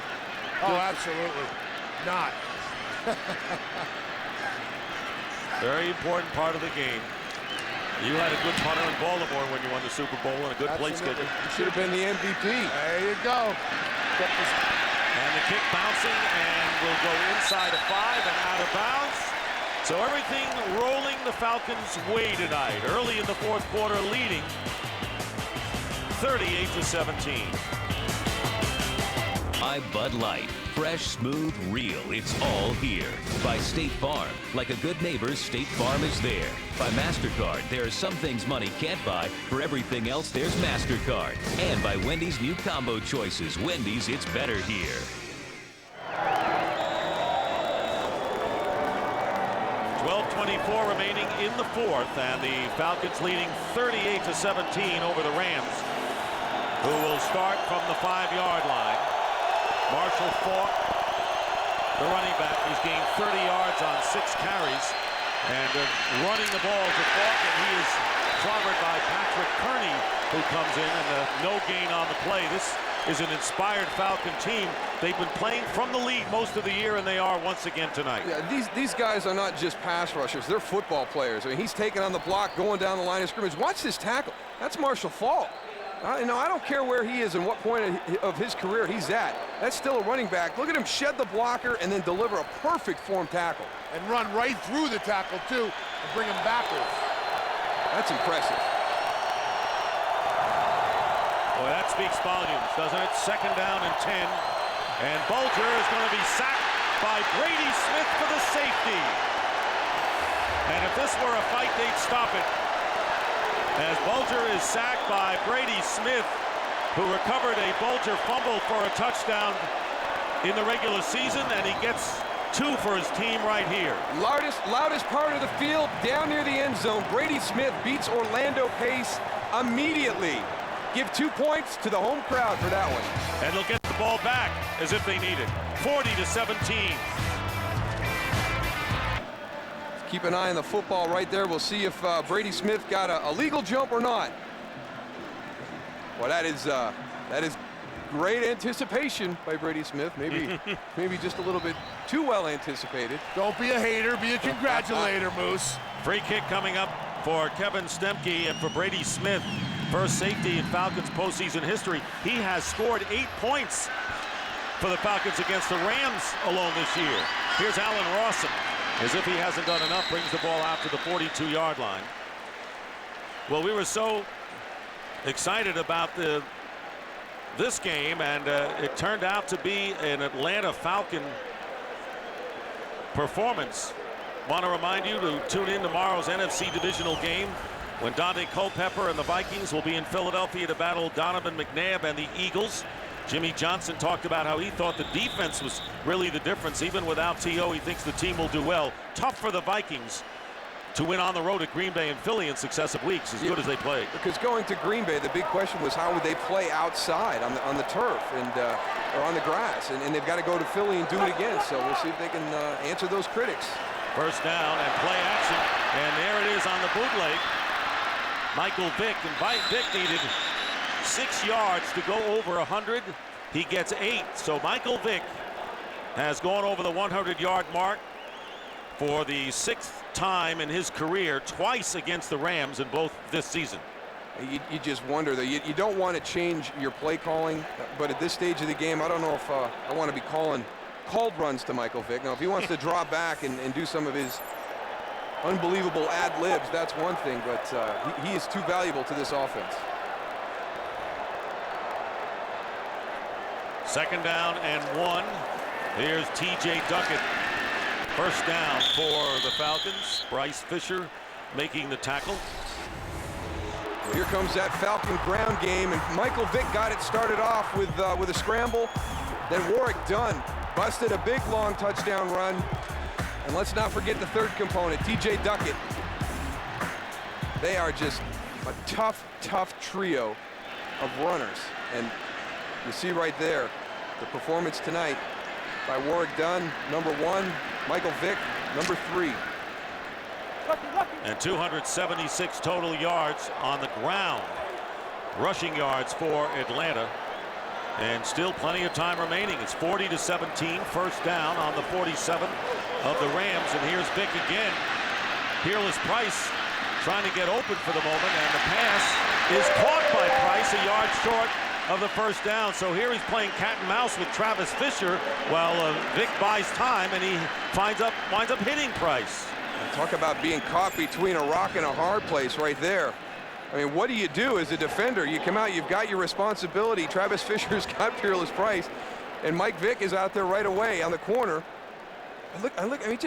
Oh, absolutely. Not. Very important part of the game. You had a good punter in Baltimore when you won the Super Bowl and a good place kicker. You should have been the MVP. There you go. And the kick bouncing and will go inside of 5 and out of bounds. So everything rolling the Falcons' way tonight. Early in the fourth quarter, leading 38-17. By Bud Light. Fresh, smooth, real. It's all here. By State Farm. Like a good neighbor, State Farm is there. By MasterCard. There are some things money can't buy. For everything else, there's MasterCard. And by Wendy's new combo choices. Wendy's, it's better here. 12:24 remaining in the fourth, and the Falcons leading 38-17 over the Rams, who will start from the 5-yard line. Marshall Faulk, the running back, who's gained 30 yards on 6 carries, and running the ball to Faulk, and he is clobbered by Patrick Kearney, who comes in, and no gain on the play. This is an inspired Falcon team. They've been playing from the lead most of the year, and they are once again tonight. Yeah, these guys are not just pass rushers. They're football players. I mean, he's taking on the block, going down the line of scrimmage. Watch this tackle. That's Marshall Faulk. I don't care where he is and what point of his career he's at. That's still a running back. Look at him shed the blocker and then deliver a perfect form tackle. And run right through the tackle, too, and bring him backwards. That's impressive. Boy, that speaks volumes, doesn't it? Second down and 10. And Bulger is going to be sacked by Brady Smith for the safety. And if this were a fight, they'd stop it. As Bulger is sacked by Brady Smith, who recovered a Bulger fumble for a touchdown in the regular season, and he gets 2 for his team right here. Loudest part of the field, down near the end zone. Brady Smith beats Orlando Pace immediately. Give 2 points to the home crowd for that one. And they'll get the ball back as if they need it. 40-17. Keep an eye on the football right there. We'll see if Brady Smith got a legal jump or not. Well, that is great anticipation by Brady Smith. Maybe just a little bit too well anticipated. Don't be a hater, be a congratulator, Moose. Free kick coming up for Kevin Stemke and for Brady Smith. First safety in Falcons postseason history. He has scored 8 points for the Falcons against the Rams alone this year. Here's Allen Rawson. As if he hasn't done enough, brings the ball out to the 42-yard line. Well, we were so excited about this game, and it turned out to be an Atlanta Falcon performance. Want to remind you to tune in tomorrow's NFC Divisional game when Dante Culpepper and the Vikings will be in Philadelphia to battle Donovan McNabb and the Eagles. Jimmy Johnson talked about how he thought the defense was really the difference. Even without T.O., he thinks the team will do well. Tough for the Vikings to win on the road at Green Bay and Philly in successive weeks, as good as they played. Because going to Green Bay, the big question was how would they play outside on the turf and or on the grass, and they've got to go to Philly and do it again. So we'll see if they can answer those critics. First down and play action, and there it is on the bootleg. Michael Vick, and Vick needed 6 yards to go over 100. He gets 8. So Michael Vick has gone over the 100-yard mark for the 6th time in his career, twice against the Rams in both this season. You just wonder, though. You don't want to change your play calling, but at this stage of the game, I don't know if I want to be called runs to Michael Vick. Now, if he wants to draw back and do some of his unbelievable ad-libs, that's one thing, but he is too valuable to this offense. Second down and 1. Here's T.J. Duckett. First down for the Falcons. Bryce Fisher making the tackle. Well, here comes that Falcon ground game, and Michael Vick got it started off with a scramble. Then Warwick Dunn busted a big, long touchdown run. And let's not forget the third component, T.J. Duckett. They are just a tough trio of runners. And you see right there, the performance tonight by Warwick Dunn, number 1, Michael Vick, number 3. And 276 total yards on the ground. Rushing yards for Atlanta. And still plenty of time remaining. It's 40-17, first down on the 47 of the Rams. And here's Vick again. Peerless Price trying to get open for the moment, and the pass is caught by Price, a yard short of the first down. So here he's playing cat and mouse with Travis Fisher while Vick buys time, and he winds up hitting Price. Talk about being caught between a rock and a hard place right there. I mean, what do you do as a defender? You come out, you've got your responsibility. Travis Fisher's got Peerless Price, and Mike Vick is out there right away on the corner. I mean,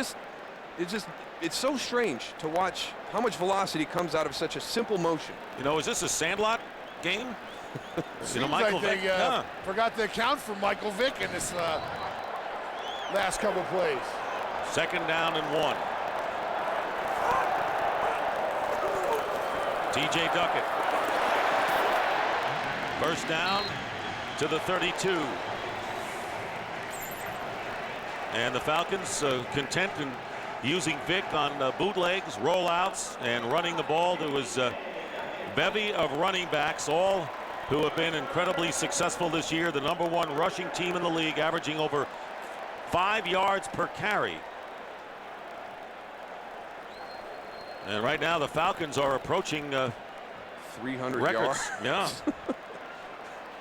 it's so strange to watch how much velocity comes out of such a simple motion. You know, is this a Sandlot game? Seems like they forgot to account for Michael Vick in this last couple plays. Second down and 1. T.J. Duckett. First down to the 32. And the Falcons content in using Vick on bootlegs, rollouts, and running the ball. There was a bevy of running backs, all who have been incredibly successful this year. The number 1 rushing team in the league, averaging over 5 yards per carry. And right now the Falcons are approaching 300 records. yards. Yeah.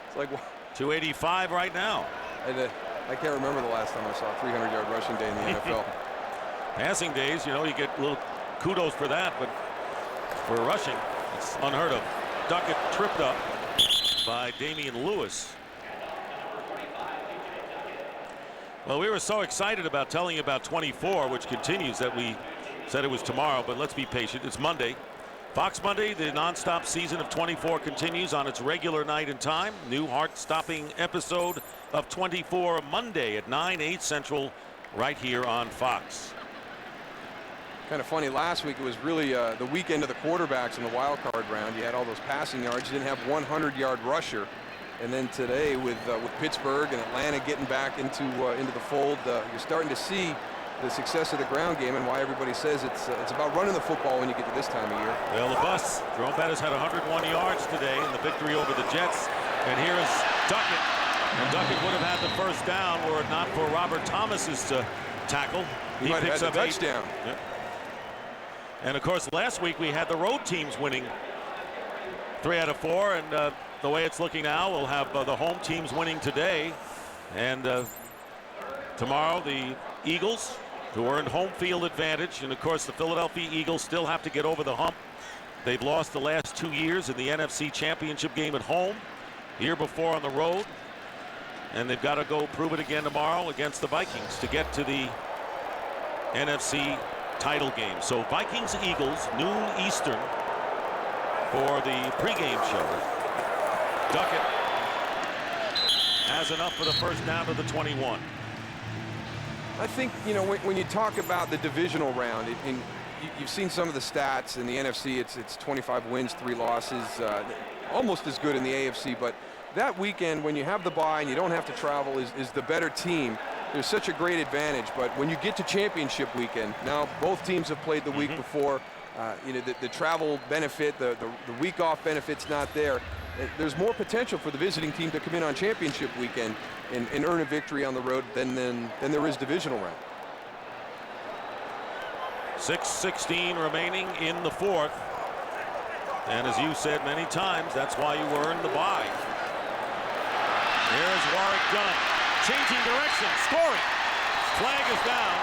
It's like 285 right now. I can't remember the last time I saw a 300-yard rushing day in the NFL. Passing days, you know, you get a little kudos for that, but for rushing, it's unheard of. Duckett tripped up by Damian Lewis. Well, we were so excited about telling you about 24, which continues, that we said it was tomorrow, but let's be patient. It's Monday. Fox Monday, the nonstop season of 24 continues on its regular night and time. New heart-stopping episode of 24 Monday at 9/8 Central right here on Fox. Kind of funny, last week it was really the weekend of the quarterbacks in the wild card round. You had all those passing yards. You didn't have 100-yard rusher. And then today with Pittsburgh and Atlanta getting back into the fold, you're starting to see the success of the ground game and why everybody says it's about running the football when you get to this time of year. Well, the bus, Jerome Bettis had 101 yards today in the victory over the Jets. And here is Duckett. And Duckett would have had the first down were it not for Robert Thomas's tackle. He might picks have up had the touchdown. Yep. And of course, last week we had the road teams winning 3 out of 4, and the way it's looking now, we'll have the home teams winning today, and tomorrow the Eagles, who earned home field advantage, and of course the Philadelphia Eagles still have to get over the hump. They've lost the last 2 years in the NFC Championship game at home, year before on the road, and they've got to go prove it again tomorrow against the Vikings to get to the NFC title game. So Vikings Eagles, noon Eastern, for the pregame show. Duckett has enough for the first down to the 21. I think, you know, when you talk about the divisional round, you've seen some of the stats in the NFC. It's 25 wins, 3 losses, almost as good in the AFC. But that weekend, when you have the bye and you don't have to travel, is the better team. There's such a great advantage. But when you get to championship weekend, now both teams have played the week before. You know, the travel benefit, the week off benefit's not there. There's more potential for the visiting team to come in on championship weekend and earn a victory on the road than there is divisional round. 6:16 remaining in the 4th. And as you said many times, that's why you earned the bye. Here's Warwick Dunn, changing direction, scoring. Flag is down.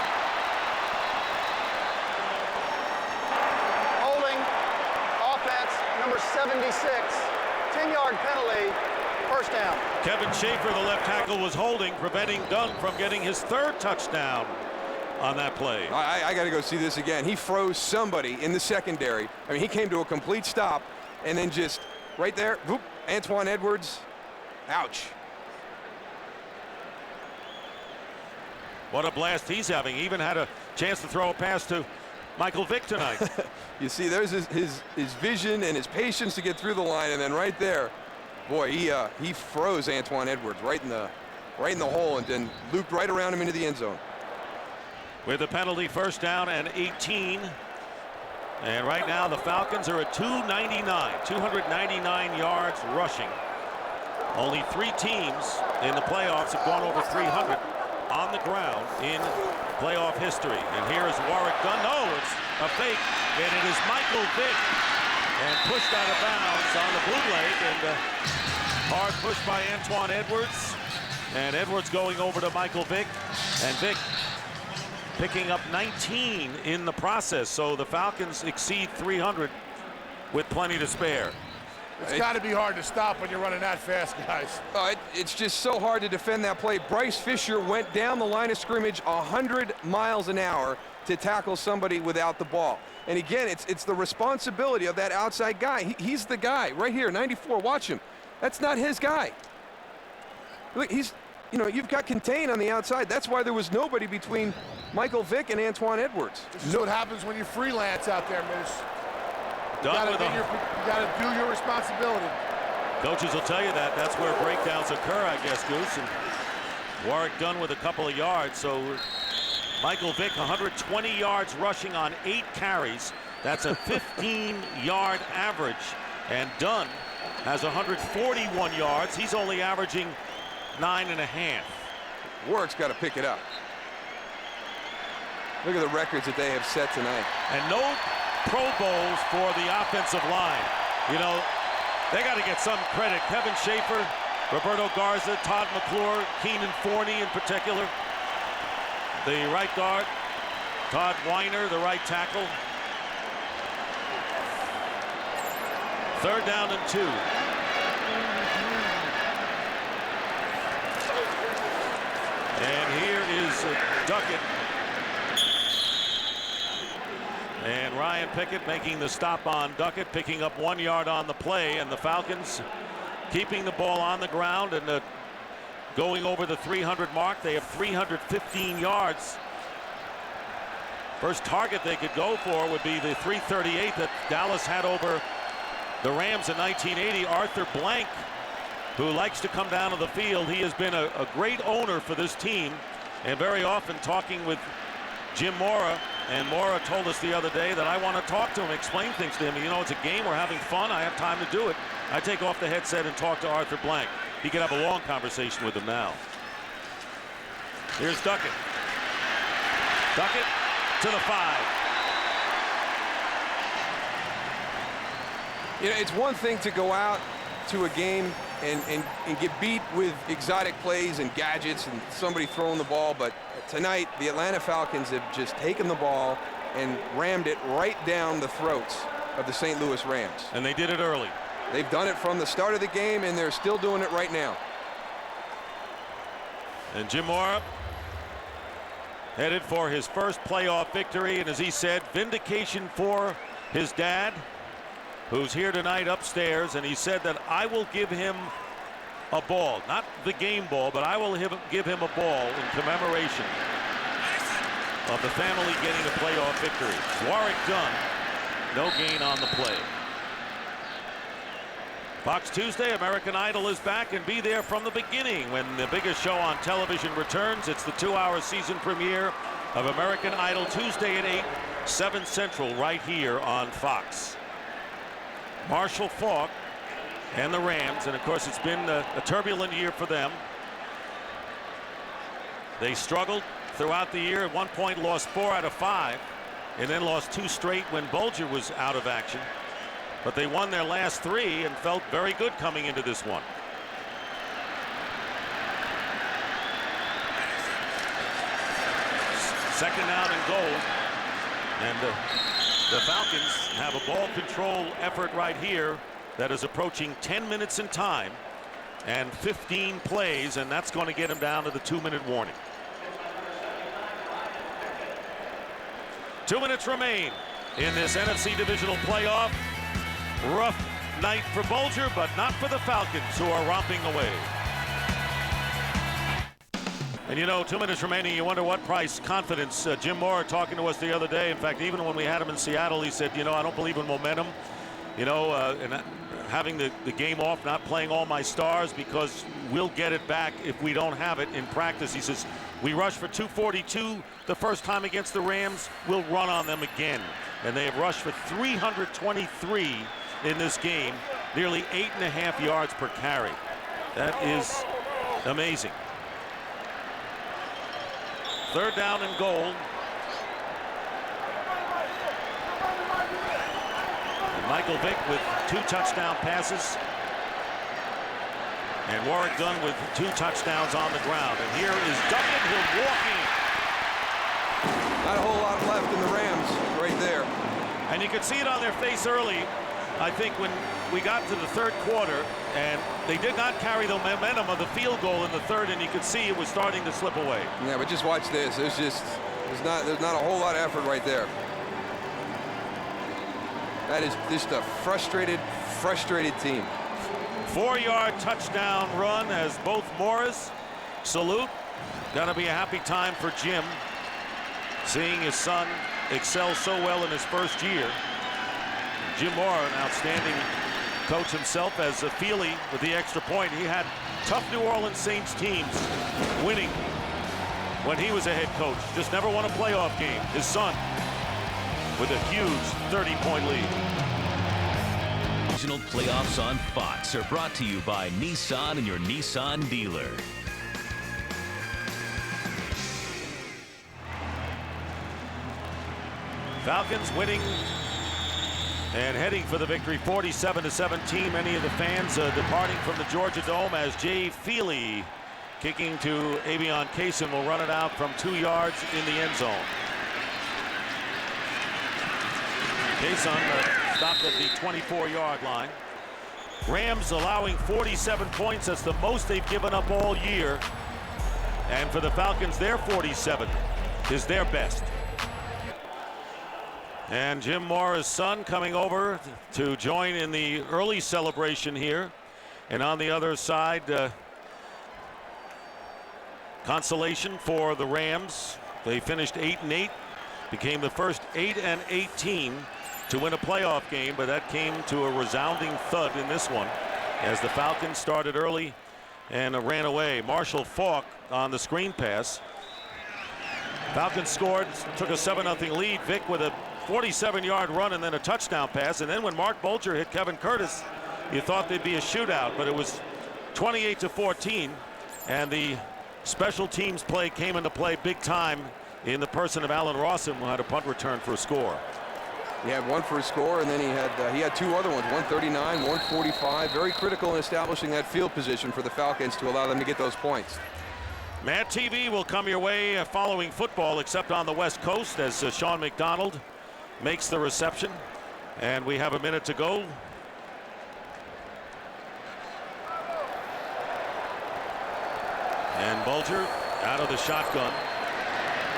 Holding, offense, number 76. 10-yard penalty, first down. Kevin Schaefer, the left tackle, was holding, preventing Dunn from getting his 3rd touchdown on that play. I got to go see this again. He froze somebody in the secondary. I mean, he came to a complete stop, and then just right there, whoop, Antoine Edwards, ouch. What a blast he's having. He even had a chance to throw a pass to Michael Vick tonight. You see, there's his vision and his patience to get through the line, and then right there, boy, he froze Antoine Edwards right in right in the hole and looped right around him into the end zone. With the penalty, first down and 18. And right now the Falcons are at 299 yards rushing. Only 3 teams in the playoffs have gone over 300 on the ground in playoff history. And here is Warwick Dunn. No, it's a fake, and it is Michael Vick. And pushed out of bounds on the blue leg, and hard push by Antoine Edwards. And Edwards going over to Michael Vick, and Vick picking up 19 in the process. So the Falcons exceed 300 with plenty to spare. It's got to be hard to stop when you're running that fast, guys. It's just so hard to defend that play. Bryce Fisher went down the line of scrimmage 100 miles an hour to tackle somebody without the ball. And again, it's the responsibility of that outside guy. He's the guy right here, 94. Watch him. That's not his guy. Look, you've got Contain on the outside. That's why there was nobody between Michael Vick and Antoine Edwards. This is what happens when you freelance out there, Miz. You got to do your responsibility. Coaches will tell you that. That's where breakdowns occur, I guess, Goose. And Warwick Dunn with a couple of yards. So Michael Vick, 120 yards rushing on 8 carries. That's a 15-yard average. And Dunn has 141 yards. He's only averaging 9.5. Warwick's got to pick it up. Look at the records that they have set tonight. And no Pro Bowls for the offensive line. You know, they got to get some credit. Kevin Schaefer, Roberto Garza, Todd McClure, Keenan Forney in particular. The right guard, Todd Weiner, the right tackle. 3rd down and 2. And here is Duckett. And Ryan Pickett making the stop on Duckett, picking up 1 yard on the play, and the Falcons keeping the ball on the ground and going over the 300 mark. They have 315 yards. First target they could go for would be the 338 that Dallas had over the Rams in 1980. Arthur Blank, who likes to come down to the field. He has been a great owner for this team, and very often talking with Jim Mora. And Mora told us the other day that I want to talk to him, explain things to him. You know, it's a game, we're having fun, I have time to do it. I take off the headset and talk to Arthur Blank. He could have a long conversation with him now. Here's Duckett. Duckett to the 5. You know, it's one thing to go out to a game and get beat with exotic plays and gadgets and somebody throwing the ball, but tonight the Atlanta Falcons have just taken the ball and rammed it right down the throats of the St. Louis Rams. And they did it early. They've done it from the start of the game, and they're still doing it right now. And Jim Mora headed for his first playoff victory, and as he said, vindication for his dad, who's here tonight upstairs, and he said that I will give him a ball, not the game ball, but I will give him a ball in commemoration of the family getting a playoff victory. Warwick Dunn, no gain on the play. Fox Tuesday, American Idol is back, and be there from the beginning when the biggest show on television returns. It's the 2-hour season premiere of American Idol, Tuesday at 8, 7 Central, right here on Fox. Marshall Faulk and the Rams, and of course it's been a turbulent year for them. They struggled throughout the year. At one point lost 4 out of 5 and then lost 2 straight when Bulger was out of action, but they won their last 3 and felt very good coming into this one. Second down and goal, and the Falcons have a ball control effort right here that is approaching 10 minutes in time and 15 plays, and that's going to get him down to the 2-minute warning. 2 minutes remain in this NFC Divisional playoff. Rough night for Bulger, but not for the Falcons, who are romping away. And you know, 2 minutes remaining, you wonder what price confidence. Jim Mora talking to us the other day. In fact, even when we had him in Seattle, he said, you know, I don't believe in momentum. You know, and having the game off, not playing all my stars because we'll get it back if we don't have it in practice. He says, we rushed for 242 the first time against the Rams. We'll run on them again. And they have rushed for 323 in this game, nearly 8.5 yards per carry. That is amazing. 3rd down and goal. And Michael Vick with 2 touchdown passes. And Warwick Dunn with 2 touchdowns on the ground. And here is Duncan. He'll walk in. Not a whole lot left in the Rams right there. And you could see it on their face early, I think, when we got to the 3rd quarter, and they did not carry the momentum of the field goal in the 3rd, and you could see it was starting to slip away. Yeah, but just watch this. There's not a whole lot of effort right there. That is just a frustrated team. 4-yard touchdown run as both Morris salute. Gonna be a happy time for Jim, seeing his son excel so well in his first year. Jim Mora, an outstanding coach himself, as a Feely with the extra point. He had tough New Orleans Saints teams winning when he was a head coach. Just never won a playoff game. His son with a huge 30-point lead. Divisional playoffs on Fox are brought to you by Nissan and your Nissan dealer. Falcons winning and heading for the victory, 47-17. Many of the fans departing from the Georgia Dome as Jay Feely, kicking to Avion Kaysen, will run it out from 2 yards in the end zone. Kaysen stopped at the 24-yard line. Rams allowing 47 points. That's the most they've given up all year. And for the Falcons, their 47 is their best. And Jim Mora's son coming over to join in the early celebration here. And on the other side, consolation for the Rams. They finished 8-8, became the first 8-8 team to win a playoff game, but that came to a resounding thud in this one as the Falcons started early and ran away. Marshall Faulk on the screen pass. Falcons scored, took a 7-0 lead. Vick with a 47-yard run and then a touchdown pass. And then when Mark Bulger hit Kevin Curtis, you thought there'd be a shootout, but it was 28-14. And the special teams play came into play big time in the person of Allen Rawson, who had a punt return for a score. He had one for a score, and then he had 2 other ones, 139, 145. Very critical in establishing that field position for the Falcons to allow them to get those points. Mad TV will come your way following football, except on the West Coast, as Sean McDonald makes the reception. And we have a minute to go. And Bulger out of the shotgun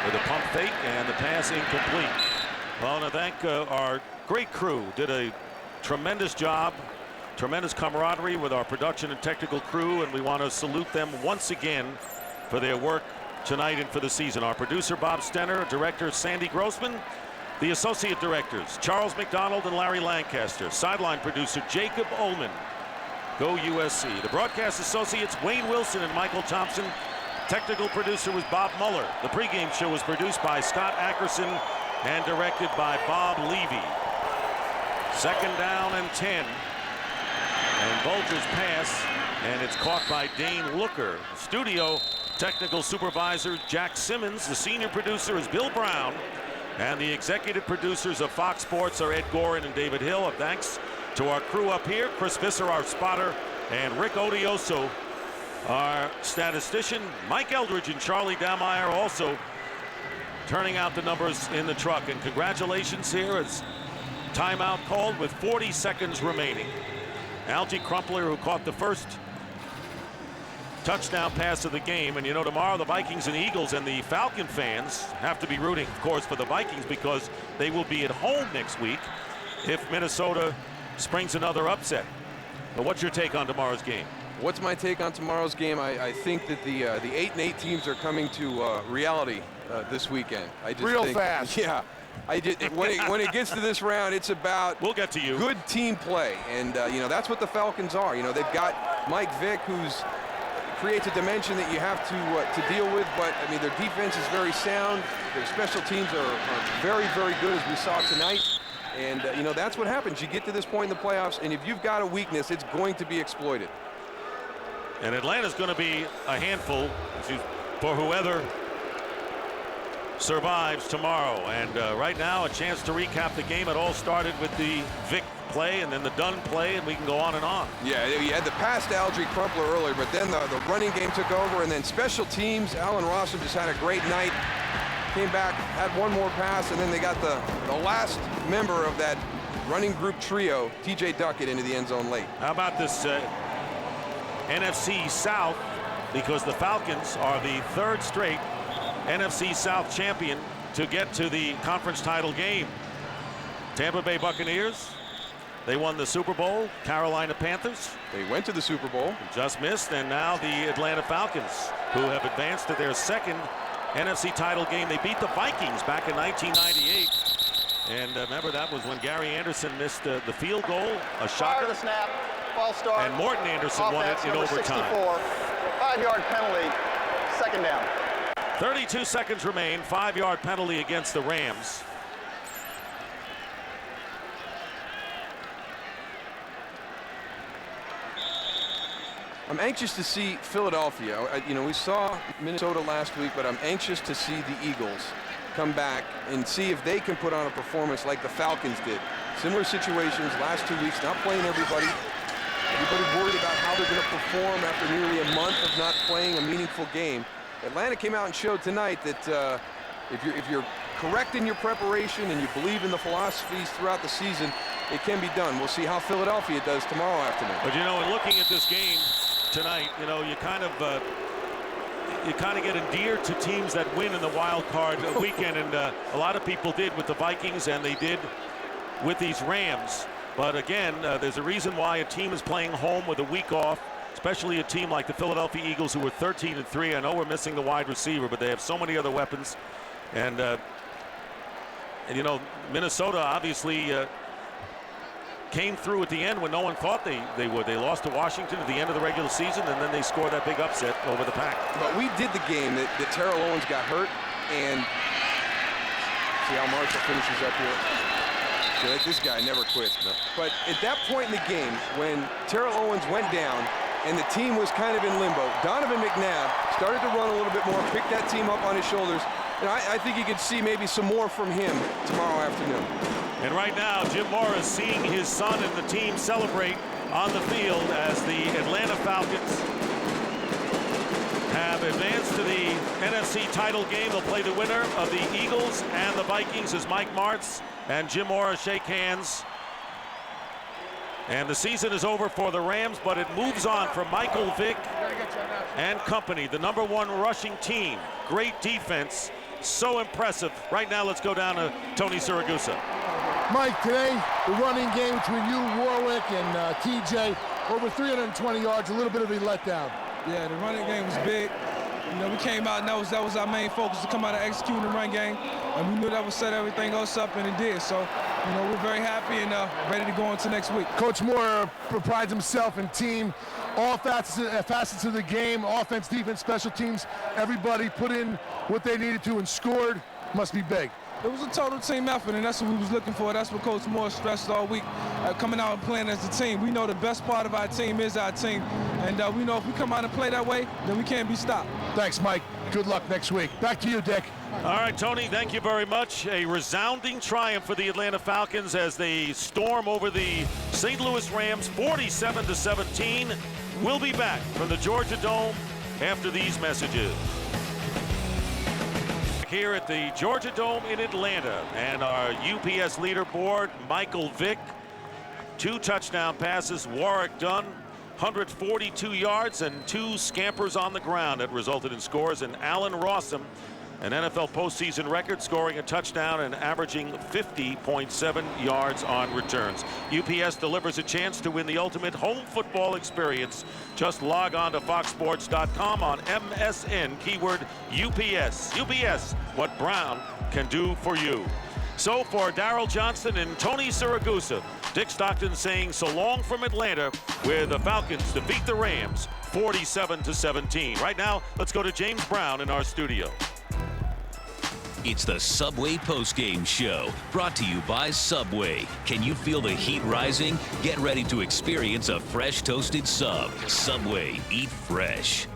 with a pump fake, and the pass incomplete. Well, I want to thank our great crew. Did a tremendous job, tremendous camaraderie with our production and technical crew, and we want to salute them once again for their work tonight and for the season. Our producer, Bob Stenner, director, Sandy Grossman, the associate directors, Charles McDonald and Larry Lancaster, sideline producer, Jacob Ullman. Go USC. The broadcast associates, Wayne Wilson and Michael Thompson. Technical producer was Bob Muller. The pregame show was produced by Scott Ackerson and directed by Bob Levy. 2nd down and 10. And Bulger's pass, and it's caught by Dane Looker. Studio technical supervisor Jack Simmons. The senior producer is Bill Brown. And the executive producers of Fox Sports are Ed Gorin and David Hill. Thanks to our crew up here, Chris Visser, our spotter, and Rick Odioso, our statistician. Mike Eldridge and Charlie Dameyer also turning out the numbers in the truck. And congratulations here as timeout called with 40 seconds remaining. Algie Crumpler, who caught the first touchdown pass of the game. And you know, tomorrow the Vikings and Eagles and the Falcon fans have to be rooting, of course, for the Vikings, because they will be at home next week if Minnesota springs another upset. But what's your take on tomorrow's game? What's my take on tomorrow's game? I think that the 8-8 teams are coming to reality this weekend. I just Real think, fast. Yeah, When it gets to this round, it's about we'll get to you. Good team play, and you know that's what the Falcons are. You know they've got Mike Vick, who's creates a dimension that you have to deal with. But I mean, their defense is very sound. Their special teams are very, very good, as we saw tonight. And you know that's what happens. You get to this point in the playoffs, and if you've got a weakness, it's going to be exploited. And Atlanta's going to be a handful for whoever survives tomorrow. And right now, a chance to recap the game. It all started with the Vic play and then the Dunn play, and we can go on and on. Yeah, you had the pass to Algie Crumpler earlier, but then the running game took over, and then special teams. Alan Rossum just had a great night. Came back, had one more pass, and then they got the last member of that running group trio, TJ Duckett, into the end zone late. How about this NFC South? Because the Falcons are the third straight NFC South champion to get to the conference title game. Tampa Bay Buccaneers, they won the Super Bowl. Carolina Panthers, they went to the Super Bowl, just missed. And now the Atlanta Falcons, who have advanced to their second NFC title game. They beat the Vikings back in 1998. And remember, that was when Gary Anderson missed the field goal, a shocker. Prior to the snap, false start. And Morton Anderson won it in overtime. 64, 5-yard penalty, second down. 32 seconds remain, 5-yard penalty against the Rams. I'm anxious to see Philadelphia. You know, we saw Minnesota last week, but I'm anxious to see the Eagles come back and see if they can put on a performance like the Falcons did. Similar situations last 2 weeks, not playing everybody. Everybody's worried about how they're going to perform after nearly a month of not playing a meaningful game. Atlanta came out and showed tonight that if you're correct in your preparation and you believe in the philosophies throughout the season, it can be done. We'll see how Philadelphia does tomorrow afternoon. But you know, in looking at this game tonight, you know, you kind of get endeared to teams that win in the wild card weekend, and a lot of people did with the Vikings, and they did with these Rams. But again, there's a reason why a team is playing home with a week off, especially a team like the Philadelphia Eagles, who were 13-3. I know we're missing the wide receiver, but they have so many other weapons. And you know, Minnesota obviously came through at the end when no one thought they would. They lost to Washington at the end of the regular season, and then they scored that big upset over the Pack. But we did the game that Terrell Owens got hurt, and see how Marshall finishes up here. So this guy never quits. No. But at that point in the game, when Terrell Owens went down and the team was kind of in limbo, Donovan McNabb started to run a little bit more, pick that team up on his shoulders, and I think you could see maybe some more from him tomorrow afternoon. And right now, Jim Mora is seeing his son and the team celebrate on the field as the Atlanta Falcons have advanced to the NFC title game. They'll play the winner of the Eagles and the Vikings as Mike Martz and Jim Mora shake hands. And the season is over for the Rams, but it moves on for Michael Vick and company, the #1 rushing team. Great defense, so impressive. Right now, let's go down to Tony Siragusa. Mike, today, the running game between you, Warwick, and TJ, over 320 yards, a little bit of a letdown. Yeah, the running game was big. You know, we came out and that was our main focus, to come out and execute the run game. And we knew that would set everything else up, and it did. So, you know, we're very happy and ready to go into next week. Coach Moore prides himself in team, all facets of the game, offense, defense, special teams. Everybody put in what they needed to and scored. Must be big. It was a total team effort, and that's what we was looking for. That's what Coach Moore stressed all week, coming out and playing as a team. We know the best part of our team is our team, and we know if we come out and play that way, then we can't be stopped. Thanks, Mike. Good luck next week. Back to you, Dick. All right, Tony, thank you very much. A resounding triumph for the Atlanta Falcons as they storm over the St. Louis Rams 47-17. We'll be back from the Georgia Dome after these messages. Here at the Georgia Dome in Atlanta, and our UPS leaderboard, Michael Vick, 2 touchdown passes. Warwick Dunn, 142 yards and 2 scampers on the ground that resulted in scores. And Alan Rossum, an NFL postseason record, scoring a touchdown and averaging 50.7 yards on returns. UPS delivers a chance to win the ultimate home football experience. Just log on to foxsports.com on MSN, keyword UPS. UPS, what Brown can do for you. So for Darryl Johnston and Tony Siragusa, Dick Stockton saying so long from Atlanta, where the Falcons defeat the Rams 47-17. Right now, let's go to James Brown in our studio. It's the Subway postgame show, brought to you by Subway. Can you feel the heat rising? Get ready to experience a fresh toasted sub. Subway, eat fresh.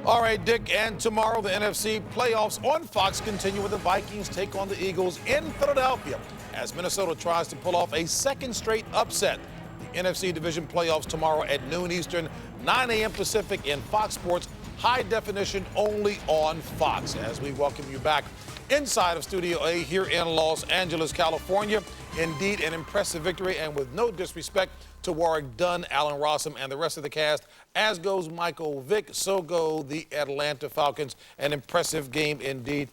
All right, Dick, and tomorrow the NFC playoffs on Fox continue with the Vikings take on the Eagles in Philadelphia as Minnesota tries to pull off a second straight upset. The NFC division playoffs tomorrow at noon Eastern, 9 a.m. Pacific in Fox Sports, high definition only on Fox. As we welcome you back inside of Studio A here in Los Angeles, California. Indeed, an impressive victory, and with no disrespect to Warwick Dunn, Allen Rossum, and the rest of the cast, as goes Michael Vick, so go the Atlanta Falcons. An impressive game indeed.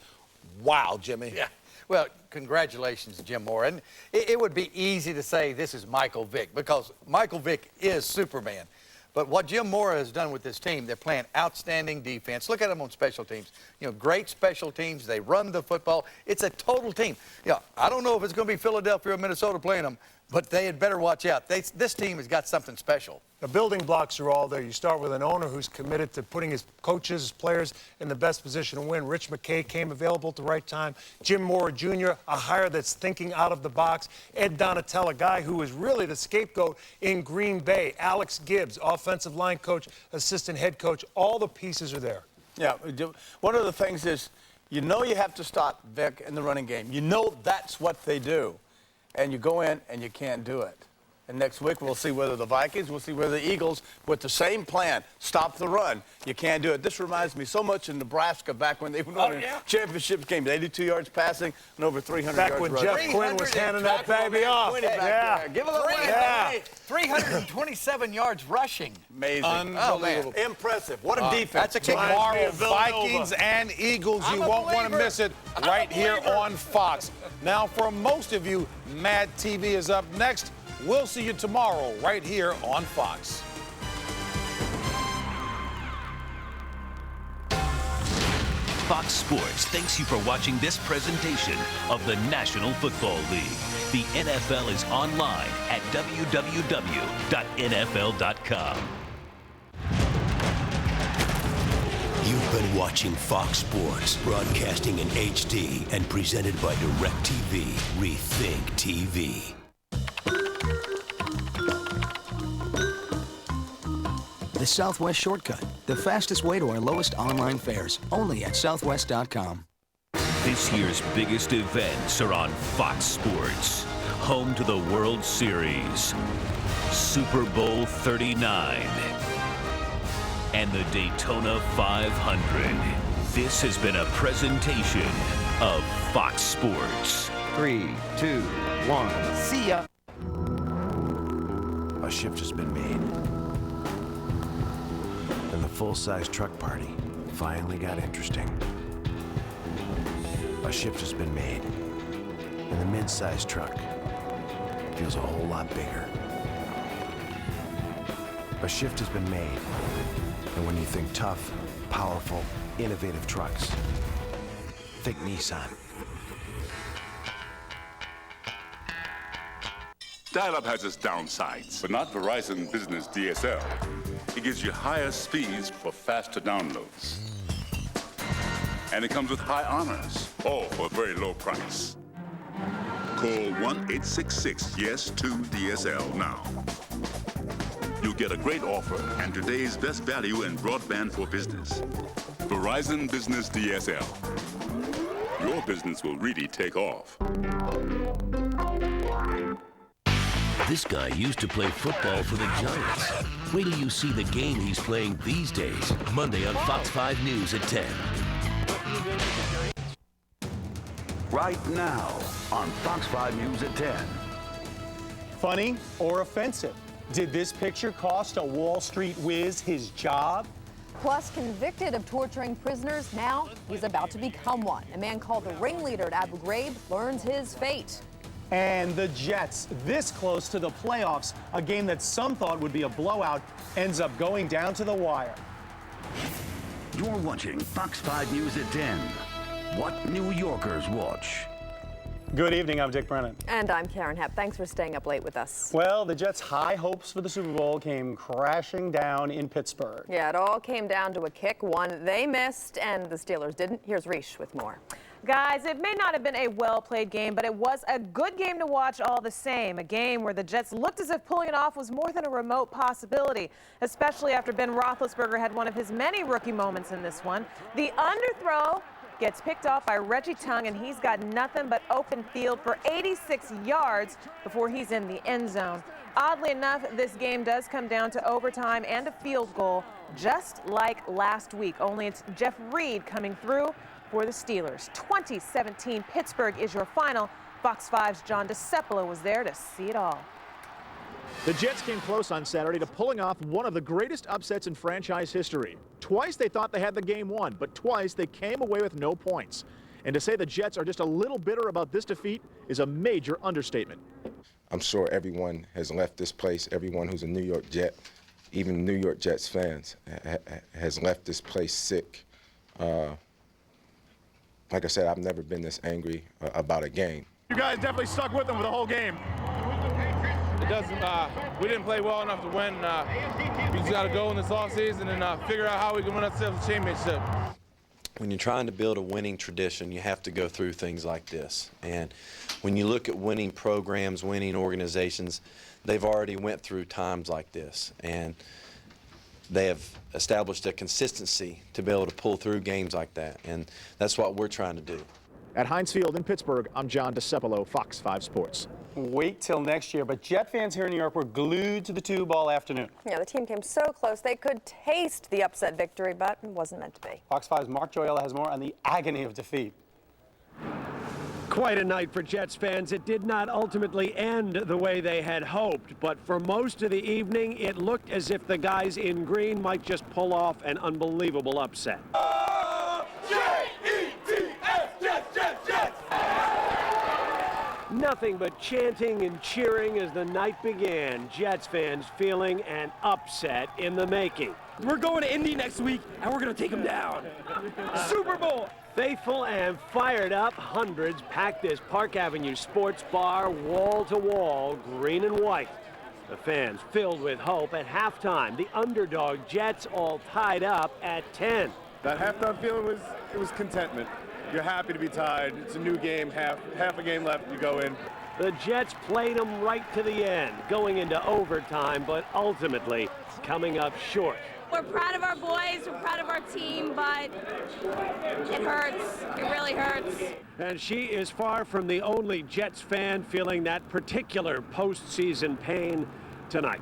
Wow, Jimmy. Yeah. Well, congratulations, Jim Moore. And it would be easy to say this is Michael Vick because Michael Vick is Superman. But what Jim Moore has done with this team, they're playing outstanding defense. Look at them on special teams. You know, great special teams. They run the football. It's a total team. Yeah, I don't know if it's going to be Philadelphia or Minnesota playing them, but they had better watch out. This team has got something special. The building blocks are all there. You start with an owner who's committed to putting his coaches, his players in the best position to win. Rich McKay came available at the right time. Jim Moore Jr., a hire that's thinking out of the box. Ed Donatell, a guy who is really the scapegoat in Green Bay. Alex Gibbs, offensive line coach, assistant head coach. All the pieces are there. Yeah, one of the things is, you know you have to stop Vick in the running game. You know that's what they do. And you go in and you can't do it. And next week we'll see whether the Vikings, we'll see whether the Eagles, with the same plan, stop the run. You can't do it. This reminds me so much in Nebraska back when they were winning championship games. 82 yards passing and over 300 yards Back when rushing. Jeff Quinn was handing that baby off. Yeah. Give it away. 327 yards rushing. Amazing. Unbelievable. Oh, impressive. What a defense. That's a kick. Tomorrow, Vikings and Eagles. You won't want to miss it right here on Fox. Now, for most of you, Mad TV is up next. We'll see you tomorrow right here on Fox. Fox Sports thanks you for watching this presentation of the National Football League. The NFL is online at www.nfl.com. You've been watching Fox Sports, broadcasting in HD and presented by DirecTV. Rethink TV. The Southwest Shortcut, the fastest way to our lowest online fares, only at southwest.com. This year's biggest events are on Fox Sports. Home to the World Series, Super Bowl 39, and the Daytona 500. This has been a presentation of Fox Sports. 3, 2, 1. See ya. A shift has been made. And the full-size truck party finally got interesting. A shift has been made. And the mid-size truck feels a whole lot bigger. A shift has been made. And when you think tough, powerful, innovative trucks, think Nissan. Dial-up has its downsides, but not Verizon Business DSL. It gives you higher speeds for faster downloads. And it comes with high honors, all for a very low price. Call 1-866-YES-2-DSL now. You'll get a great offer and today's best value in broadband for business. Verizon Business DSL. Your business will really take off. This guy used to play football for the Giants. Wait till you see the game he's playing these days. Monday on Fox 5 News at 10. Right now on Fox 5 News at 10. Funny or offensive? Did this picture cost a Wall Street whiz his job? Plus, convicted of torturing prisoners, now he's about to become one. A man called the ringleader at Abu Ghraib learns his fate. And the Jets, this close to the playoffs, a game that some thought would be a blowout, ends up going down to the wire. You're watching Fox 5 News at 10. What New Yorkers watch. Good evening, I'm Dick Brennan. And I'm Karen Hepp. Thanks for staying up late with us. Well, the Jets' high hopes for the Super Bowl came crashing down in Pittsburgh. Yeah, it all came down to a kick, one they missed, and the Steelers didn't. Here's Reish with more. Guys, it may not have been a well-played game, but it was a good game to watch all the same. A game where the Jets looked as if pulling it off was more than a remote possibility, especially after Ben Roethlisberger had one of his many rookie moments in this one. The underthrow gets picked off by Reggie Tung, and he's got nothing but open field for 86 yards before he's in the end zone. Oddly enough, this game does come down to overtime and a field goal, just like last week, only it's Jeff Reed coming through for the Steelers. 2017 Pittsburgh is your final. Fox 5's John DeSepolo was there to see it all. The Jets came close on Saturday to pulling off one of the greatest upsets in franchise history. Twice they thought they had the game won, but twice they came away with no points. And to say the Jets are just a little bitter about this defeat is a major understatement. I'm sure everyone has left this place, everyone who's a New York Jet, even New York Jets fans, has left this place sick. Like I said, I've never been this angry about a game. You guys definitely stuck with them for the whole game. It doesn't. We didn't play well enough to win. We just got to go in this offseason and figure out how we can win ourselves a championship. When you're trying to build a winning tradition, you have to go through things like this. And when you look at winning programs, winning organizations, they've already went through times like this. And they have established a consistency to be able to pull through games like that. And that's what we're trying to do. At Heinz Field in Pittsburgh, I'm John DeSepolo, Fox 5 Sports. Wait till next year, but Jet fans here in New York were glued to the tube all afternoon. Yeah, the team came so close they could taste the upset victory, but it wasn't meant to be. Fox 5's Mark Joyella has more on the agony of defeat. Quite a night for Jets fans. It did not ultimately end the way they had hoped, but for most of the evening, it looked as if the guys in green might just pull off an unbelievable upset. Nothing but chanting and cheering as the night began. Jets fans feeling an upset in the making. We're going to Indy next week, and we're going to take them down. Super Bowl! Faithful and fired up, hundreds packed this Park Avenue sports bar wall to wall, green and white. The fans filled with hope at halftime. The underdog Jets all tied up at 10. That halftime feeling was contentment. You're happy to be tied. It's a new game, half a game left, you go in. The Jets played them right to the end, going into overtime, but ultimately coming up short. We're proud of our boys, we're proud of our team, but it hurts. It really hurts. And she is far from the only Jets fan feeling that particular postseason pain tonight.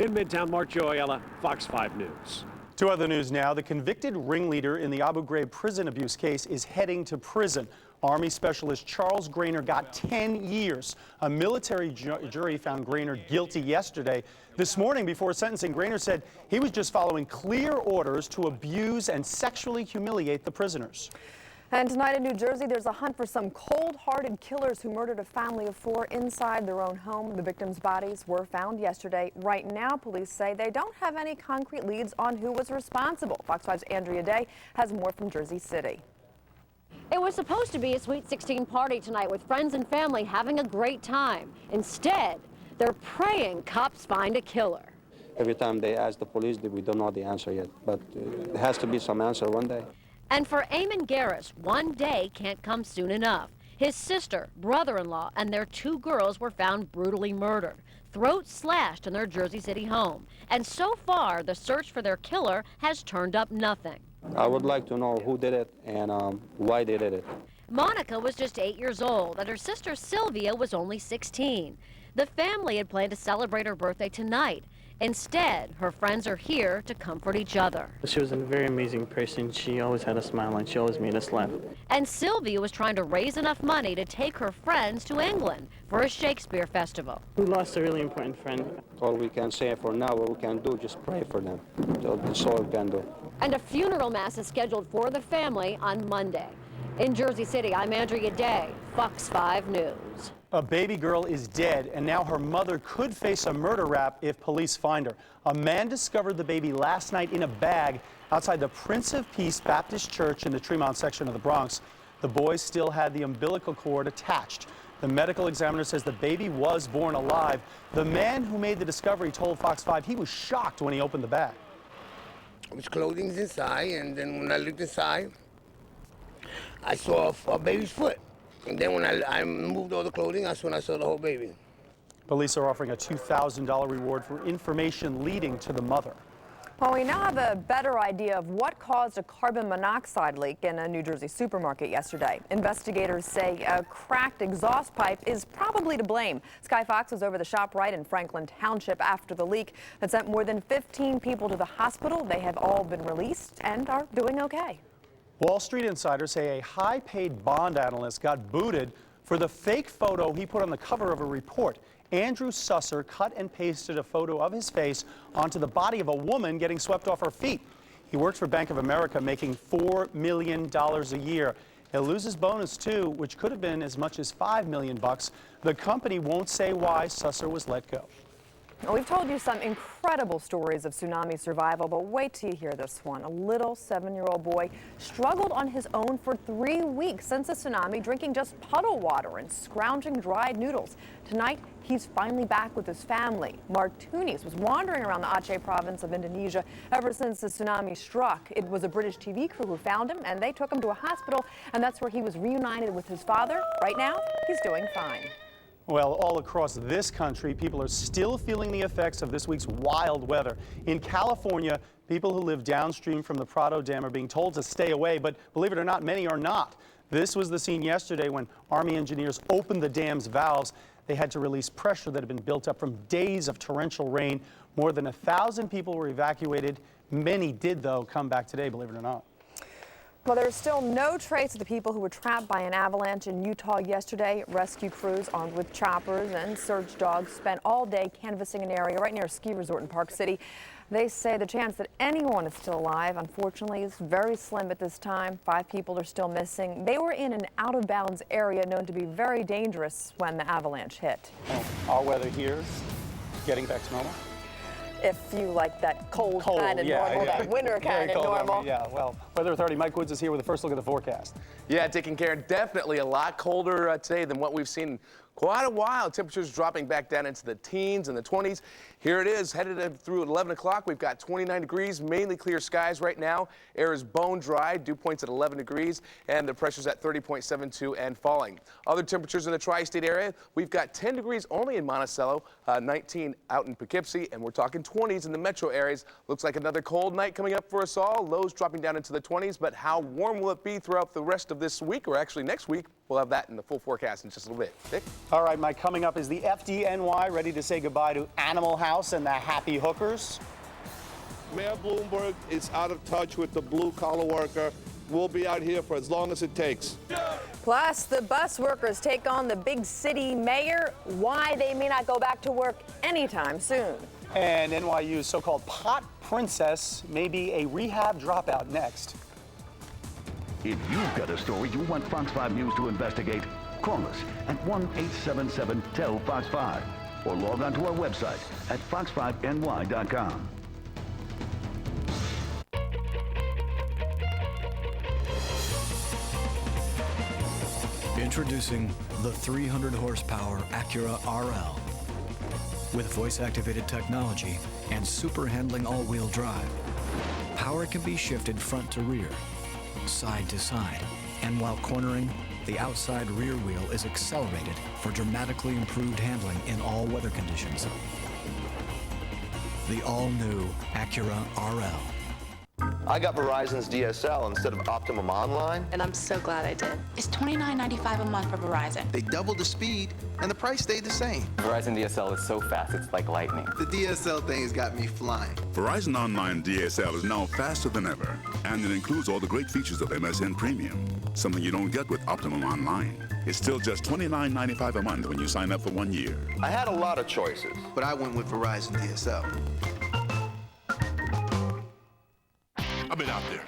In Midtown, Mark Joyella, Fox 5 News. To other news now, the convicted ringleader in the Abu Ghraib prison abuse case is heading to prison. Army Specialist Charles Grainer got 10 years. A military jury found Grainer guilty yesterday. This morning, before sentencing, Grainer said he was just following clear orders to abuse and sexually humiliate the prisoners. And tonight in New Jersey, there's a hunt for some cold-hearted killers who murdered a family of 4 inside their own home. The victims' bodies were found yesterday. Right now, police say they don't have any concrete leads on who was responsible. Fox 5's Andrea Day has more from Jersey City. It was supposed to be a Sweet 16 party tonight with friends and family having a great time. Instead, they're praying cops find a killer. Every time they ask the police, we don't know the answer yet, but there has to be some answer one day. And for Eamon Garris, one day can't come soon enough. His sister, brother-in-law, and their 2 girls were found brutally murdered, throats slashed in their Jersey City home. And so far, the search for their killer has turned up nothing. I would like to know who did it and why they did it. Monica was just 8 years old, and her sister Sylvia was only 16. The family had planned to celebrate her birthday tonight. Instead, her friends are here to comfort each other. She was a very amazing person. She always had a smile and she always made us laugh. And Sylvia was trying to raise enough money to take her friends to England for a Shakespeare festival. We lost a really important friend. All we can say for now, what we can do, just pray for them. That's all we can do. And a funeral mass is scheduled for the family on Monday. In Jersey City, I'm Andrea Day, Fox 5 News. A baby girl is dead, and now her mother could face a murder rap if police find her. A man discovered the baby last night in a bag outside the Prince of Peace Baptist Church in the Tremont section of the Bronx. The boy still had the umbilical cord attached. The medical examiner says the baby was born alive. The man who made the discovery told Fox 5 he was shocked when he opened the bag. His clothing's inside, and then when I looked inside, I saw a baby's foot. And then when I moved all the clothing, that's when I saw the whole baby. Police are offering a $2,000 reward for information leading to the mother. Well, we now have a better idea of what caused a carbon monoxide leak in a New Jersey supermarket yesterday. Investigators say a cracked exhaust pipe is probably to blame. Sky Fox was over the shop right in Franklin Township after the leak that sent more than 15 people to the hospital. They have all been released and are doing okay. Wall Street insiders say a high-paid bond analyst got booted for the fake photo he put on the cover of a report. Andrew Susser cut and pasted a photo of his face onto the body of a woman getting swept off her feet. He works for Bank of America, making $4 million a year. He'll lose his bonus too, which could have been as much as $5 million. The company won't say why Susser was let go. Well, we've told you some incredible stories of tsunami survival, but wait till you hear this one. A little 7-year-old boy struggled on his own for 3 weeks since the tsunami, drinking just puddle water and scrounging dried noodles. Tonight, he's finally back with his family. Martunis was wandering around the Aceh province of Indonesia ever since the tsunami struck. It was a British TV crew who found him, and they took him to a hospital, and that's where he was reunited with his father. Right now, he's doing fine. Well, all across this country, people are still feeling the effects of this week's wild weather. In California, people who live downstream from the Prado Dam are being told to stay away, but believe it or not, many are not. This was the scene yesterday when Army engineers opened the dam's valves. They had to release pressure that had been built up from days of torrential rain. More than 1,000 people were evacuated. Many did, though, come back today, believe it or not. Well, there's still no trace of the people who were trapped by an avalanche in Utah yesterday. Rescue crews armed with choppers and search dogs spent all day canvassing an area right near a ski resort in Park City. They say the chance that anyone is still alive, unfortunately, is very slim at this time. 5 people are still missing. They were in an out-of-bounds area known to be very dangerous when the avalanche hit. Our weather here, getting back to normal. If you like that cold kind of normal, that winter kind of normal. Yeah, well, Weather Authority Mike Woods is here with the first look at the forecast. Yeah, Dick and Karen, definitely a lot colder today than what we've seen in quite a while. Temperatures dropping back down into the teens and the 20s. Here it is, headed through at 11 o'clock. We've got 29 degrees, mainly clear skies right now. Air is bone dry, dew points at 11 degrees, and the pressure's at 30.72 and falling. Other temperatures in the tri-state area, we've got 10 degrees only in Monticello, 19 out in Poughkeepsie, and we're talking 20s in the metro areas. Looks like another cold night coming up for us all. Lows dropping down into the 20s, but how warm will it be throughout the rest of this week, or actually next week? We'll have that in the full forecast in just a little bit. Dick? All right, Mike, coming up is the FDNY, ready to say goodbye to Animal House and the happy hookers. Mayor Bloomberg is out of touch with the blue-collar worker. We'll be out here for as long as it takes. Plus, the bus workers take on the big city mayor, why they may not go back to work anytime soon. And NYU's so-called pot princess may be a rehab dropout next. If you've got a story you want Fox 5 News to investigate, call us at 1-877-TEL-FOX-5 or log on to our website at fox5ny.com. Introducing the 300 horsepower Acura RL. With voice-activated technology and super handling all-wheel drive, power can be shifted front to rear, side to side, and while cornering, the outside rear wheel is accelerated for dramatically improved handling in all weather conditions. The all-new Acura RL. I got Verizon's DSL instead of Optimum Online. And I'm so glad I did. It's $29.95 a month for Verizon. They doubled the speed, and the price stayed the same. Verizon DSL is so fast, it's like lightning. The DSL thing's got me flying. Verizon Online DSL is now faster than ever, and it includes all the great features of MSN Premium, something you don't get with Optimum Online. It's still just $29.95 a month when you sign up for 1 year. I had a lot of choices, but I went with Verizon DSL. I've been out there.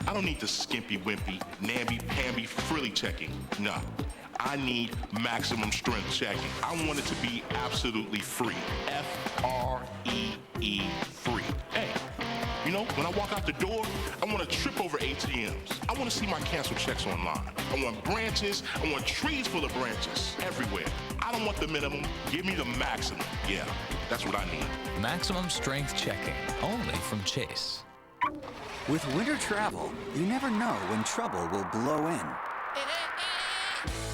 I don't need the skimpy wimpy, namby-pamby frilly checking. No, I need maximum strength checking. I want it to be absolutely free. F-R-E-E free. Hey, you know, When I walk out the door, I want to trip over ATMs. I want to see my canceled checks online. I want branches. I want trees full of branches everywhere. I don't want the minimum. Give me the maximum. Yeah, that's what I need. Maximum strength checking, only from Chase. With winter travel, you never know when trouble will blow in.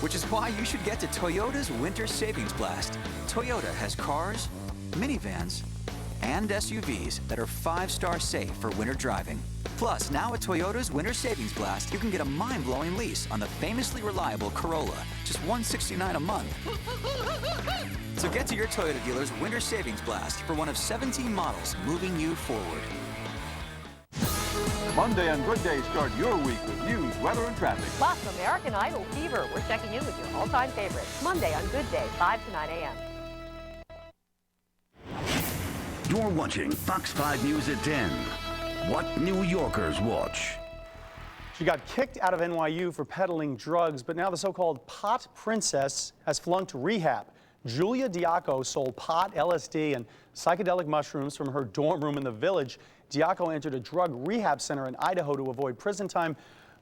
Which is why you should get to Toyota's Winter Savings Blast. Toyota has cars, minivans, and SUVs that are 5-star safe for winter driving. Plus, now at Toyota's Winter Savings Blast, you can get a mind-blowing lease on the famously reliable Corolla, just $169 a month. So get to your Toyota dealer's Winter Savings Blast for one of 17 models moving you forward. Monday and Good Day start your week with news, weather, and traffic. Plus, American Idol Fever. We're checking in with your all-time favorites. Monday on Good Day, 5 to 9 a.m. You're watching Fox 5 News at 10. What New Yorkers watch. She got kicked out of NYU for peddling drugs, but now the so-called pot princess has flunked rehab. Julia Diaco sold pot, LSD, and psychedelic mushrooms from her dorm room in the Village. Diaco entered a drug rehab center in Idaho to avoid prison time,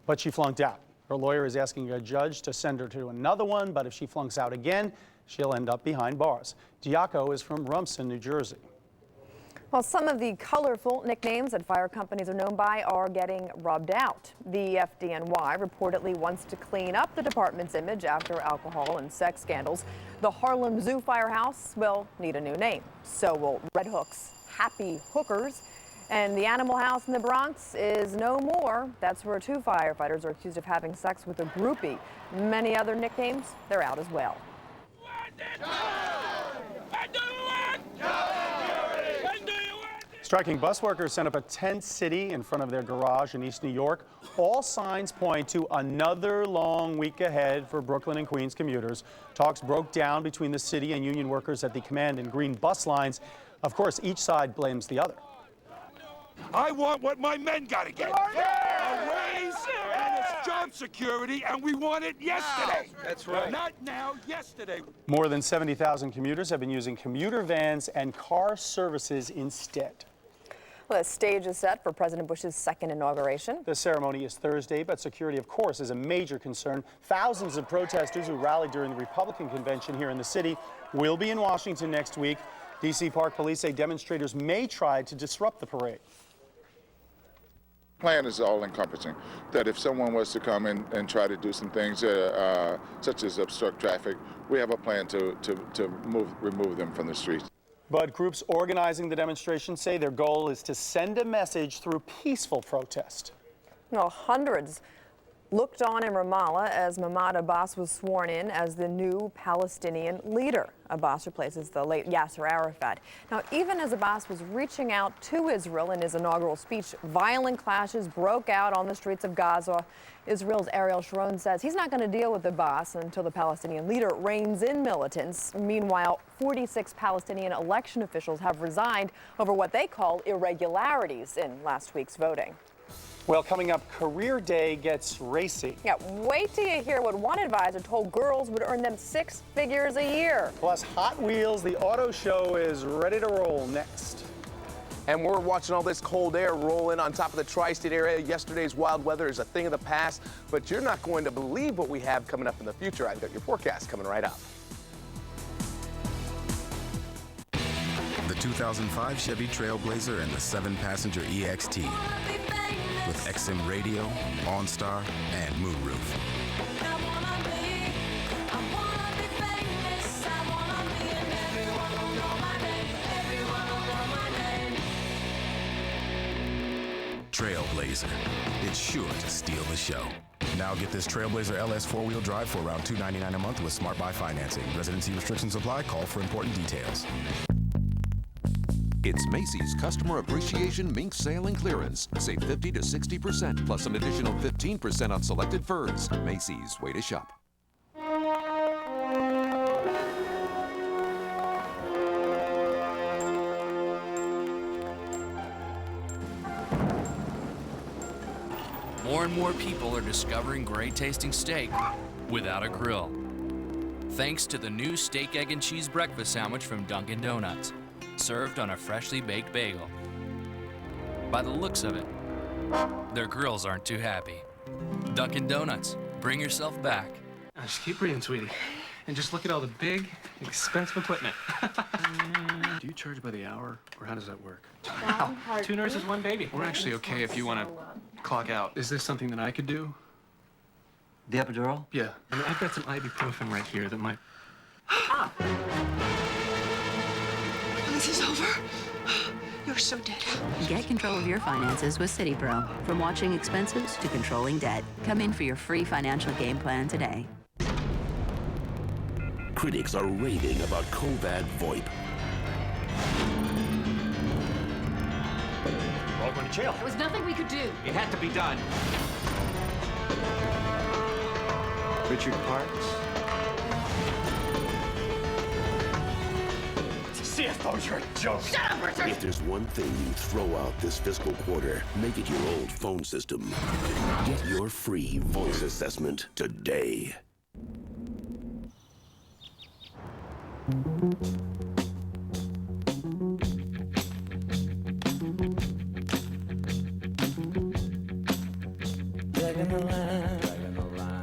but she flunked out. Her lawyer is asking a judge to send her to another one, but if she flunks out again, she'll end up behind bars. Diaco is from Rumson, New Jersey. Well, some of the colorful nicknames that fire companies are known by are getting rubbed out. The FDNY reportedly wants to clean up the department's image after alcohol and sex scandals. The Harlem Zoo Firehouse will need a new name. So will Red Hook's Happy Hookers. And the Animal House in the Bronx is no more. That's where 2 firefighters are accused of having sex with a groupie. Many other nicknames, they're out as well. Striking bus workers set up a tent city in front of their garage in East New York. All signs point to another long week ahead for Brooklyn and Queens commuters. Talks broke down between the city and union workers at the Command and Green bus lines. Of course, each side blames the other. I want what my men got to get. A raise, and it's job security, and we want it yesterday. That's right. Not now, yesterday. More than 70,000 commuters have been using commuter vans and car services instead. Well, the stage is set for President Bush's second inauguration. The ceremony is Thursday, but security, of course, is a major concern. Thousands of protesters who rallied during the Republican convention here in the city will be in Washington next week. D.C. Park Police say demonstrators may try to disrupt the parade. Plan is all-encompassing, that if someone was to come in and try to do some things such as obstruct traffic, we have a plan to remove them from the streets. But groups organizing the demonstration say their goal is to send a message through peaceful protest. Well, hundreds looked on in Ramallah as Mahmoud Abbas was sworn in as the new Palestinian leader. Abbas replaces the late Yasser Arafat. Now, even as Abbas was reaching out to Israel in his inaugural speech, violent clashes broke out on the streets of Gaza. Israel's Ariel Sharon says he's not going to deal with Abbas until the Palestinian leader reins in militants. Meanwhile, 46 Palestinian election officials have resigned over what they call irregularities in last week's voting. Well, coming up, Career Day gets racy. Yeah, wait till you hear what one advisor told girls would earn them 6 figures a year. Plus, Hot Wheels, the auto show, is ready to roll next. And we're watching all this cold air roll in on top of the tri-state area. Yesterday's wild weather is a thing of the past, but you're not going to believe what we have coming up in the future. I've got your forecast coming right up. The 2005 Chevy Trailblazer and the 7-passenger EXT. With XM radio, OnStar, and moonroof. Trailblazer. It's sure to steal the show. Now get this Trailblazer LS 4-wheel drive for around $299 a month with Smart Buy financing. Residency restrictions apply. Call for important details. It's Macy's Customer Appreciation Mink Sale and Clearance. Save 50 to 60%, plus an additional 15% on selected furs. Macy's, way to shop. More and more people are discovering great tasting steak without a grill. Thanks to the new steak, egg, and cheese breakfast sandwich from Dunkin' Donuts, served on a freshly baked bagel. By the looks of it, their girls aren't too happy. Dunkin' Donuts, bring yourself back. Just keep breathing, sweetie. And just look at all the big, expensive equipment. Do you charge by the hour, or how does that work? Wow. 2 nurses, 1 baby. We're actually okay if you want to clock out. Is this something that I could do? The epidural? Yeah. I mean, I've got some ibuprofen right here that might... This is over. You're so dead. Get control of your finances with CitiPro. From watching expenses to controlling debt. Come in for your free financial game plan today. Critics are raving about Covad VoIP. We're all going to jail. There was nothing we could do. It had to be done. Richard Parks? CFOs, you're a joke. Shut up, Richard! If there's one thing you throw out this fiscal quarter, make it your old phone system. Get your free voice assessment today.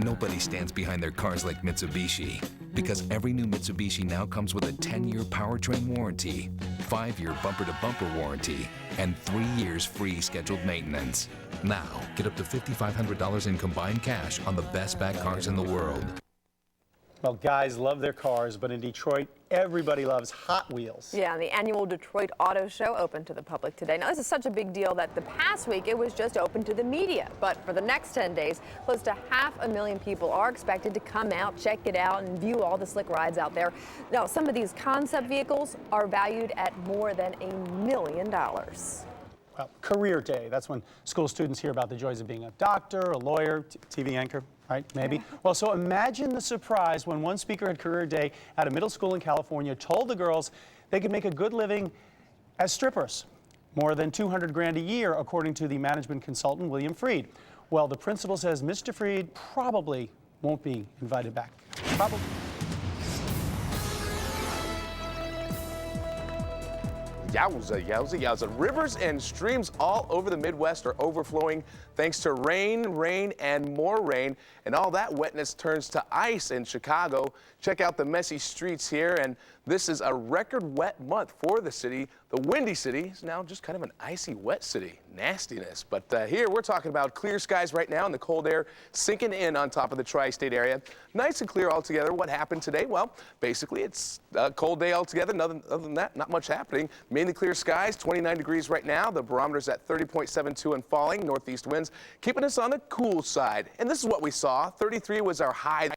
Nobody stands behind their cars like Mitsubishi, because every new Mitsubishi now comes with a 10-year powertrain warranty, 5-year bumper-to-bumper warranty, and 3 years free scheduled maintenance. Now, get up to $5,500 in combined cash on the best back cars in the world. Well, guys love their cars, but in Detroit, everybody loves Hot Wheels. Yeah, the annual Detroit Auto Show opened to the public today. Now, this is such a big deal that the past week it was just open to the media. But for the next 10 days, close to 500,000 people are expected to come out, check it out, and view all the slick rides out there. Now, some of these concept vehicles are valued at more than $1 million. Well, Career Day, that's when school students hear about the joys of being a doctor, a lawyer, TV anchor, right? Maybe. Yeah. Well, so imagine the surprise when one speaker at Career Day at a middle school in California told the girls they could make a good living as strippers. More than $200 grand a year, according to the management consultant, William Freed. Well, the principal says Mr. Freed probably won't be invited back. Probably. Yowza, yowza, yowza. Rivers and streams all over the Midwest are overflowing thanks to rain, and more rain. And all that wetness turns to ice in Chicago. Check out the messy streets here. And this is a record wet month for the city. The Windy City is now just kind of an icy, wet city. Nastiness. But here we're talking about clear skies right now and the cold air sinking in on top of the tri-state area. Nice and clear altogether. What happened today? Well, basically it's a cold day altogether. Other than that, not much happening. Mainly clear skies, 29 degrees right now. The barometer's at 30.72 and falling. Northeast winds keeping us on the cool side. And this is what we saw. 33 was our high.